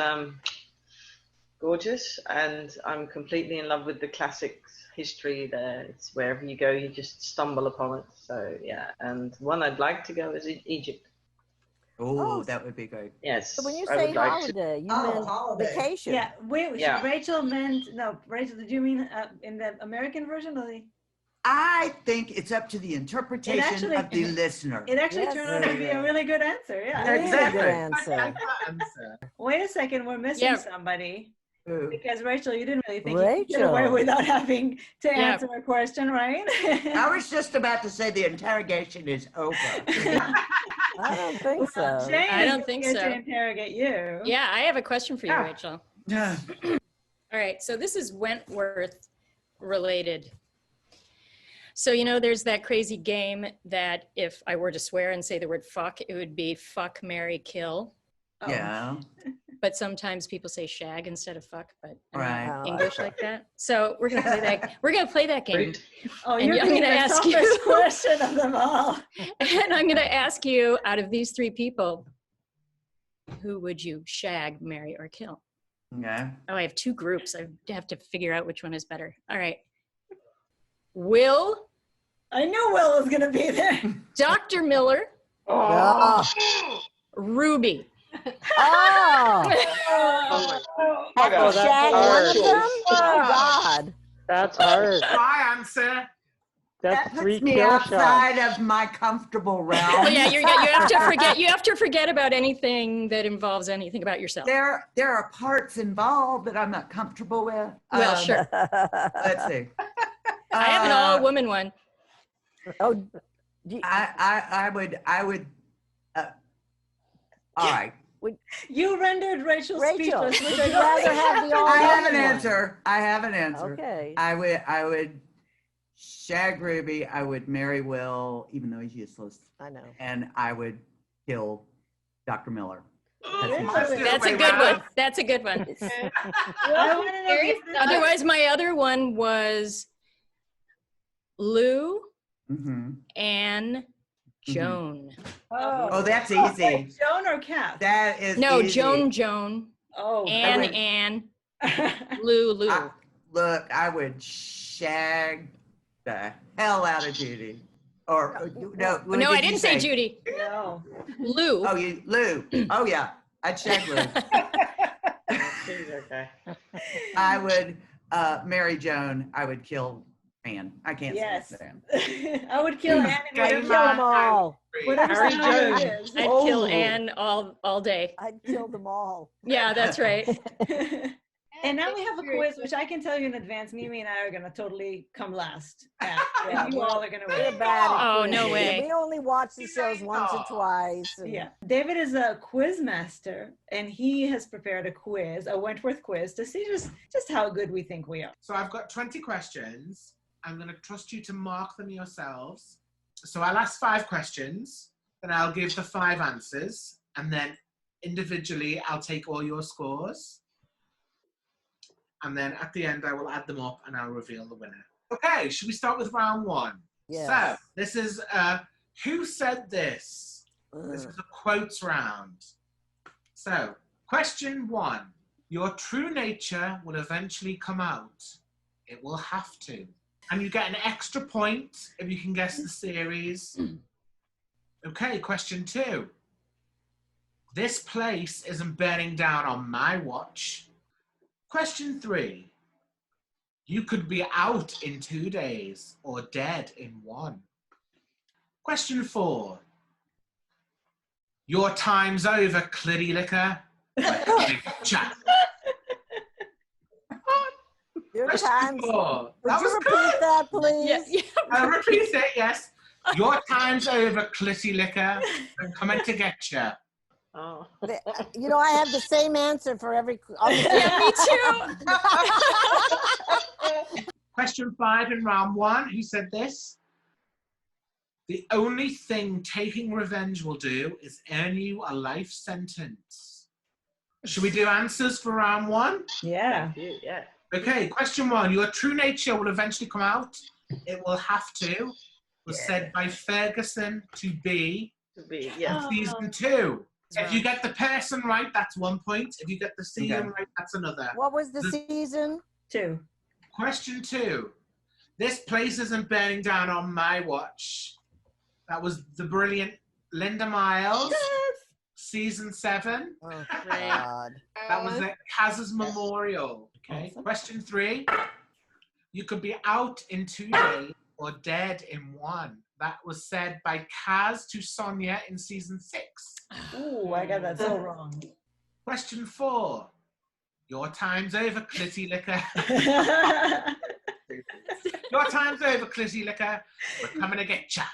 gorgeous, and I'm completely in love with the classics history there. It's wherever you go, you just stumble upon it. So yeah, and one I'd like to go is Egypt. Oh, that would be great. Yes. So when you I say would like holiday, you meant vacation. Yeah, wait, Yeah. Rachel meant, no, Rachel, did you mean in the American version or the? I think it's up to the interpretation of the listener. It actually turned out to be a really good answer, yeah. Exactly. Good answer. Wait a second, we're missing somebody. Who? Because Rachel, you didn't really think you could get Rachel. away without having to answer a question, right? I was just about to say the interrogation is over. I don't think so. Jane I don't think gets so. to interrogate you. Yeah, I have a question for you, Yeah. Rachel. All right, so this is Wentworth related. So, you know, there's that crazy game that if I were to swear and say the word fuck, it would be fuck, marry, kill. Yeah. But sometimes people say shag instead of fuck, but Right. English like that. So we're gonna play that. We're gonna play that game. Oh, And you're I'm being gonna the ask you. toughest question of them all. And I'm gonna ask you, out of these three people, who would you shag, marry, or kill? Okay. Oh, I have two groups. I have to figure out which one is better. All right. Will. I knew Will was gonna be there. Dr. Miller. Oh. Ruby. Oh. God. Have to shag one of them? hard. Oh, God. That's hard. My answer. That's That three puts me kill outside shots. of my comfortable realm. Well, yeah, you have to forget. You have to forget about anything that involves anything about yourself. There are parts involved that I'm not comfortable with. Well, sure. Let's see. I have an all-woman one. Oh, I would. All right. You rendered Rachel Rachel, speechless. would you rather have the all I have an one? answer. I have an answer. Okay. I would shag Ruby. I would marry Will, even though he's useless. I know. And I would kill Dr. Miller. That's a good one. That's a good one. I want to know the other- Otherwise, my other one was Lou, Anne, Joan. Oh, that's easy. Wait, Joan or Kath? That is No, easy. Joan. Oh, Anne, Lou. Look, I would shag the hell out of Judy. Or no, what No, did I you didn't say Judy. No. Lou. Oh, Lou. Oh yeah, I'd shag Lou. Okay. I would marry Joan. I would kill Anne. I can't Yes. stand Anne. I would kill Anne. I'd kill them all. Whatever Harry scenario Jones. it is. I'd kill Anne all day. I'd kill them all. Yeah, that's right. And now we have a quiz, which I can tell you in advance. Mimi and I are going to totally come last. And you all are going to We're win. bad at Oh, no quizzes. way. We only watch the shows once or twice. and- Yeah. David is a quiz master, and he has prepared a quiz, a Wentworth quiz, to see just how good we think we are. So I've got 20 questions. I'm going to trust you to mark them yourselves. So I'll ask 5 questions, then I'll give the 5 answers, and then individually I'll take all your scores. And then at the end, I will add them up and I'll reveal the winner. Okay, should we start with round 1? Yes. So this is, who said this? This is a quotes round. So, question 1. Your true nature will eventually come out. It will have to. And you get an extra point if you can guess the series. Okay, question 2. This place isn't burning down on my watch. Question 3. You could be out in 2 days or dead in 1. Question 4. Your time's over, Clitty Licker. Chat. Your Question time's. 4. Would That you was repeat good. that, please? Yeah. I'll repeat it, yes. Your time's over, Clitty Licker. I'm coming to get you. Oh. You know, I have the same answer for every. Yeah, me too. Question 5 in round 1. Who said this? The only thing taking revenge will do is earn you a life sentence. Should we do answers for round 1? Yeah. Yeah. Okay, question 1. Your true nature will eventually come out. It will have to. Was said by Ferguson to be. Yeah. Season 2. If you get the person right, that's 1 point. If you get the season right, that's another. What was the season? 2. Question 2. This place isn't burning down on my watch. That was the brilliant Linda Miles. Yes. Season 7. Oh, God. That was at Kaz's Memorial. Okay. Awesome. Question 3. You could be out in 2 days or dead in 1. That was said by Kaz to Sonia in season 6. Ooh, I got that so wrong. Question 4. Your time's over, Clitty Licker. Your time's over, Clitty Licker. We're coming to get ya.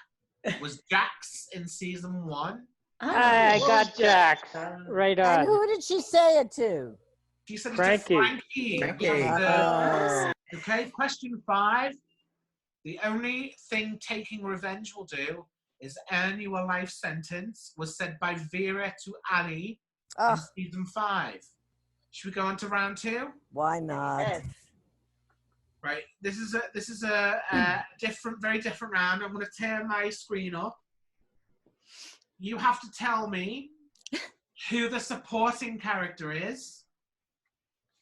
Was Jax in season 1? I got Jack. Right on. And who did she say it to? She said Frankie. it to Frankie. Okay, question 5. The only thing taking revenge will do is earn you a life sentence. Was said by Vera to Ali in season 5. Should we go on to round 2? Why not? Yes. Right. This is a different, very different round. I'm going to tear my screen up. You have to tell me who the supporting character is.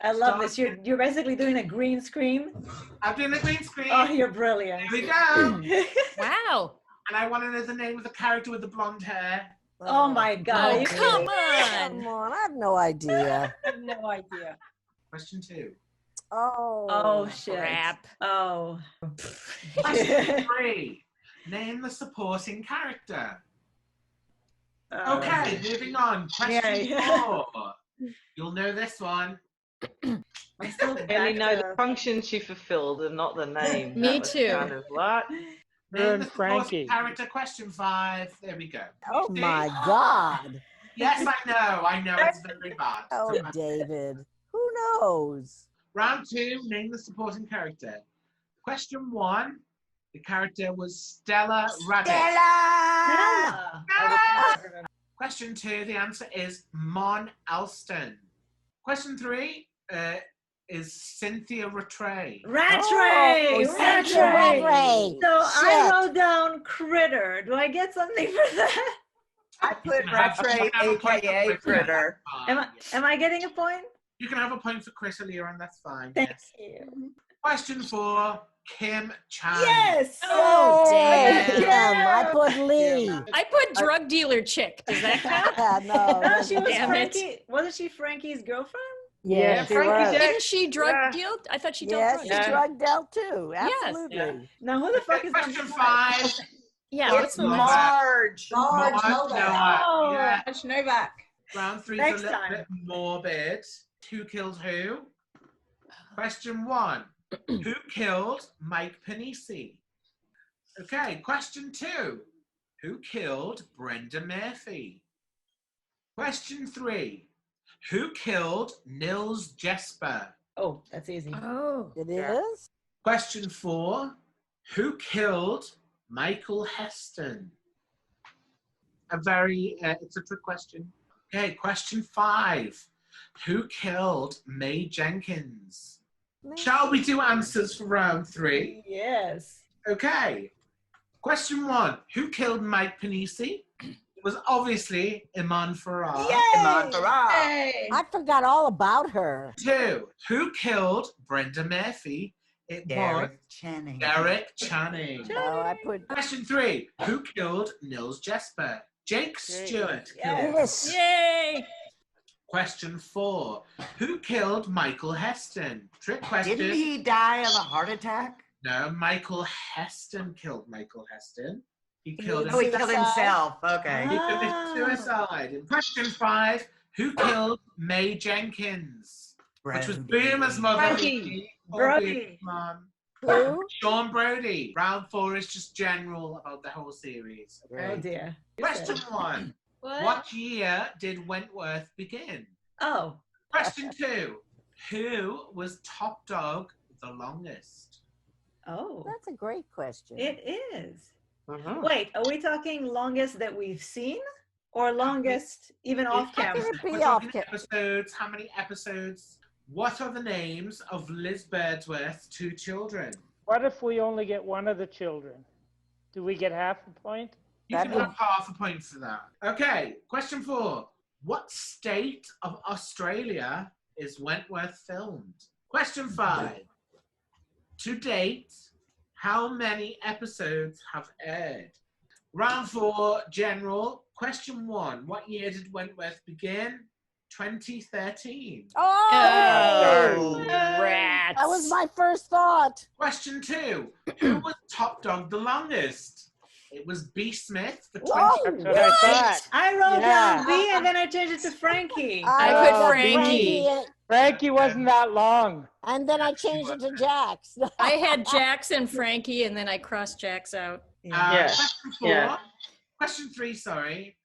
I love this. You're basically doing a green screen. I'm doing a green screen. Oh, you're brilliant. Here we go. Wow. And I want to know the name of the character with the blonde hair. Oh my God. Oh, come on. Come on, I have no idea. I have no idea. Question 2. Oh shit. Crap. Oh. Question 3. Name the supporting character. Okay, moving on. Question 4. You'll know this one. I'm still I only know the function she fulfilled and not the name. Me That was too. Kind of what? Name the supporting Frankie. character. Question 5. There we go. Oh my God. Yes, I know. It's very bad. Oh, David. Who knows? Round 2, name the supporting character. Question 1, the character was Stella Raddick. Stella! Question 2, the answer is Mon Elston. Question 3 is Cynthia Rattray. Rattray! Oh, Rattray. So I wrote down Critter. Do I get something for that? I put Rattray, aka Critter. Am I getting a point? You can have a point for Chris O'Leary, and that's fine. Thank Yes. you. Question 4, Kim Chan. Yes! Oh, damn. Kim, I put Lee. I put drug dealer chick. Does that count? No. No, she was Damn it. Frankie. Wasn't she Frankie's girlfriend? Yeah, she was. Didn't she drug deal? I thought she dealt Yes, drugs. she drug dealt too. Yes. Absolutely. Now who the fuck is Question 5. Yeah, It's Marge. Marge Novak. Oh, Yeah. Marge Novak. Round 3 Next is a little time. bit morbid. Who killed who? Question 1. Who killed Mike Panisi? Okay, question 2. Who killed Brenda Murphy? Question 3. Who killed Nils Jesper? Oh, that's easy. Oh. It is? Question 4. Who killed Michael Heston? It's a trick question. Okay, question 5. Who killed Mae Jenkins? Shall we do answers for round 3? Yes. Okay. Question 1. Who killed Mike Panisi? It was obviously Iman Farah. Iman Farah. Hey. I forgot all about her. 2. Who killed Brenda Murphy? It was Derek Channing. Derek Channing. Oh, I put. Question 3. Who killed Nils Jesper? Jake Stewart killed. Yes. Yay! Question 4. Who killed Michael Heston? Trick question. Didn't he die of a heart attack? No, Michael Heston killed Michael Heston. He killed Oh, he killed himself. Okay. He committed suicide. And question 5. Who killed Mae Jenkins? Which was Boomer's mother. Frankie. or Brody. Boomer's mom. Who? Sean Brody. Round 4 is just general about the whole series. Okay? Oh dear. Question 1. What year did Wentworth begin? Oh. Question 2. Who was top dog the longest? Oh. That's a great question. It is. Uh-huh. Wait, are we talking longest that we've seen or longest even off camera? We're talking episodes. How many episodes? What are the names of Liz Birdsworth's 2 children? What if we only get one of the children? Do we get half a point? You can have half a point for that. Okay, question 4. What state of Australia is Wentworth filmed? Question 5. To date, how many episodes have aired? Round 4, general. Question 1. What year did Wentworth begin? 2013. Oh, rats. That was my first thought. Question 2. Who was top dog the longest? It was B. Smith for 20. That's what I thought. I wrote Yeah. down B and then I changed it to Frankie. I put Frankie. Frankie wasn't that long. And then I changed it to Jax. I had Jax and Frankie, and then I crossed Jax out. Question 4. Yeah. Question 3, sorry.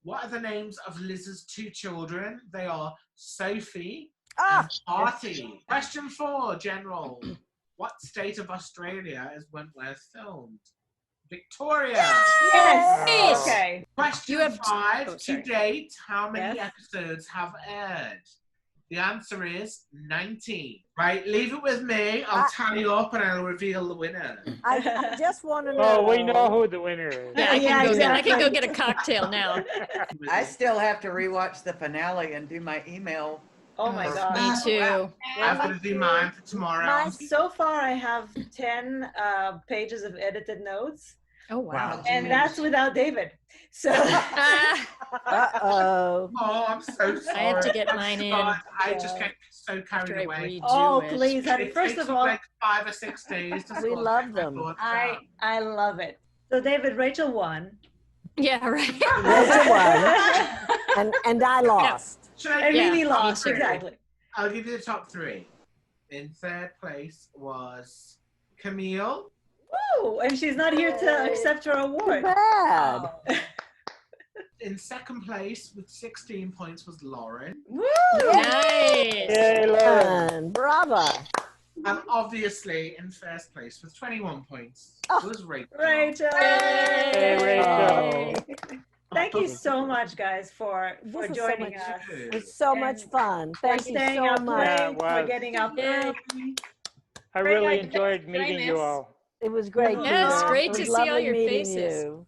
What are the names of Liz's 2 children? They are Sophie and Artie. Question 4, general. What state of Australia is Wentworth filmed? Victoria. Yes. Okay. Question You have 5. oh, To sorry. date, how many Yes. episodes have aired? The answer is 19. Right, leave it with me. I'll tally up and I'll reveal the winner. I just want to know. Oh, we know who the winner is. Yeah, I can go get a cocktail now. I still have to rewatch the finale and do my email. Oh my God. Me too. I'm going to do mine for tomorrow. So far, I have 10 pages of edited notes. Oh, wow. And that's without David. So. Uh-oh. Oh, I'm so sorry. I have to get mine in. God, I just get so carried After I away. redo Oh, it. please, honey. It First takes of all, like 5 or 6 days to We sort love my them. thoughts I out. love it. So, David, Rachel won. Yeah, right. Rachel won. And I lost. Should I I really me lost, too. exactly. I'll give you the top 3. In 3rd place was Camille. Woo! And she's not here to accept her award. Bad. In 2nd place with 16 points was Lauren. Woo! Nice. Yay, Lauren. Bravo. And obviously in 1st place with 21 points was Rachel. Rachel! Hey, Rachel. Thank you so much, guys, for This was so joining much- us. It was so much fun. For Thank you staying so up much. Yeah, late, it for was. getting up Yeah. early. I Great really idea. enjoyed Did I meeting you miss? all. It was great. Yeah, it's Peter. great It to was see all lovely your meeting faces. you.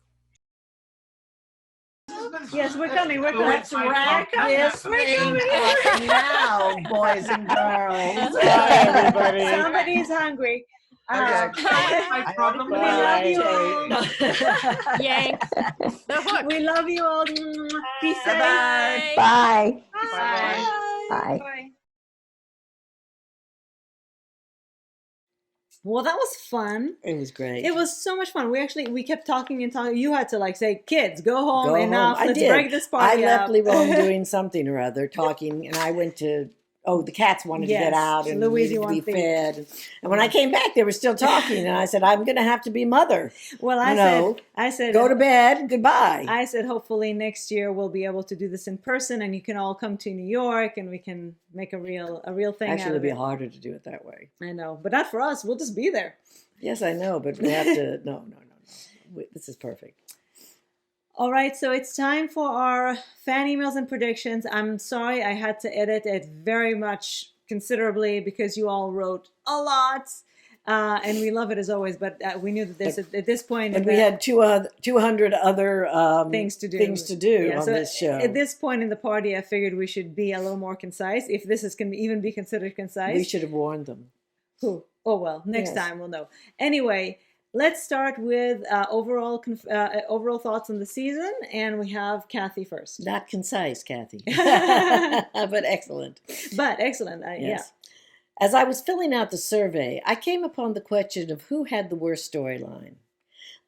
Yes, we're coming. We're coming. Let's wrap this We're thing coming. up now, boys and girls. Bye, everybody. Somebody's hungry. My problem We Bye. love you all. Yank. The hook. We love you all. Be safe. Bye. Bye. Bye. Bye. Well, that was fun. It was great. It was so much fun. We kept talking and talking. You had to say, kids, go home. Go Enough. home. I Let's did. break this I party left up. Lee doing something or other, talking, and I went to. Oh, the cats wanted to get Yes, out and Louise, needed you to be want the- fed. And when I came back, they were still talking, and I said, "I'm going to have to be mother." Well, I said, go to bed. Goodbye. I said, hopefully next year we'll be able to do this in person, and you can all come to New York, and we can make a real thing Actually, out it'd of be it. harder to do it that way. I know, but not for us. We'll just be there. Yes, I know, but we have to. No. This is perfect. All right, so it's time for our fan emails and predictions. I'm sorry I had to edit it very much considerably because you all wrote a lot, and we love it as always. But we knew that at this point, And we had 200 other things to do. Yeah, on so this show. At this point in the party, I figured we should be a little more concise. If this can even be considered concise, We should have warned them. Who? Oh well, next Yes. time we'll know. Anyway, let's start with overall thoughts on the season, and we have Kathy first. Not concise, Kathy, but excellent. But excellent, Yes. yeah. As I was filling out the survey, I came upon the question of who had the worst storyline.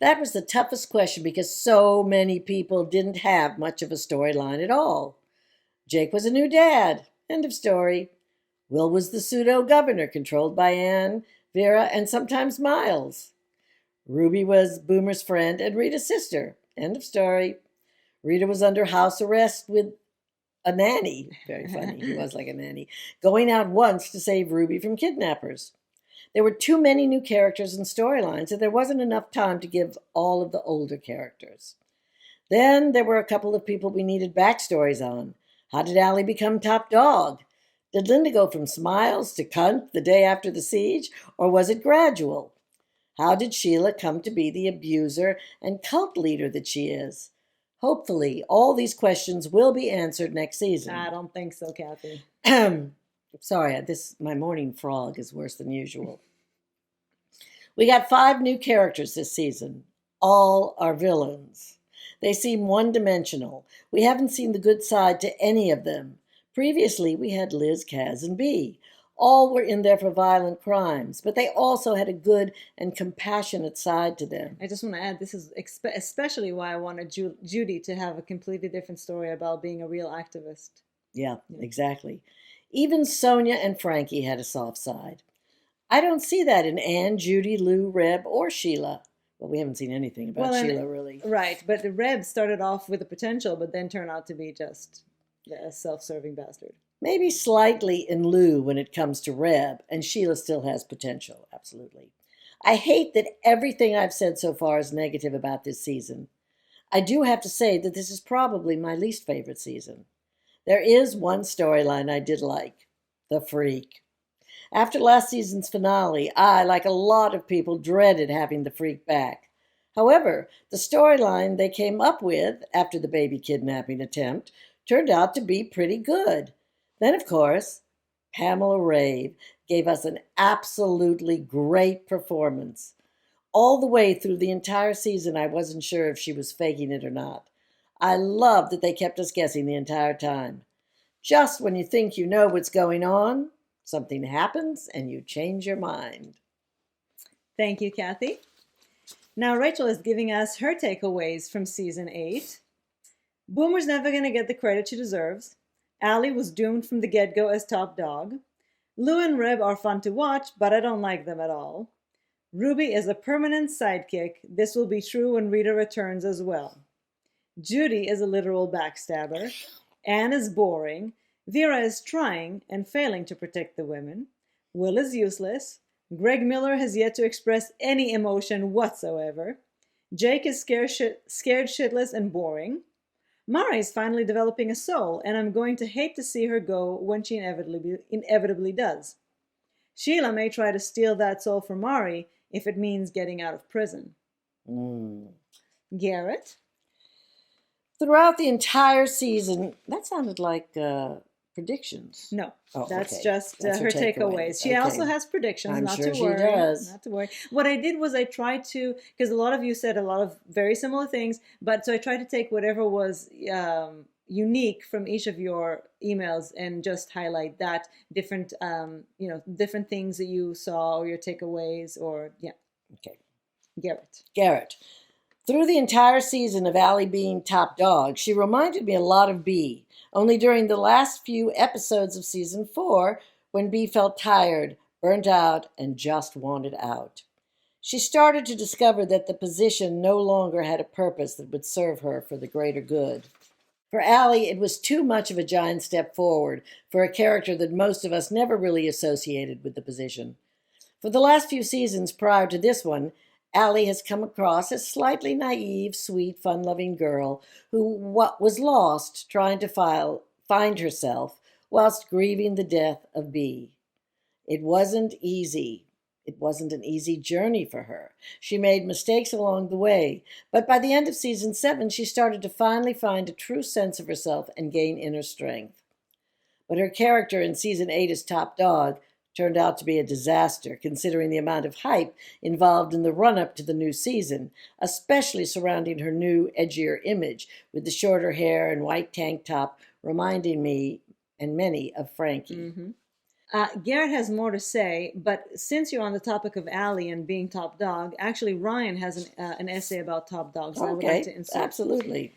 That was the toughest question because so many people didn't have much of a storyline at all. Jake was a new dad. End of story. Will was the pseudo-governor controlled by Anne, Vera, and sometimes Miles. Ruby was Boomer's friend and Rita's sister. End of story. Rita was under house arrest with a nanny. Very funny. He was like a nanny. Going out once to save Ruby from kidnappers. There were too many new characters and storylines, and there wasn't enough time to give all of the older characters. Then there were a couple of people we needed backstories on. How did Allie become top dog? Did Linda go from smiles to cunt the day after the siege, or was it gradual? How did Sheila come to be the abuser and cult leader that she is? Hopefully, all these questions will be answered next season. I don't think so, Kathy. Sorry, my morning frog is worse than usual. We got 5 new characters this season. All are villains. They seem one-dimensional. We haven't seen the good side to any of them. Previously, we had Liz, Kaz, and Bee. All were in there for violent crimes, but they also had a good and compassionate side to them. I just want to add, this is especially why I wanted Judy to have a completely different story about being a real activist. Yeah, exactly. Even Sonia and Frankie had a soft side. I don't see that in Anne, Judy, Lou, Reb, or Sheila. Well, we haven't seen anything about Sheila, really. Right, but the Reb started off with the potential, but then turned out to be just a self-serving bastard. Maybe slightly in Lou when it comes to Reb, and Sheila still has potential, absolutely. I hate that everything I've said so far is negative about this season. I do have to say that this is probably my least favorite season. There is one storyline I did like, the freak. After last season's finale, I, like a lot of people, dreaded having the freak back. However, the storyline they came up with after the baby kidnapping attempt turned out to be pretty good. Then, of course, Pamela Rave gave us an absolutely great performance. All the way through the entire season, I wasn't sure if she was faking it or not. I love that they kept us guessing the entire time. Just when you think you know what's going on, something happens and you change your mind. Thank you, Kathy. Now Rachel is giving us her takeaways from season 8. Boomer's never going to get the credit she deserves. Allie was doomed from the get-go as top dog. Lou and Reb are fun to watch, but I don't like them at all. Ruby is a permanent sidekick. This will be true when Rita returns as well. Judy is a literal backstabber. Anne is boring. Vera is trying and failing to protect the women. Will is useless. Greg Miller has yet to express any emotion whatsoever. Jake is scared shitless and boring. Mara is finally developing a soul, and I'm going to hate to see her go when she inevitably does. Sheila may try to steal that soul from Mari if it means getting out of prison. Garrett? Throughout the entire season, that sounded like predictions. No, that's okay. just That's her takeaways. She also has predictions. I'm not sure to worry. she does. Not to worry. What I did was I tried to, because a lot of you said a lot of very similar things, but so I tried to take whatever was unique from each of your emails and just highlight that different, different things that you saw or your takeaways or Okay. Garrett. Through the entire season of Allie being top dog, she reminded me a lot of Bee, only during the last few episodes of season 4, when Bee felt tired, burnt out, and just wanted out. She started to discover that the position no longer had a purpose that would serve her for the greater good. For Allie, it was too much of a giant step forward for a character that most of us never really associated with the position. For the last few seasons prior to this one, Allie has come across as slightly naive, sweet, fun-loving girl who was lost trying to find herself whilst grieving the death of Bee. It wasn't easy. It wasn't an easy journey for her. She made mistakes along the way, but by the end of season 7, she started to finally find a true sense of herself and gain inner strength. But her character in season 8 as top dog turned out to be a disaster, considering the amount of hype involved in the run-up to the new season, especially surrounding her new, edgier image, with the shorter hair and white tank top, reminding me and many of Frankie. Mm-hmm. Garrett has more to say, but since you're on the topic of Allie and being top dog, actually Ryan has an essay about top dogs that I would like to insert. Absolutely.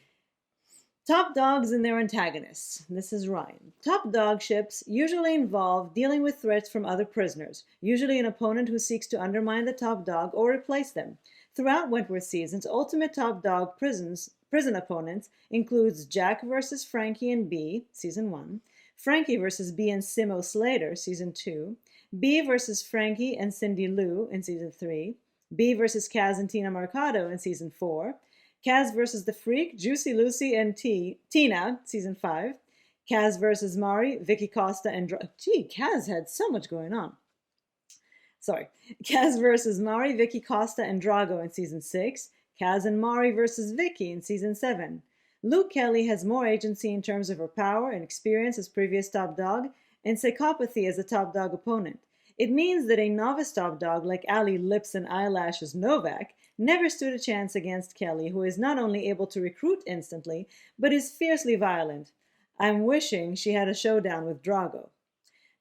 Top dogs and their antagonists. This is Ryan. Top dog ships usually involve dealing with threats from other prisoners, usually an opponent who seeks to undermine the top dog or replace them. Throughout Wentworth seasons, ultimate top dog prison opponents includes Jack versus Frankie and B, season 1, Frankie versus B and Simo Slater, season 2, B versus Frankie and Cindy Lou in season 3, B versus Kaz and Tina Mercado in season 4, Kaz versus the Freak, Juicy Lucy and Tina, season 5, Kaz versus Mari, Vicky Costa and Kaz had so much going on. Kaz versus Mari, Vicky Costa and Drago in season 6, Kaz and Mari versus Vicky in season 7. Luke Kelly has more agency in terms of her power and experience as previous top dog, and psychopathy as a top dog opponent. It means that a novice top dog like Allie Lips and Eyelashes Novak never stood a chance against Kelly, who is not only able to recruit instantly, but is fiercely violent. I'm wishing she had a showdown with Drago.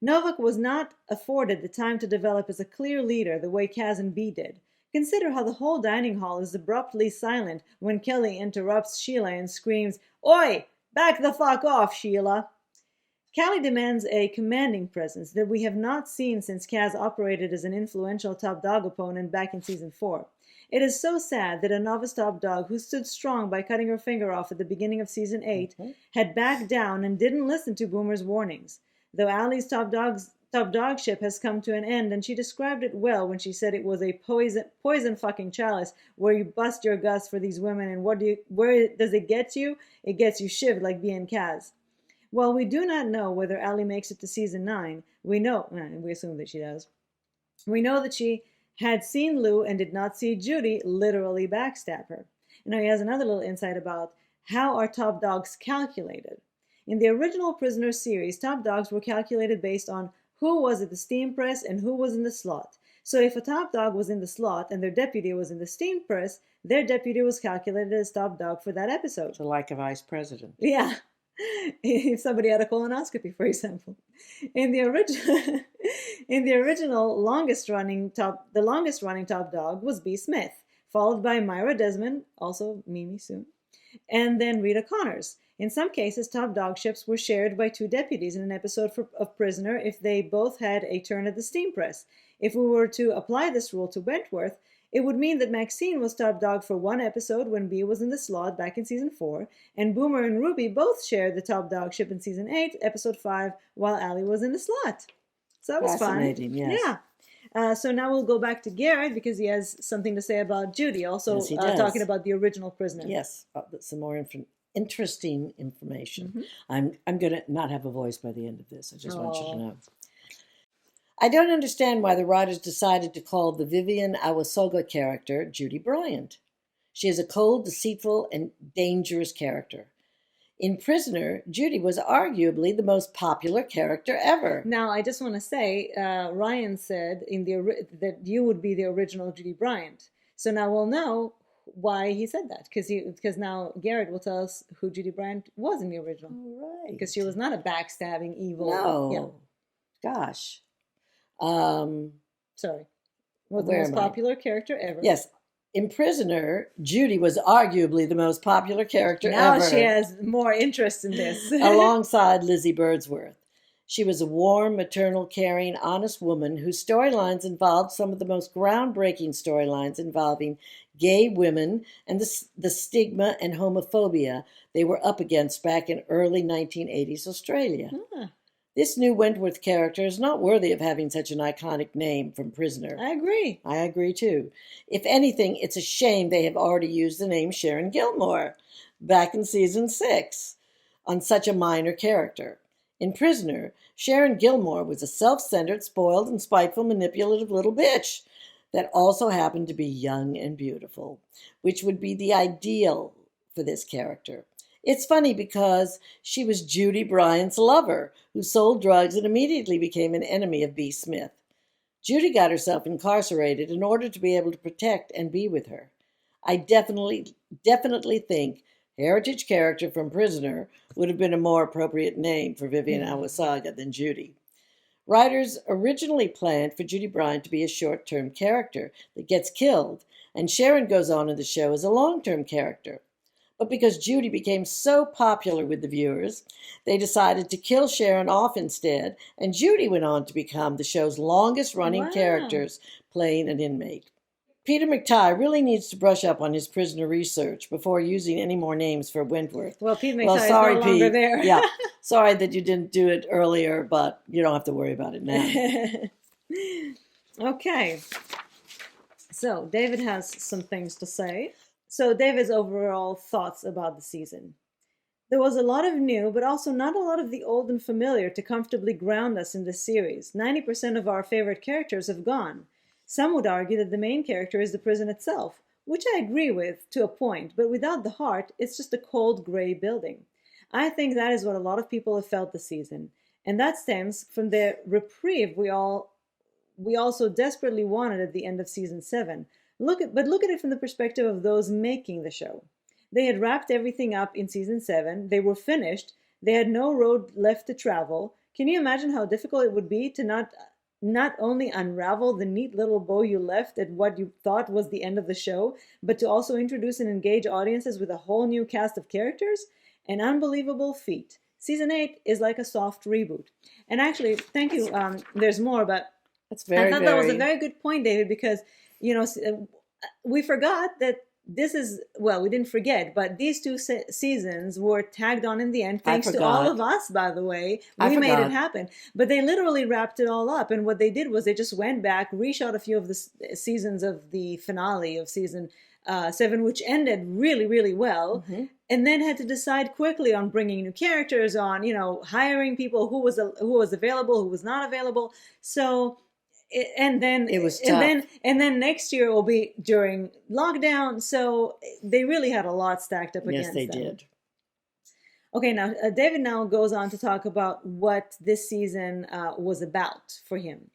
Novak was not afforded the time to develop as a clear leader the way Kaz and B did. Consider how the whole dining hall is abruptly silent when Kelly interrupts Sheila and screams, "Oi! Back the fuck off, Sheila!" Callie demands a commanding presence that we have not seen since Kaz operated as an influential top dog opponent back in season 4. It is so sad that a novice top dog who stood strong by cutting her finger off at the beginning of season 8 had backed down and didn't listen to Boomer's warnings. Though Allie's top dogship has come to an end, and she described it well when she said it was a poison fucking chalice where you bust your guts for these women, and where does it get you? It gets you shivved like B and Kaz. While we do not know whether Allie makes it to season 9, we assume that she does. We know that she had seen Lou and did not see Judy literally backstab her. Now he has another little insight about how are top dogs calculated. In the original Prisoner series, top dogs were calculated based on who was at the steam press and who was in the slot. So if a top dog was in the slot and their deputy was in the steam press, their deputy was calculated as top dog for that episode. So like a vice president. Yeah. If somebody had a colonoscopy, for example. In the original longest running top dog was B. Smith, followed by Myra Desmond, also Mimi soon, and then Rita Connors. In some cases, top dog ships were shared by 2 deputies in an episode of Prisoner if they both had a turn at the steam press. If we were to apply this rule to Wentworth, it would mean that Maxine was top dog for 1 episode when B was in the slot back in season 4, and Boomer and Ruby both shared the top dog ship in season 8, episode 5, while Allie was in the slot. So that was Fascinating, fun. yes. Yeah. So now we'll go back to Garrett because he has something to say about Judy, also Yes, he does. talking about the original prisoner. Yes, some more interesting information. I'm going to not have a voice by the end of this. I just want you to know. I don't understand why the writers decided to call the Vivian Awasoga character Judy Bryant. She is a cold, deceitful, and dangerous character. In Prisoner, Judy was arguably the most popular character ever. Now, I just want to say, Ryan said that you would be the original Judy Bryant. So now we'll know why he said that, because now Garrett will tell us who Judy Bryant was in the original. Right. Because she was not a backstabbing, evil. No. Yeah. Gosh. Sorry. Was the most popular character ever. Yes. In Prisoner, Judy was arguably the most popular character now ever. Now she has more interest in this. Alongside Lizzie Birdsworth. She was a warm, maternal, caring, honest woman whose storylines involved some of the most groundbreaking storylines involving gay women and the stigma and homophobia they were up against back in early 1980s Australia. This new Wentworth character is not worthy of having such an iconic name from Prisoner. I agree. I agree, too. If anything, it's a shame they have already used the name Sharon Gilmore back in season 6 on such a minor character. In Prisoner, Sharon Gilmore was a self-centered, spoiled, and spiteful, manipulative little bitch that also happened to be young and beautiful, which would be the ideal for this character. It's funny because she was Judy Bryant's lover, who sold drugs and immediately became an enemy of B. Smith. Judy got herself incarcerated in order to be able to protect and be with her. I definitely think Heritage character from Prisoner would have been a more appropriate name for Vivian Awasaga than Judy. Writers originally planned for Judy Bryant to be a short-term character that gets killed, and Sharon goes on in the show as a long-term character. But because Judy became so popular with the viewers, they decided to kill Sharon off instead, and Judy went on to become the show's longest-running characters, playing an inmate. Peter McTighe really needs to brush up on his prisoner research before using any more names for Wentworth. Well, Pete McTighe is no longer there. Yeah, sorry that you didn't do it earlier, but you don't have to worry about it now. Okay. So David has some things to say. So David's overall thoughts about the season. There was a lot of new, but also not a lot of the old and familiar to comfortably ground us in this series. 90% of our favorite characters have gone. Some would argue that the main character is the prison itself, which I agree with to a point, but without the heart, it's just a cold gray building. I think that is what a lot of people have felt this season, and that stems from the reprieve we also desperately wanted at the end of season 7. Look at it from the perspective of those making the show. They had wrapped everything up in season 7. They were finished. They had no road left to travel. Can you imagine how difficult it would be to not only unravel the neat little bow you left at what you thought was the end of the show, but to also introduce and engage audiences with a whole new cast of characters? An unbelievable feat. Season 8 is like a soft reboot. And actually, thank you. There's more, but That's very, I thought that was a very good point, David, because, we forgot that this is, well, we didn't forget, but these two seasons were tagged on in the end, thanks to all of us, by the way. We made it happen. But they literally wrapped it all up. And what they did was they just went back, reshot a few of the seasons of the finale of season 7, which ended really, really well. And then had to decide quickly on bringing new characters, on, hiring people who was available, who was not available. So... And then it was tough. And then next year will be during lockdown, so they really had a lot stacked up against them. Yes, they did. Okay, now David now goes on to talk about what this season was about for him.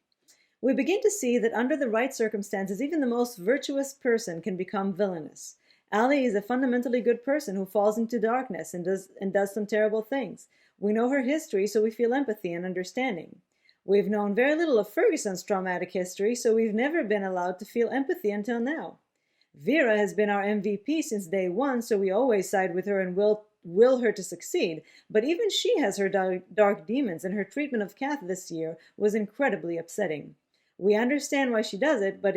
We begin to see that under the right circumstances, even the most virtuous person can become villainous. Allie is a fundamentally good person who falls into darkness and does some terrible things. We know her history, so we feel empathy and understanding. We've known very little of Ferguson's traumatic history, so we've never been allowed to feel empathy until now. Vera has been our MVP since day one, so we always side with her and will her to succeed. But even she has her dark demons, and her treatment of Kath this year was incredibly upsetting. We understand why she does it, but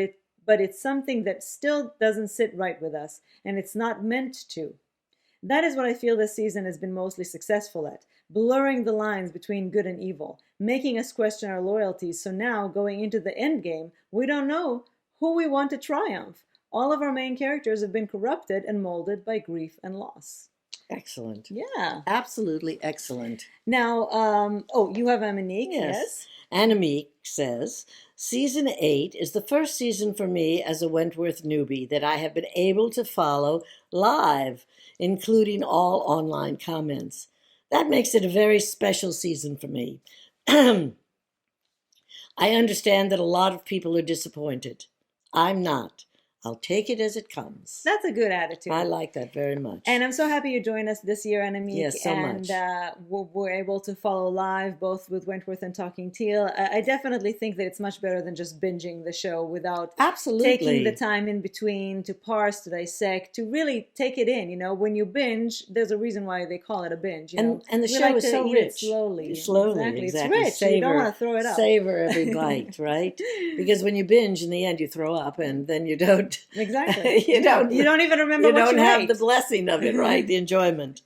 it's something that still doesn't sit right with us, and it's not meant to. That is what I feel this season has been mostly successful at, blurring the lines between good and evil, making us question our loyalties, so now, going into the end game, we don't know who we want to triumph. All of our main characters have been corrupted and molded by grief and loss. Excellent. Yeah. Absolutely excellent. Now, you have Annemiek, yes? Annemiek says, Season 8 is the first season for me as a Wentworth newbie that I have been able to follow live, including all online comments. That makes it a very special season for me. I understand that a lot of people are disappointed. I'm not. I'll take it as it comes. That's a good attitude. I like that very much. And I'm so happy you joined us this year, Annemiek. Yes, so much. And we're able to follow live, both with Wentworth and Talking Teal. I definitely think that it's much better than just binging the show without taking the time in between to parse, to dissect, to really take it in. When you binge, there's a reason why they call it a binge. And the show is so rich. Slowly. Exactly. It's rich. Savor, you don't want to throw it up. Savor every bite, right? Because when you binge, in the end, you throw up, and then you don't. Exactly. You don't even remember what you don't have ate. the blessing of it, right? The enjoyment.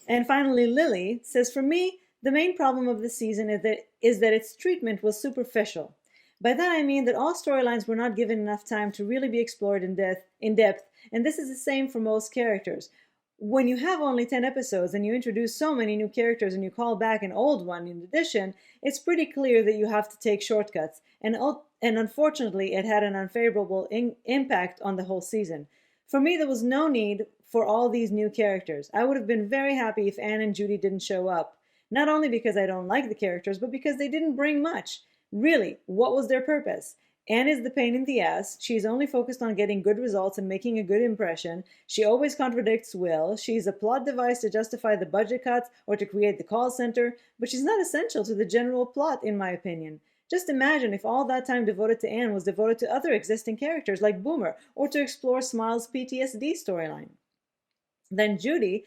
And finally, Lily says, for me, the main problem of this season is that its treatment was superficial. By that I mean that all storylines were not given enough time to really be explored in depth, and this is the same for most characters. When you have only 10 episodes and you introduce so many new characters and you call back an old one in addition, it's pretty clear that you have to take shortcuts. And unfortunately, it had an unfavorable impact on the whole season. For me, there was no need for all these new characters. I would have been very happy if Anne and Judy didn't show up. Not only because I don't like the characters, but because they didn't bring much. Really, what was their purpose? Anne is the pain in the ass. She's only focused on getting good results and making a good impression. She always contradicts Will. She's a plot device to justify the budget cuts or to create the call center, but she's not essential to the general plot, in my opinion. Just imagine if all that time devoted to Anne was devoted to other existing characters like Boomer or to explore Smile's PTSD storyline. Then Judy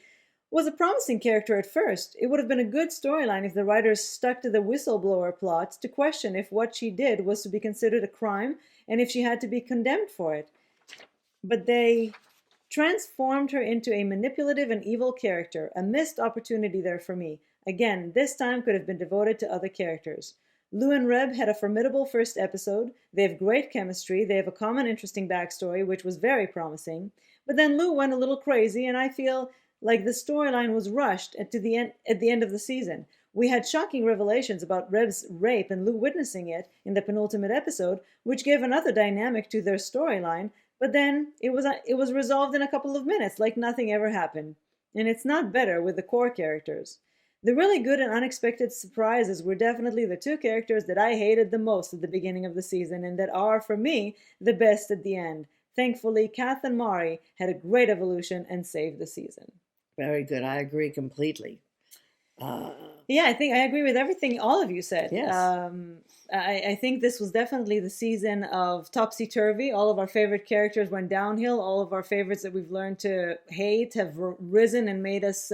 was a promising character at first. It would have been a good storyline if the writers stuck to the whistleblower plot to question if what she did was to be considered a crime and if she had to be condemned for it. But they transformed her into a manipulative and evil character, a missed opportunity there for me. Again, this time could have been devoted to other characters. Lou and Reb had a formidable first episode. They have great chemistry. They have a common interesting backstory, which was very promising. But then Lou went a little crazy, and I feel like the storyline was rushed at the end of the season. We had shocking revelations about Reb's rape and Lou witnessing it in the penultimate episode, which gave another dynamic to their storyline, but then it was resolved in a couple of minutes, like nothing ever happened. And it's not better with the core characters. The really good and unexpected surprises were definitely the two characters that I hated the most at the beginning of the season and that are, for me, the best at the end. Thankfully, Kath and Mari had a great evolution and saved the season. Very good. I agree completely. Yeah, I think I agree with everything all of you said. Yes. I think this was definitely the season of topsy-turvy. All of our favorite characters went downhill. All of our favorites that we've learned to hate have risen and made us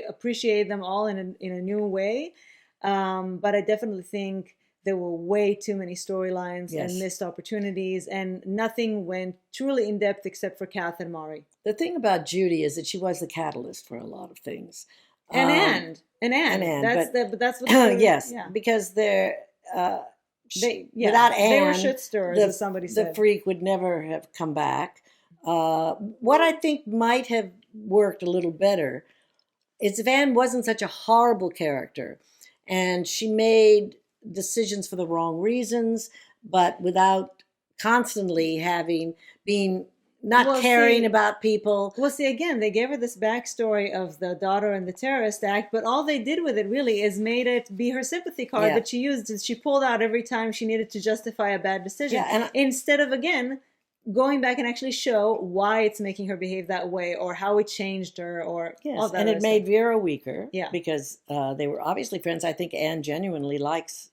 appreciate them all in a new way. But I definitely think there were way too many storylines and missed opportunities, and nothing went truly in depth except for Kath and Mari. The thing about Judy is that she was the catalyst for a lot of things. And Anne. That's what yes, because without Anne, they were shit stirrers, as somebody said. The freak would never have come back. What I think might have worked a little better is if Anne wasn't such a horrible character, and she made decisions for the wrong reasons, but without constantly caring about people. Well, see, again, they gave her this backstory of the daughter and the terrorist act, but all they did with it really is made it be her sympathy card that she used, and she pulled out every time she needed to justify a bad decision. Instead of, again, going back and actually show why it's making her behave that way or how it changed her or all that. And it made Vera weaker because they were obviously friends. I think Anne genuinely likes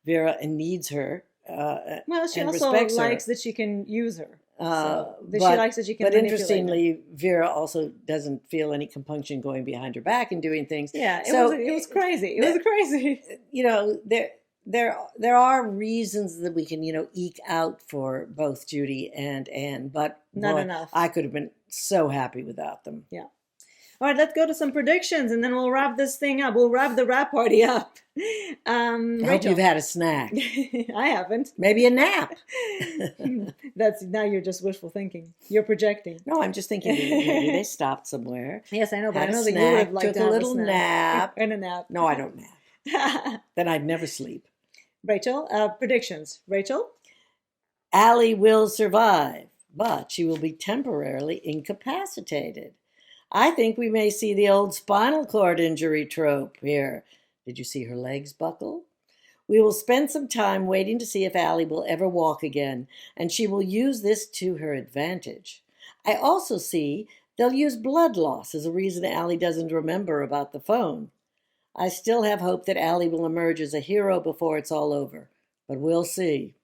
Vera and needs her. Well, she also likes that she can use her. She likes that she can. But manipulate interestingly, her. Vera also doesn't feel any compunction going behind her back and doing things. Yeah, it was crazy. It was crazy. You know, there are reasons that we can eke out for both Judy and Anne, but not enough. I could have been so happy without them. Yeah. All right, let's go to some predictions, and then we'll wrap this thing up. We'll wrap the rap party up. I hope you've had a snack. I haven't. Maybe a nap. Now you're just wishful thinking. You're projecting. No, I'm just thinking maybe they stopped somewhere. Yes, I know, but had I know a that you snack, would have liked took to a have little snack. nap. And a nap. No, I don't nap. Then I'd never sleep. Rachel, predictions. Rachel? Allie will survive, but she will be temporarily incapacitated. I think we may see the old spinal cord injury trope here. Did you see her legs buckle? We will spend some time waiting to see if Allie will ever walk again, and she will use this to her advantage. I also see they'll use blood loss as a reason Allie doesn't remember about the phone. I still have hope that Allie will emerge as a hero before it's all over, but we'll see.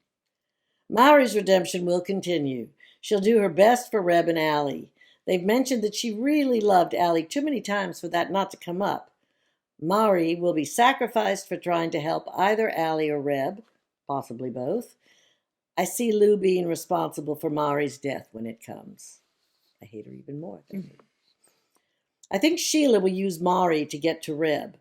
Mari's redemption will continue. She'll do her best for Reb and Allie. They've mentioned that she really loved Allie too many times for that not to come up. Mari will be sacrificed for trying to help either Allie or Reb, possibly both. I see Lou being responsible for Mari's death when it comes. I hate her even more. I think Sheila will use Mari to get to Reb.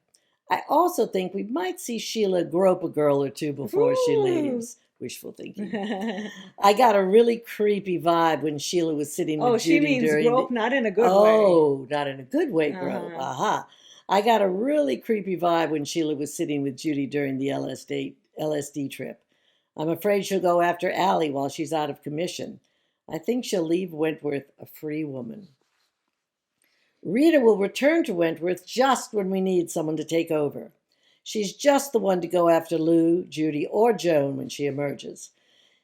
I also think we might see Sheila grope a girl or two before she leaves. Wishful thinking. I got a really creepy vibe when Sheila was sitting with Judy. She means grope, not in a good way. Oh, not in a good way, grope. Aha. I got a really creepy vibe when Sheila was sitting with Judy during the LSD trip. I'm afraid she'll go after Allie while she's out of commission. I think she'll leave Wentworth a free woman. Rita will return to Wentworth just when we need someone to take over. She's just the one to go after Lou, Judy, or Joan when she emerges.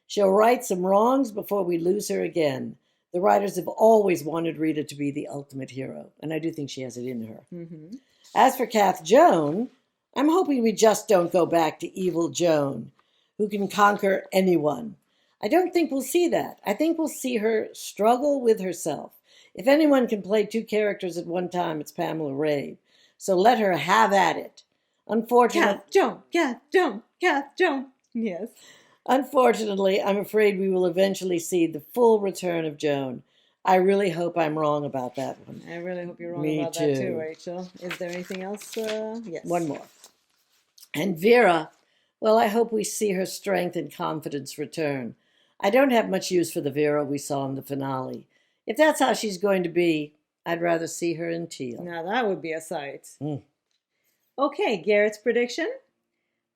She'll right some wrongs before we lose her again. The writers have always wanted Rita to be the ultimate hero, and I do think she has it in her. Mm-hmm. As for Kath Joan, I'm hoping we just don't go back to evil Joan, who can conquer anyone. I don't think we'll see that. I think we'll see her struggle with herself. If anyone can play two characters at one time, it's Pamela Rabe. So let her have at it. Kath Joan. Yes. Unfortunately, I'm afraid we will eventually see the full return of Joan. I really hope I'm wrong about that one. I really hope you're wrong Me about too. that too, Rachel. Is there anything else? Yes. One more. And Vera, well, I hope we see her strength and confidence return. I don't have much use for the Vera we saw in the finale. If that's how she's going to be, I'd rather see her in Teal. Now that would be a sight. Okay, Garrett's prediction.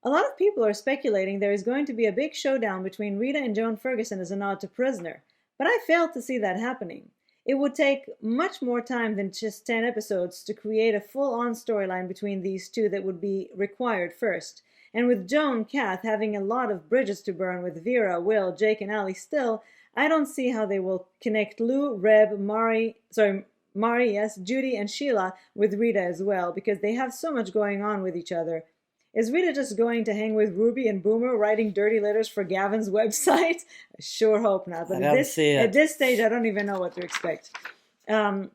A lot of people are speculating there is going to be a big showdown between Rita and Joan Ferguson as a nod to Prisoner, but I failed to see that happening. It would take much more time than just 10 episodes to create a full-on storyline between these two that would be required first. And with Joan, Kath having a lot of bridges to burn with Vera, Will, Jake, and Ali still, I don't see how they will connect Lou, Reb, Mari, yes, Judy, and Sheila with Rita as well, because they have so much going on with each other. Is Rita just going to hang with Ruby and Boomer writing dirty letters for Gavin's website? I sure hope not. But at this stage, I don't even know what to expect. Rebel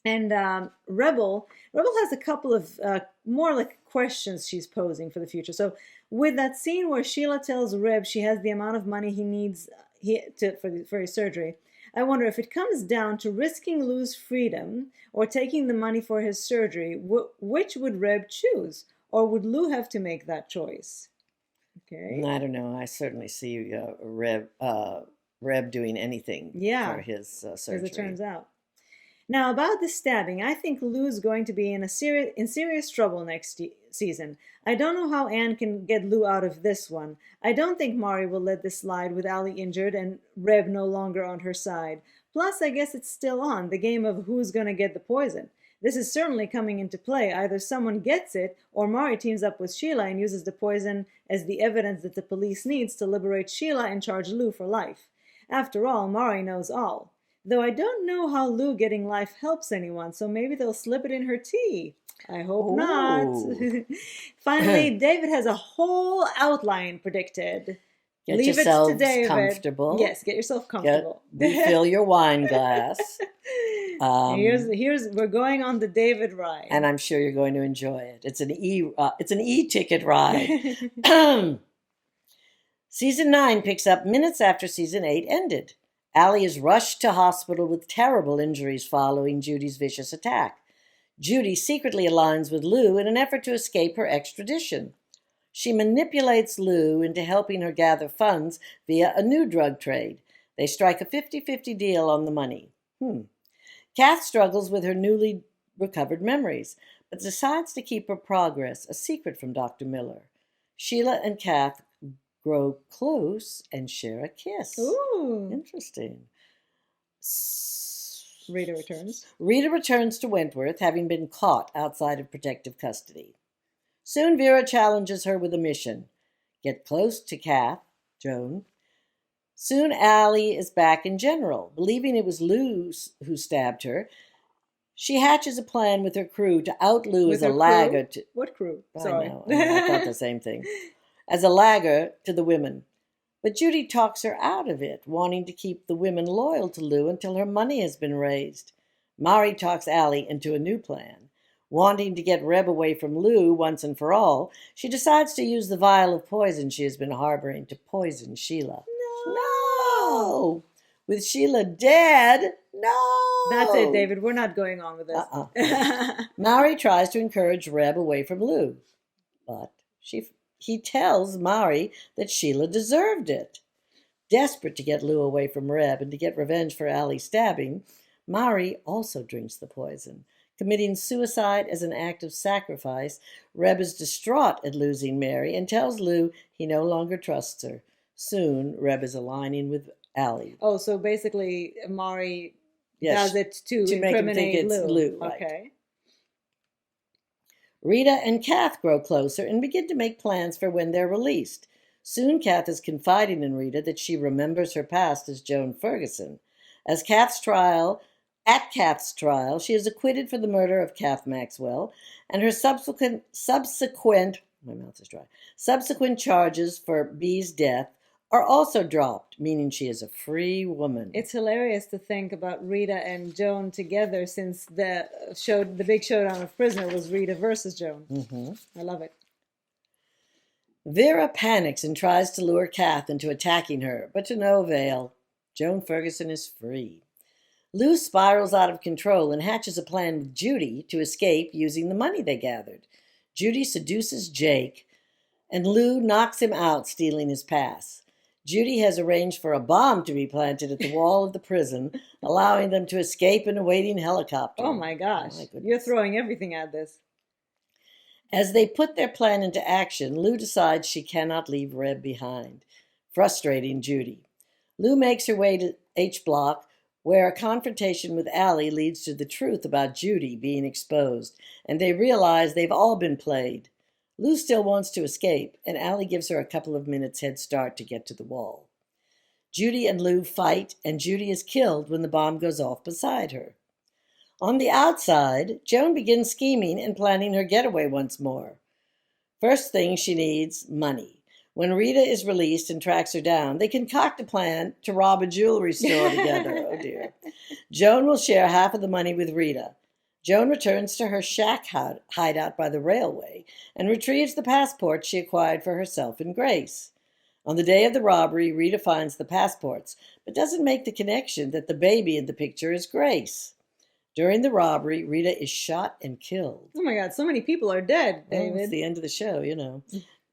has a couple of more like questions she's posing for the future. So with that scene where Sheila tells Reb she has the amount of money he needs for his surgery, I wonder if it comes down to risking Lou's freedom or taking the money for his surgery, which would Reb choose? Or would Lou have to make that choice? Okay. I don't know. I certainly see Reb doing anything for his surgery. As it turns out. Now, about the stabbing, I think Lou's going to be in serious trouble next season. I don't know how Anne can get Lou out of this one. I don't think Mari will let this slide with Ali injured and Reb no longer on her side. Plus, I guess it's still on, the game of who's going to get the poison. This is certainly coming into play. Either someone gets it, or Mari teams up with Sheila and uses the poison as the evidence that the police needs to liberate Sheila and charge Lou for life. After all, Mari knows all. Though I don't know how Lou getting life helps anyone, so maybe they'll slip it in her tea. I hope not. Finally, David has a whole outline predicted. Get yourselves comfortable. Yes, get yourself comfortable. Refill your wine glass. We're going on the David ride, and I'm sure you're going to enjoy it. It's an e-ticket ride. Season 9 picks up minutes after season 8 ended. Ali is rushed to hospital with terrible injuries following Judy's vicious attack. Judy secretly aligns with Lou in an effort to escape her extradition. She manipulates Lou into helping her gather funds via a new drug trade. They strike a 50-50 deal on the money. Kath struggles with her newly recovered memories, but decides to keep her progress a secret from Dr. Miller. Sheila and Kath grow close and share a kiss. Ooh. Interesting. Rita returns. Rita returns to Wentworth, having been caught outside of protective custody. Soon Vera challenges her with a mission. Get close to Kath, Joan. Soon Ali is back in general. Believing it was Lou who stabbed her, she hatches a plan with her crew to out Lou as a laggard. What crew? Sorry. I thought the same thing. As a laggard to the women. But Judy talks her out of it, wanting to keep the women loyal to Lou until her money has been raised. Mari talks Ali into a new plan. Wanting to get Reb away from Lou once and for all, she decides to use the vial of poison she has been harboring to poison Sheila. No! With Sheila dead? No! That's it, David. We're not going on with this. Mari tries to encourage Reb away from Lou, but he tells Mari that Sheila deserved it. Desperate to get Lou away from Reb and to get revenge for Ali's stabbing, Mari also drinks the poison. Committing suicide as an act of sacrifice, Reb is distraught at losing Mary and tells Lou he no longer trusts her. Soon, Reb is aligning with Allie. Oh, so basically Mari Yes, does it to make him think incriminate it's Lou. Lou, right. Okay. Rita and Kath grow closer and begin to make plans for when they're released. Soon Kath is confiding in Rita that she remembers her past as Joan Ferguson. At Kath's trial, she is acquitted for the murder of Kath Maxwell, and her subsequent charges for B's death are also dropped, meaning she is a free woman. It's hilarious to think about Rita and Joan together, since the big showdown of Prisoner was Rita versus Joan. Mm-hmm. I love it. Vera panics and tries to lure Kath into attacking her, but to no avail. Joan Ferguson is free. Lou spirals out of control and hatches a plan with Judy to escape using the money they gathered. Judy seduces Jake, and Lou knocks him out, stealing his pass. Judy has arranged for a bomb to be planted at the wall of the prison, allowing them to escape in a waiting helicopter. Oh my gosh. You're throwing everything at this. As they put their plan into action, Lou decides she cannot leave Reb behind, frustrating Judy. Lou makes her way to H Block, where a confrontation with Allie leads to the truth about Judy being exposed, and they realize they've all been played. Lou still wants to escape, and Allie gives her a couple of minutes head start to get to the wall. Judy and Lou fight, and Judy is killed when the bomb goes off beside her. On the outside, Joan begins scheming and planning her getaway once more. First thing she needs, money. When Rita is released and tracks her down, they concoct a plan to rob a jewelry store together. Oh dear. Joan will share half of the money with Rita. Joan returns to her shack hideout by the railway and retrieves the passport she acquired for herself and Grace. On the day of the robbery, Rita finds the passports, but doesn't make the connection that the baby in the picture is Grace. During the robbery, Rita is shot and killed. Oh my God, so many people are dead, David. Well, it's the end of the show, you know.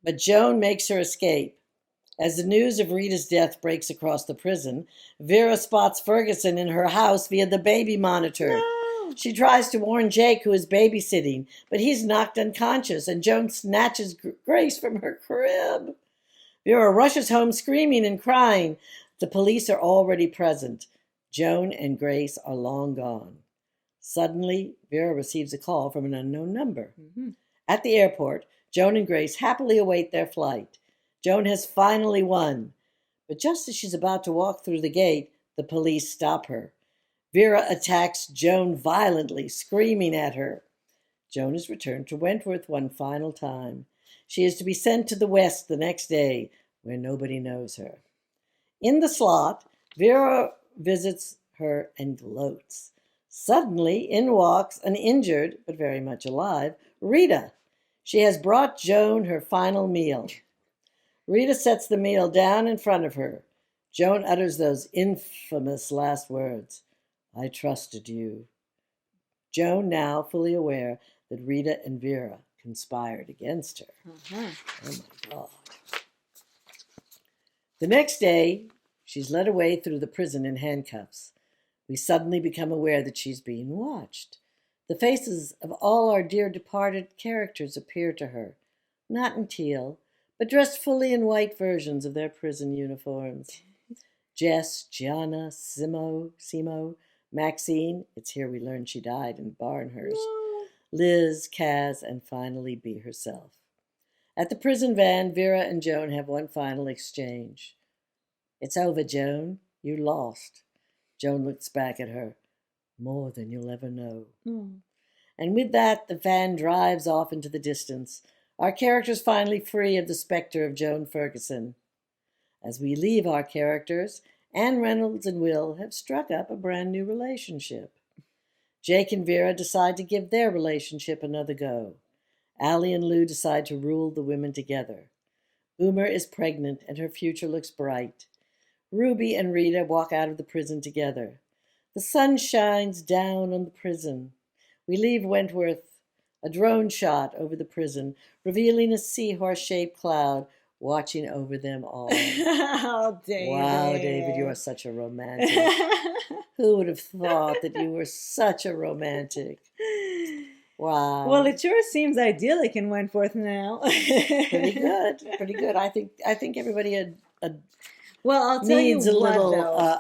But Joan makes her escape. As the news of Rita's death breaks across the prison, Vera spots Ferguson in her house via the baby monitor. No. She tries to warn Jake, who is babysitting, but he's knocked unconscious, and Joan snatches Grace from her crib. Vera rushes home screaming and crying. The police are already present. Joan and Grace are long gone. Suddenly, Vera receives a call from an unknown number. Mm-hmm. At the airport, Joan and Grace happily await their flight. Joan has finally won. But just as she's about to walk through the gate, the police stop her. Vera attacks Joan violently, screaming at her. Joan is returned to Wentworth one final time. She is to be sent to the West the next day, where nobody knows her. In the slot, Vera visits her and gloats. Suddenly, in walks an injured, but very much alive, Rita. She has brought Joan her final meal. Rita sets the meal down in front of her. Joan utters those infamous last words, "I trusted you." Joan, now fully aware that Rita and Vera conspired against her. Uh-huh. Oh my God. The next day, she's led away through the prison in handcuffs. We suddenly become aware that she's being watched. The faces of all our dear departed characters appear to her, not in teal, but dressed fully in white versions of their prison uniforms. Jess, Gianna, Simo, Maxine, it's here we learn she died in Barnhurst, Liz, Kaz, and finally Bea herself. At the prison van, Vera and Joan have one final exchange. "It's over, Joan. You lost." Joan looks back at her. "More than you'll ever know." Mm. And with that, the van drives off into the distance, our characters finally free of the specter of Joan Ferguson. As we leave our characters, Anne Reynolds and Will have struck up a brand new relationship. Jake and Vera decide to give their relationship another go. Allie and Lou decide to rule the women together. Uma is pregnant and her future looks bright. Ruby and Rita walk out of the prison together. The sun shines down on the prison. We leave Wentworth, a drone shot over the prison, revealing a seahorse-shaped cloud watching over them all. Oh, David. Wow, David, you are such a romantic. Who would have thought that you were such a romantic? Wow. Well, it sure seems idyllic in Wentworth now. Pretty good. I think everybody had Well, I'll tell needs you a what, little though.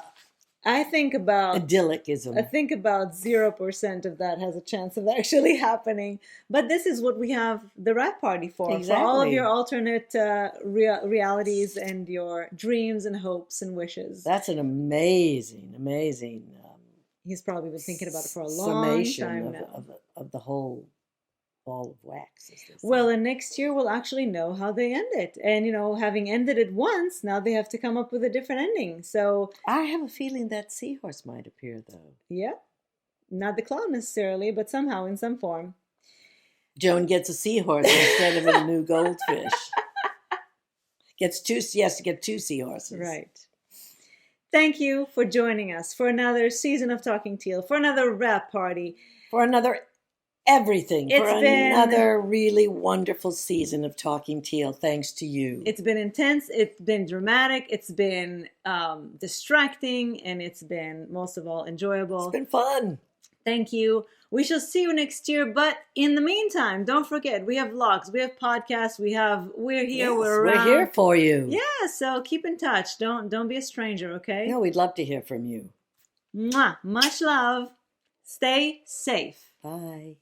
I think about idyllicism. I think about 0% of that has a chance of actually happening. But this is what we have the rap party for all of Exactly. your alternate realities and your dreams and hopes and wishes. That's an amazing He's probably been thinking about it for a long time now. of the whole ball of wax. Well, and next year we'll actually know how they end it. And, having ended it once, now they have to come up with a different ending. So I have a feeling that seahorse might appear, though. Yeah. Not the clown necessarily, but somehow in some form. Joan gets a seahorse instead of a new goldfish. She has to get two seahorses. Right. Thank you for joining us for another season of Talking Teal, for another rap party, for another everything, for another really wonderful season of Talking Teal, thanks to you. It's been intense, it's been dramatic, it's been distracting, and it's been, most of all, enjoyable. It's been fun. Thank you. We shall see you next year, but in the meantime, don't forget, we have vlogs, we have podcasts, we're here, Yes, we're around. We're here for you. Yeah, so keep in touch. Don't be a stranger, okay? No, we'd love to hear from you. Mwah. Much love. Stay safe. Bye.